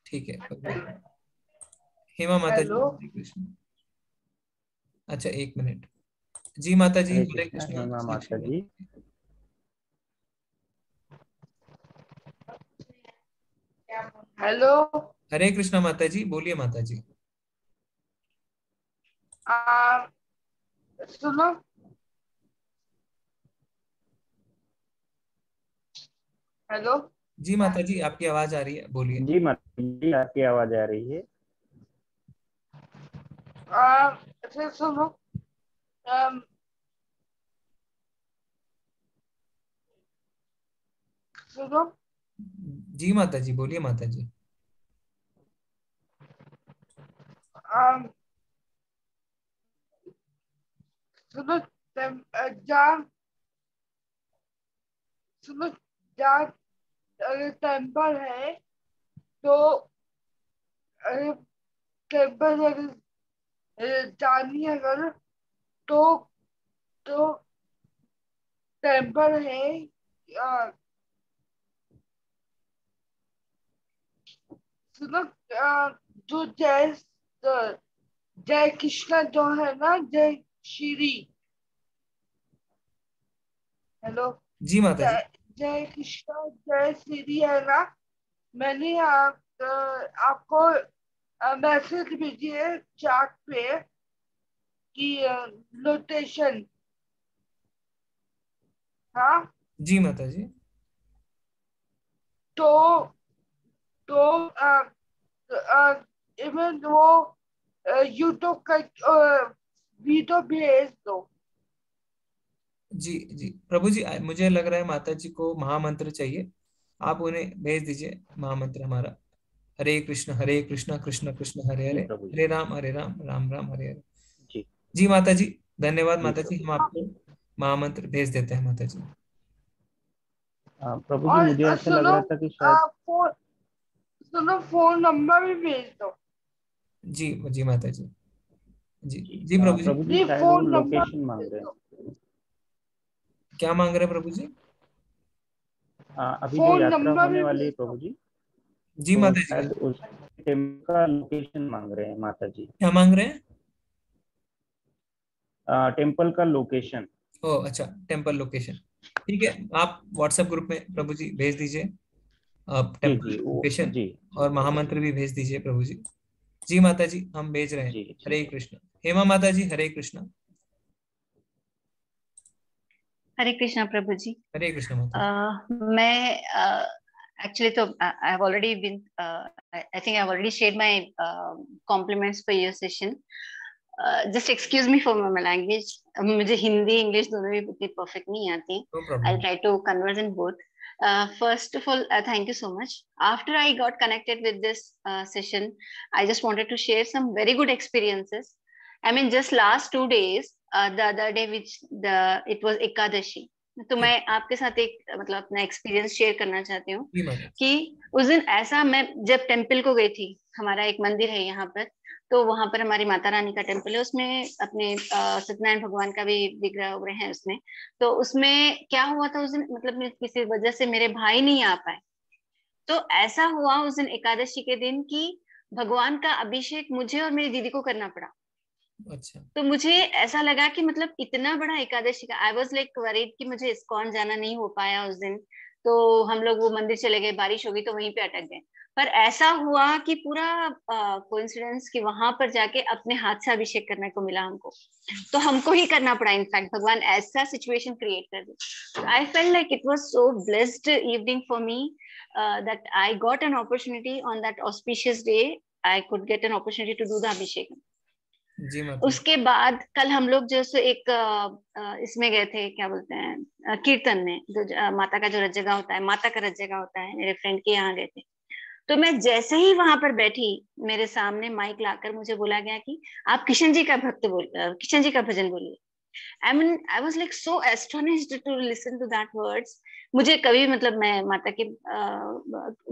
ठीक है। हेमा माता जी हरे कृष्ण। अच्छा, एक मिनट। जी माता जी हरे हरे कृष्णा कृष्णा। हेमा साक्षी माता जी। हेलो। हरे कृष्णा माता जी, बोलिए माता जी। सुनो। हेलो। जी माता जी आपकी आवाज आ रही है, बोलिए। जी माता जी आपकी आवाज आ रही है। फिर सुनो। सुनो। जी माता जी, बोलिए माता जी। सुनो। जहाँ सुनो, जहाँ टेम्पल है तो टेम्पल अगर जानी अगर तो तो टेम्पल है सुनो। जो जय कृष्णा जो है ना, जय श्री। हेलो। जी माता जी। जय कृष्णा जय श्री है ना, मैंने आपको मैसेज भेजिए चैट पे कि लोटेशन। हाँ। जी माता जी। तो इवन वो यूट्यूब का वीडियो भेज दो। जी जी प्रभु जी, मुझे लग रहा है माता जी को महामंत्र चाहिए, आप उन्हें भेज दीजिए महामंत्र हमारा। हरे कृष्ण कृष्ण कृष्ण हरे जी हरे, प्रभु जी। हरे राम राम राम हरे हरे। जी जी माता जी, धन्यवाद जी माता जी, प्रभु हम जी। आपको महामंत्र भेज देते हैं माता जी। प्रभु जी और मुझे ऐसा लग सुनो, रहा था कि शायद फोन नंबर भी भेज दो। जी जी माता जी। जी जी जी प्रभु जी। प्रभु जी नहीं, शायद वो फोन नंबर लोकेशन मांग भेज रहे दो। हैं। क्या मांग रहे हैं प्रभु जी? अभी जो फोन यात्रा नंबर होने भी वाली है भेज प्रभु दो। जी, जी तो माता जी। शायद उस टेम्पल का लोकेशन मांग रहे हैं माता जी। क्या मांग रहे हैं? टेम्पल का लोकेशन। ओ अच्छा, टेम्पल लोकेशन। ठीक है, आप व्हाट्सएप ग्रुप में प्रभु जी भेज दीजिए आप जी टेम्पल जी वो लोकेशन, जी जी और प्रभु जी। महामंत्र भी भेज दीजिए प्रभु जी। जी माता जी हम भेज रहे हैं। जी जी हरे कृष्ण। हेमा माता जी हरे कृष्ण। हरे कृष्णा प्रभु जी। हरे कृष्ण माता जी। मैं actually तो I've already been I think I've already shared my compliments for your session. Just excuse me for my language. मुझे हिंदी इंग्लिश दोनों भी उतनी परफेक्ट नहीं आती। No I'll problem. try to converse in both. First of all, thank you so much. After I got connected with this session, I just wanted to share some very good experiences. I mean, just last 2 days, the other day, it was Ekadashi. तो मैं आपके साथ एक मतलब अपना experience share करना चाहती हूँ जी माता जी। कि उस दिन ऐसा, मैं जब टेम्पल को गई थी, हमारा एक मंदिर है यहाँ पर, तो वहां पर हमारी माता रानी का टेम्पल है, उसमें अपने सत्यनारायण भगवान का भी विग्रह वगैरह है उसमें। तो उसमें क्या हुआ था उस दिन, मतलब किसी वजह से मेरे भाई नहीं आ पाए, तो ऐसा हुआ उस दिन एकादशी के दिन कि भगवान का अभिषेक मुझे और मेरी दीदी को करना पड़ा। अच्छा। तो मुझे ऐसा लगा कि मतलब इतना बड़ा एकादशी का, आई वॉज लाइक वरीड कि मुझे इस्कॉन जाना नहीं हो पाया उस दिन, तो हम लोग वो मंदिर चले गए, बारिश हो गई तो वहीं पे अटक गए। पर ऐसा हुआ कि पूरा कोइंसिडेंस कि वहां पर जाके अपने हाथ से अभिषेक करने को मिला हमको, तो हमको ही करना पड़ा। इनफैक्ट भगवान ऐसा सिचुएशन क्रिएट कर दी। I felt like it was so blessed evening for me that I got an opportunity on that auspicious day. I could get an opportunity to do the abhishek. जी माता। उसके बाद कल हम लोग जो एक इसमें गए थे, क्या बोलते हैं, कीर्तन में, जो माता का जो रज जगह होता है, माता का रज जगह होता है, मेरे फ्रेंड के यहाँ गए थे। तो मैं जैसे ही वहां पर बैठी, मेरे सामने माइक लाकर मुझे बोला गया कि आप किशन जी का किशन जी का भजन बोलिए। I mean, I was like so astonished to listen to that words. मुझे कभी, मतलब मैं माता के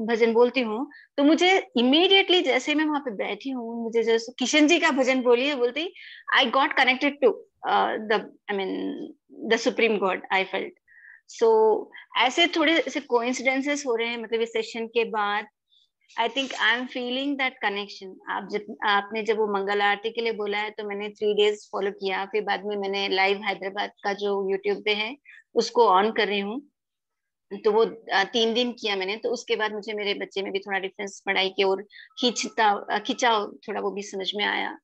भजन बोलती हूँ, तो मुझे immediately जैसे मैं वहां पे बैठी हूँ, मुझे जैसे किशन जी का भजन बोलिए बोलती, I got connected to the Supreme God. I felt so. ऐसे थोड़े ऐसे coincidences हो रहे हैं, मतलब इस सेशन के बाद I think I am feeling that connection. आपने जब वो मंगल आरती के लिए बोला है, तो मैंने 3 days फॉलो किया, फिर बाद में मैंने लाइव हैदराबाद का जो यूट्यूब पे है उसको ऑन कर रही हूँ, तो वो 3 दिन किया मैंने। तो उसके बाद मुझे मेरे बच्चे में भी थोड़ा डिफरेंस पढ़ाई की और खिंचाव थोड़ा वो भी समझ में आया,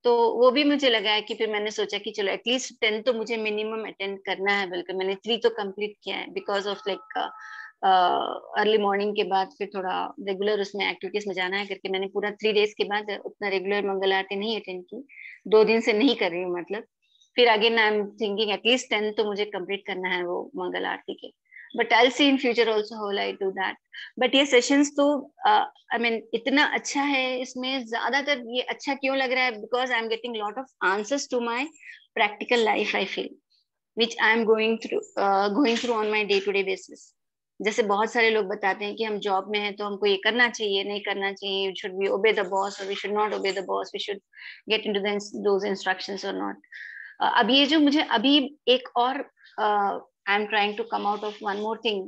तो वो भी मुझे लगा है कि फिर मैंने सोचा कि चलो एटलीस्ट 10 तो मुझे मिनिमम अटेंड करना है। बिल्कुल मैंने 3 तो कंप्लीट किया है, because of like early morning के बाद फिर थोड़ा रेगुलर उसमें एक्टिविटीज में जाना है करके मैंने पूरा 3 days के बाद उतना रेगुलर मंगल आरती नहीं अटेंड की, 2 दिन से नहीं कर रही हूँ मतलब। फिर again I am thinking at least 10 तो मुझे कंप्लीट करना है वो मंगल आरती के, but I will see in future also how will I do that. But ये सेशंस तो आई मीन इतना अच्छा है, इसमें ज्यादातर ये अच्छा क्यों लग रहा है, because I am getting lot of answers to my practical life I feel, which I am going through on my day to day basis. जैसे बहुत सारे लोग बताते हैं कि हम जॉब में हैं तो हमको ये करना चाहिए, नहीं करना चाहिए, should we obey the boss or we should not obey the boss, we should get into those instructions or not. अब ये जो मुझे अभी एक और I am trying to come out of one more thing.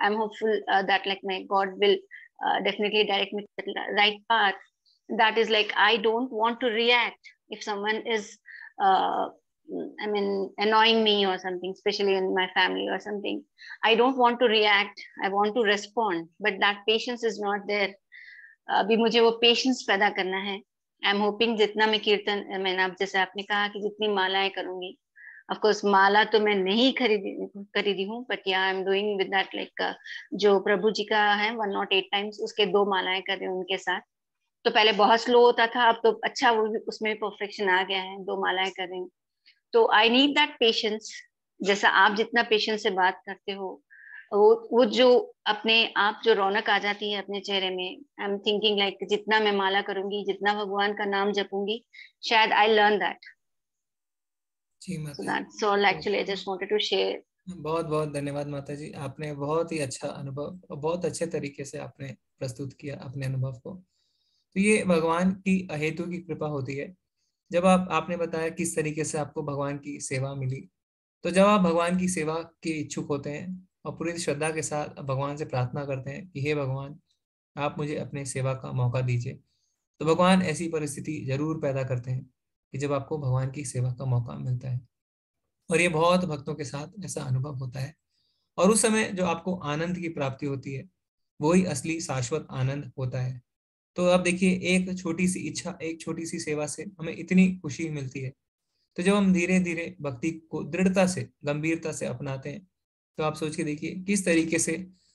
I am hopeful that like my God will definitely direct me to the right path. That is like I don't want to react if someone is I mean annoying me or something, especially in my family or something. I don't want to react, I want to respond, but that patience is not there. अभी मुझे वो patience पैदा करना है। I am hoping जितना मैं कीर्तन, मैंने आप जैसे आपने कहा कि जितनी मालाएं करूंगी, of course माला तो मैं नहीं खरीदी हूँ, but yeah I am doing with that like जो प्रभु जी का है 108 times, उसके 2 मालाएं कर रही हूँ उनके साथ। तो पहले बहुत स्लो होता था, अब तो अच्छा वो उसमें परफेक्शन आ गया है, 2 मालाएं कर रही हूँ। तो आई नीड दैट पेशेंस, जैसा आप जितना पेशेंस से बात करते हो, वो जो अपने आप जो रौनक आ जाती है अपने चेहरे में। आई एम थिंकिंग लाइक जितना मैं माला करूंगी, जितना भगवान का नाम जपूंगी, शायद I learn that. So that's all actually I just wanted to share. बहुत बहुत धन्यवाद माता जी, आपने बहुत ही अच्छा अनुभव, बहुत अच्छे तरीके से आपने प्रस्तुत किया अपने अनुभव को। तो ये भगवान की अहेतु की कृपा होती है। जब आपने बताया किस तरीके से आपको भगवान की सेवा मिली, तो जब आप भगवान की सेवा के इच्छुक होते हैं और पूरी श्रद्धा के साथ भगवान से प्रार्थना करते हैं कि हे भगवान आप मुझे अपने सेवा का मौका दीजिए, तो भगवान ऐसी परिस्थिति जरूर पैदा करते हैं कि जब आपको भगवान की सेवा का मौका मिलता है। और ये बहुत भक्तों के साथ ऐसा अनुभव होता है, और उस समय जो आपको आनंद की प्राप्ति होती है वही असली शाश्वत आनंद होता है। तो अब देखिए, एक छोटी सी इच्छा, एक छोटी सी सेवा से हमें इतनी खुशी मिलती है। तो जब हम धीरे धीरे भक्ति को दृढ़ता से, गंभीरता से अपनाते हैं, तो आप सोच के देखिए किस तरीके से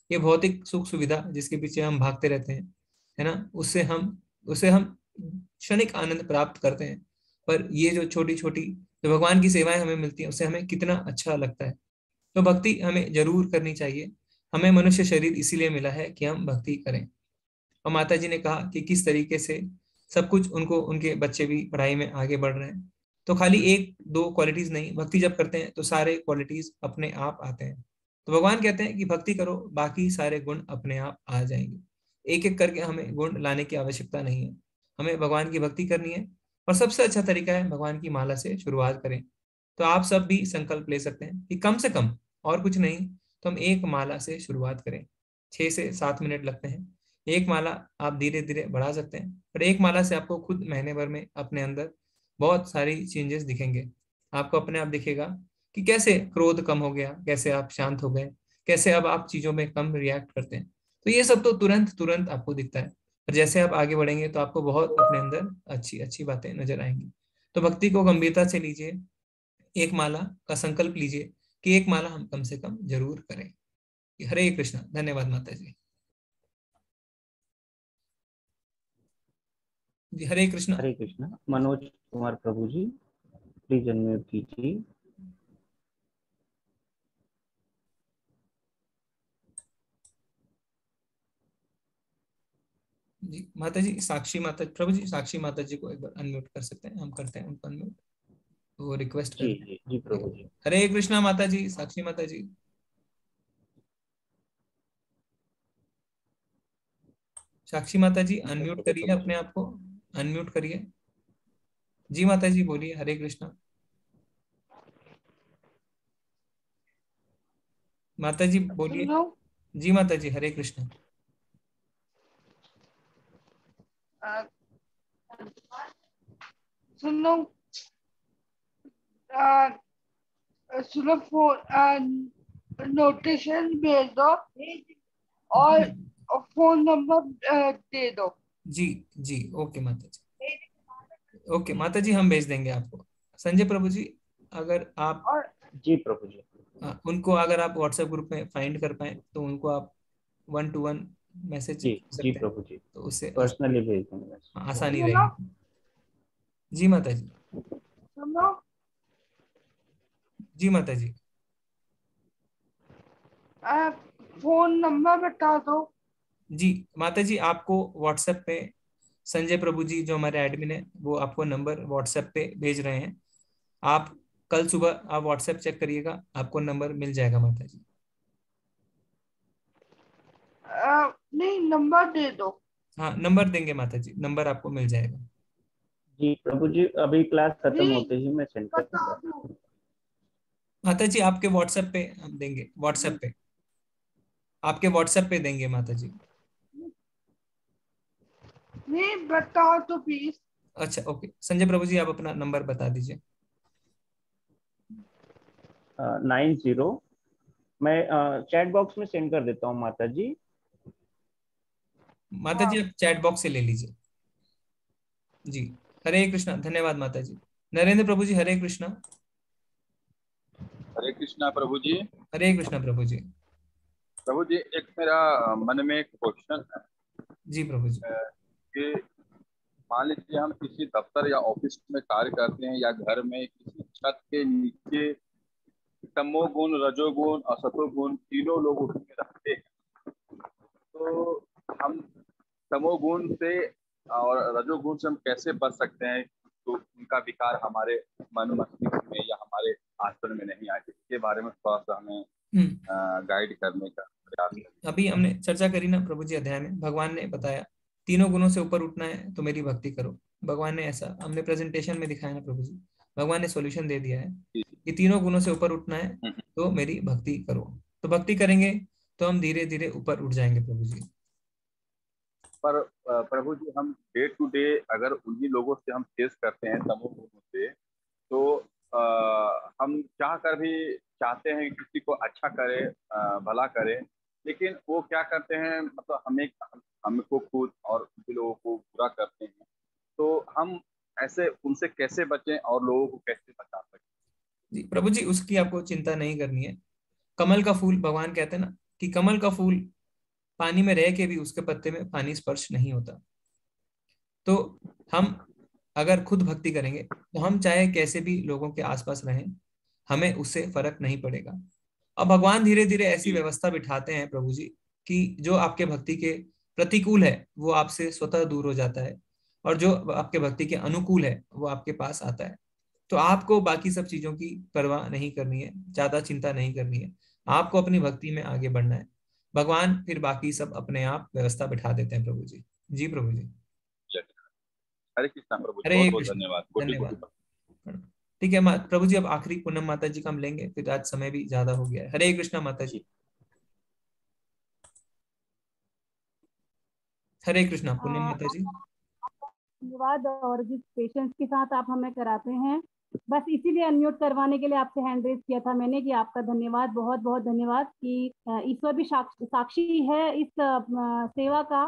ये भौतिक सुख सुविधा जिसके पीछे हम भागते रहते हैं, है ना, उससे हम क्षणिक आनंद प्राप्त करते हैं। पर ये जो छोटी छोटी जो भगवान की सेवाएं हमें मिलती हैं, उससे हमें कितना अच्छा लगता है। तो भक्ति हमें जरूर करनी चाहिए। हमें मनुष्य शरीर इसीलिए मिला है कि हम भक्ति करें। और माता जी ने कहा कि किस तरीके से सब कुछ उनके बच्चे भी पढ़ाई में आगे बढ़ रहे हैं। तो खाली 1-2 क्वालिटीज नहीं, भक्ति जब करते हैं तो सारे क्वालिटीज अपने आप आते हैं। तो भगवान कहते हैं कि भक्ति करो, बाकी सारे गुण अपने आप आ जाएंगे। एक एक करके हमें गुण लाने की आवश्यकता नहीं है, हमें भगवान की भक्ति करनी है। और सबसे अच्छा तरीका है भगवान की माला से शुरुआत करें। तो आप सब भी संकल्प ले सकते हैं कि कम से कम, और कुछ नहीं तो हम एक माला से शुरुआत करें। 6 से 7 मिनट लगते हैं। एक माला आप धीरे धीरे बढ़ा सकते हैं, पर एक माला से आपको खुद महीने भर में अपने अंदर बहुत सारी चेंजेस दिखेंगे। आपको अपने आप दिखेगा कि कैसे क्रोध कम हो गया, कैसे आप शांत हो गए, कैसे अब आप चीजों में कम रिएक्ट करते हैं। तो ये सब तो तुरंत तुरंत आपको दिखता है, और जैसे आप आगे बढ़ेंगे तो आपको बहुत अपने अंदर अच्छी अच्छी बातें नजर आएंगी। तो भक्ति को गंभीरता से लीजिए, एक माला का संकल्प लीजिए कि एक माला हम कम से कम जरूर करें। हरे कृष्णा। धन्यवाद माता जी। जी हरे कृष्णा। हरे कृष्णा। मनोज कुमार प्रभु जी प्लीज अनम्यूट कीजिए। जी माता जी, साक्षी माता, प्रभु जी साक्षी माता जी को एक बार अनम्यूट कर सकते हैं? हम करते हैं उनको अनम्यूट, वो रिक्वेस्ट कर जी रहे हैं। जी प्रभु जी। हरे कृष्णा माता जी, साक्षी माता जी। साक्षी माता जी अनम्यूट करिए अपने आप को, अनम्यूट करिए। जी माता जी बोलिए। हरे कृष्णा माता जी बोलिए। जी माता जी हरे कृष्णा। सुनो सुनो, फोन नोटिफिकेशन भेज दो और फोन नंबर दे दो। जी जी ओके माता जी, ओके माता जी हम भेज देंगे आपको। संजय प्रभु जी अगर आप, जी प्रभु जी, उनको अगर आप व्हाट्सएप ग्रुप में फाइंड कर पाए तो उनको आप 1-to-1 मैसेज जी कर जी सकते हैं, प्रभु जी, तो उससे पर्सनली भेज देंगे। आसानी रहेगी। जी माता जी। सुनो जी माता जी। फोन नंबर बता दो। जी माता जी आपको व्हाट्सएप पे संजय प्रभु जी जो हमारे एडमिन है वो आपको नंबर व्हाट्सएप पे भेज रहे हैं। आप कल सुबह आप व्हाट्सएप चेक करिएगा, आपको नंबर मिल जाएगा माता जी। नहीं, नंबर दे दो। हाँ नंबर देंगे माता जी, नंबर आपको मिल जाएगा। जी प्रभु जी, अभी क्लास खत्म होते ही मैं सेंड कर दूंगा। माता जी आपके व्हाट्सएप पे हम देंगे, व्हाट्सएप पे आपके व्हाट्सएप पे देंगे माता जी। नहीं बताओ तो प्लीज। अच्छा ओके, संजय प्रभु जी आप अपना नंबर बता दीजिए। 90, मैं चैट बॉक्स में सेंड कर देता हूँ माता जी। माता जी आप चैट बॉक्स से ले लीजिए। जी हरे कृष्णा। धन्यवाद माता जी। नरेंद्र प्रभु जी हरे कृष्णा। हरे कृष्णा प्रभु जी। हरे कृष्णा प्रभु जी। प्रभु जी एक मेरा मन में एक क्वेश्चन है। जी प्रभु जी। कि मान लीजिए हम किसी दफ्तर या ऑफिस में कार्य करते हैं या घर में किसी छत के नीचे तमोगुण, रजोगुण और सतोगुण तीनों लोग उसमें रहते हैं, तो हम तमोगुण से और रजोगुण से हम कैसे बच सकते हैं तो उनका विकार हमारे मन मस्तिष्क में या हमारे आचरण में नहीं आए? इसके बारे में थोड़ा सा हमें गाइड करने का प्रयास करें। अभी हमने चर्चा करी ना प्रभु जी अध्याय में, भगवान ने बताया तीनों गुणों से ऊपर उठना है तो मेरी भक्ति करो। भगवान ने ऐसा हमने प्रेजेंटेशन में दिखाया ना प्रभु जी, भगवान ने सॉल्यूशन दे दिया है कि तीनों गुणों से ऊपर उठना है तो मेरी भक्ति करो। तो भक्ति करेंगे तो हम धीरे धीरे ऊपर उठ जाएंगे प्रभु जी। पर प्रभु जी हम डे टू डे अगर उन्हीं लोगों से हम फेस करते हैं तमोगुणों से, तो हम चाह कर भी चाहते हैं कि किसी को अच्छा करे, भला करे, लेकिन वो क्या करते हैं, मतलब हमको खुद और उनके लोगों को बुरा करते हैं। तो हम ऐसे उनसे कैसे बचें और लोगों को कैसे बचा सकते? जी प्रभु जी उसकी आपको चिंता नहीं करनी है। कमल का फूल, भगवान कहते हैं ना कि कमल का फूल पानी में रह के भी उसके पत्ते में पानी स्पर्श नहीं होता। तो हम अगर खुद भक्ति करेंगे तो हम चाहे कैसे भी लोगों के आसपास रहें, हमें उससे फर्क नहीं पड़ेगा। अब भगवान धीरे धीरे ऐसी व्यवस्था बिठाते हैं प्रभु जी कि जो आपके भक्ति के प्रतिकूल है वो आपसे स्वतः दूर हो जाता है, और जो आपके भक्ति के अनुकूल है वो आपके पास आता है। तो आपको बाकी सब चीजों की परवाह नहीं करनी है, ज्यादा चिंता नहीं करनी है। आपको अपनी भक्ति में आगे बढ़ना है। भगवान फिर बाकी सब अपने आप व्यवस्था बिठा देते हैं प्रभु जी। जी प्रभु जी। हरे कृष्णा प्रभु जी, हरे बहुत बहुत कृष्ण, धन्यवाद। कोटि कोटि धन्यवाद। ठीक है प्रभु जी, अब आखिरी पूनम माता जी का हम लेंगे, फिर आज समय भी ज्यादा हो गया है। हरे कृष्णा माता जी। हरे कृष्णा पूनम माता जी। धन्यवाद, और जिस पेशेंस के साथ आप हमें कराते हैं, बस इसीलिए अनम्यूट करवाने के लिए आपसे हैंड रेज किया था मैंने कि आपका धन्यवाद, बहुत बहुत धन्यवाद कि ईश्वर भी साक्षी है इस सेवा का।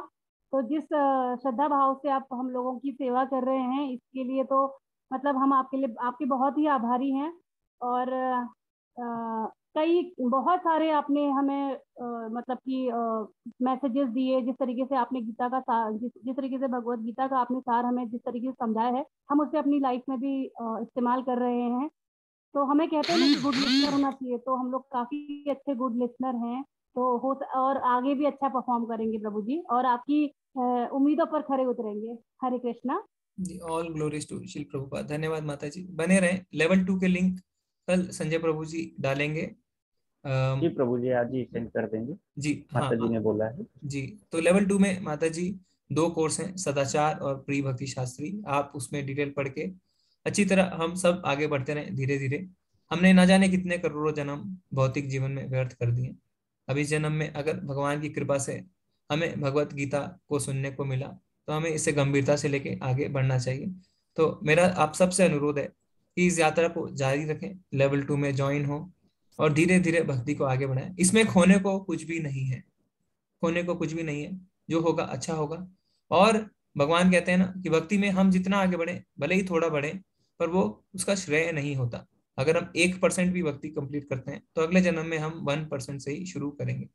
तो जिस श्रद्धा भाव से आप हम लोगों की सेवा कर रहे हैं, इसके लिए तो मतलब हम आपके बहुत ही आभारी हैं। और कई बहुत सारे आपने हमें मतलब कि मैसेजेस दिए, जिस तरीके से आपने गीता का जिस तरीके से भगवत गीता का आपने सार हमें जिस तरीके से समझाया है, हम उसे अपनी लाइफ में भी इस्तेमाल कर रहे हैं। तो हमें कहते हैं कि गुड लिसनर होना चाहिए, तो हम लोग काफी अच्छे गुड लिसनर हैं, तो और आगे भी अच्छा परफॉर्म करेंगे प्रभु जी, और आपकी उम्मीदों पर खरे उतरेंगे। Hare Krishna ji. All glories to Shri Prabhupada. धन्यवाद माता जी, बने रहें। लेवल 2 के लिंक कल संजय प्रभु जी डालेंगे। जी प्रभु जी, आज ही सेंड कर देंगे जी। माता जी ने बोला है। जी, तो लेवल 2 में माता जी 2 कोर्स हैं, सदाचार और प्रिय भक्ति शास्त्री। आप उसमें डिटेल पढ़ के अच्छी तरह हम सब आगे बढ़ते रहें धीरे धीरे। हमने ना जाने कितने करोड़ों जन्म भौतिक जीवन में व्यर्थ कर दिए। अब इस जन्म में अगर भगवान की कृपा से हमें भगवत गीता को सुनने को मिला, तो हमें इसे गंभीरता से लेके आगे बढ़ना चाहिए। तो मेरा आप सबसे अनुरोध है कि इस यात्रा को जारी रखें, लेवल 2 में ज्वाइन हो और धीरे धीरे भक्ति को आगे बढ़ाएं। इसमें खोने को कुछ भी नहीं है, खोने को कुछ भी नहीं है। जो होगा अच्छा होगा। और भगवान कहते हैं ना कि भक्ति में हम जितना आगे बढ़े, भले ही थोड़ा बढ़े, पर वो उसका श्रेय नहीं होता। अगर हम 1% भी भक्ति कंप्लीट करते हैं, तो अगले जन्म में हम 1% से ही शुरू करेंगे।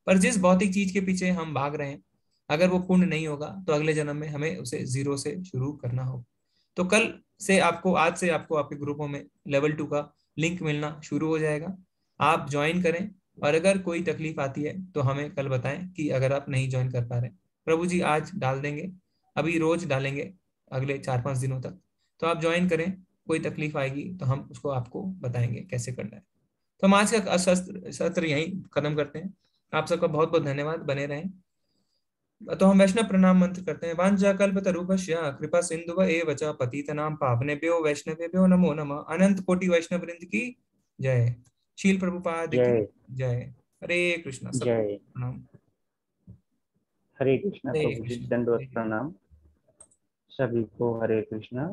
पर जिस भौतिक चीज के पीछे हम भाग रहे हैं, अगर वो पूर्ण नहीं होगा, तो अगले जन्म में हमें उसे 0 से शुरू करना होगा। तो कल से आपको, आज से आपको आपके ग्रुपों में लेवल 2 का लिंक मिलना शुरू हो जाएगा। आप ज्वाइन करें, और अगर कोई तकलीफ आती है तो हमें कल बताएं कि अगर आप नहीं ज्वाइन कर पा रहे। प्रभु जी आज डाल देंगे, अभी रोज डालेंगे अगले 4-5 दिनों तक। तो आप ज्वाइन करें, कोई तकलीफ आएगी तो हम उसको आपको बताएंगे कैसे करना है। तो हम आज का सत्र यहीं खत्म करते हैं। आप सबका बहुत बहुत धन्यवाद, बने रहें। तो हम वैष्णव प्रणाम मंत्र करते हैं। वांछा कल्पतरुभ्यश्च कृपा सिंधुव एव च पतितनां पावनेभ्यो वैष्णवेभ्यो नमो नमः। अनंत कोटि वैष्णव वृंद की जय। शील प्रभुपाद की जय जय। हरे कृष्णा। सब जय। प्रणाम। हरे कृष्णा हरे प्रभु जी, कृष्णा। दंडवत प्रणाम सभी को। हरे कृष्णा।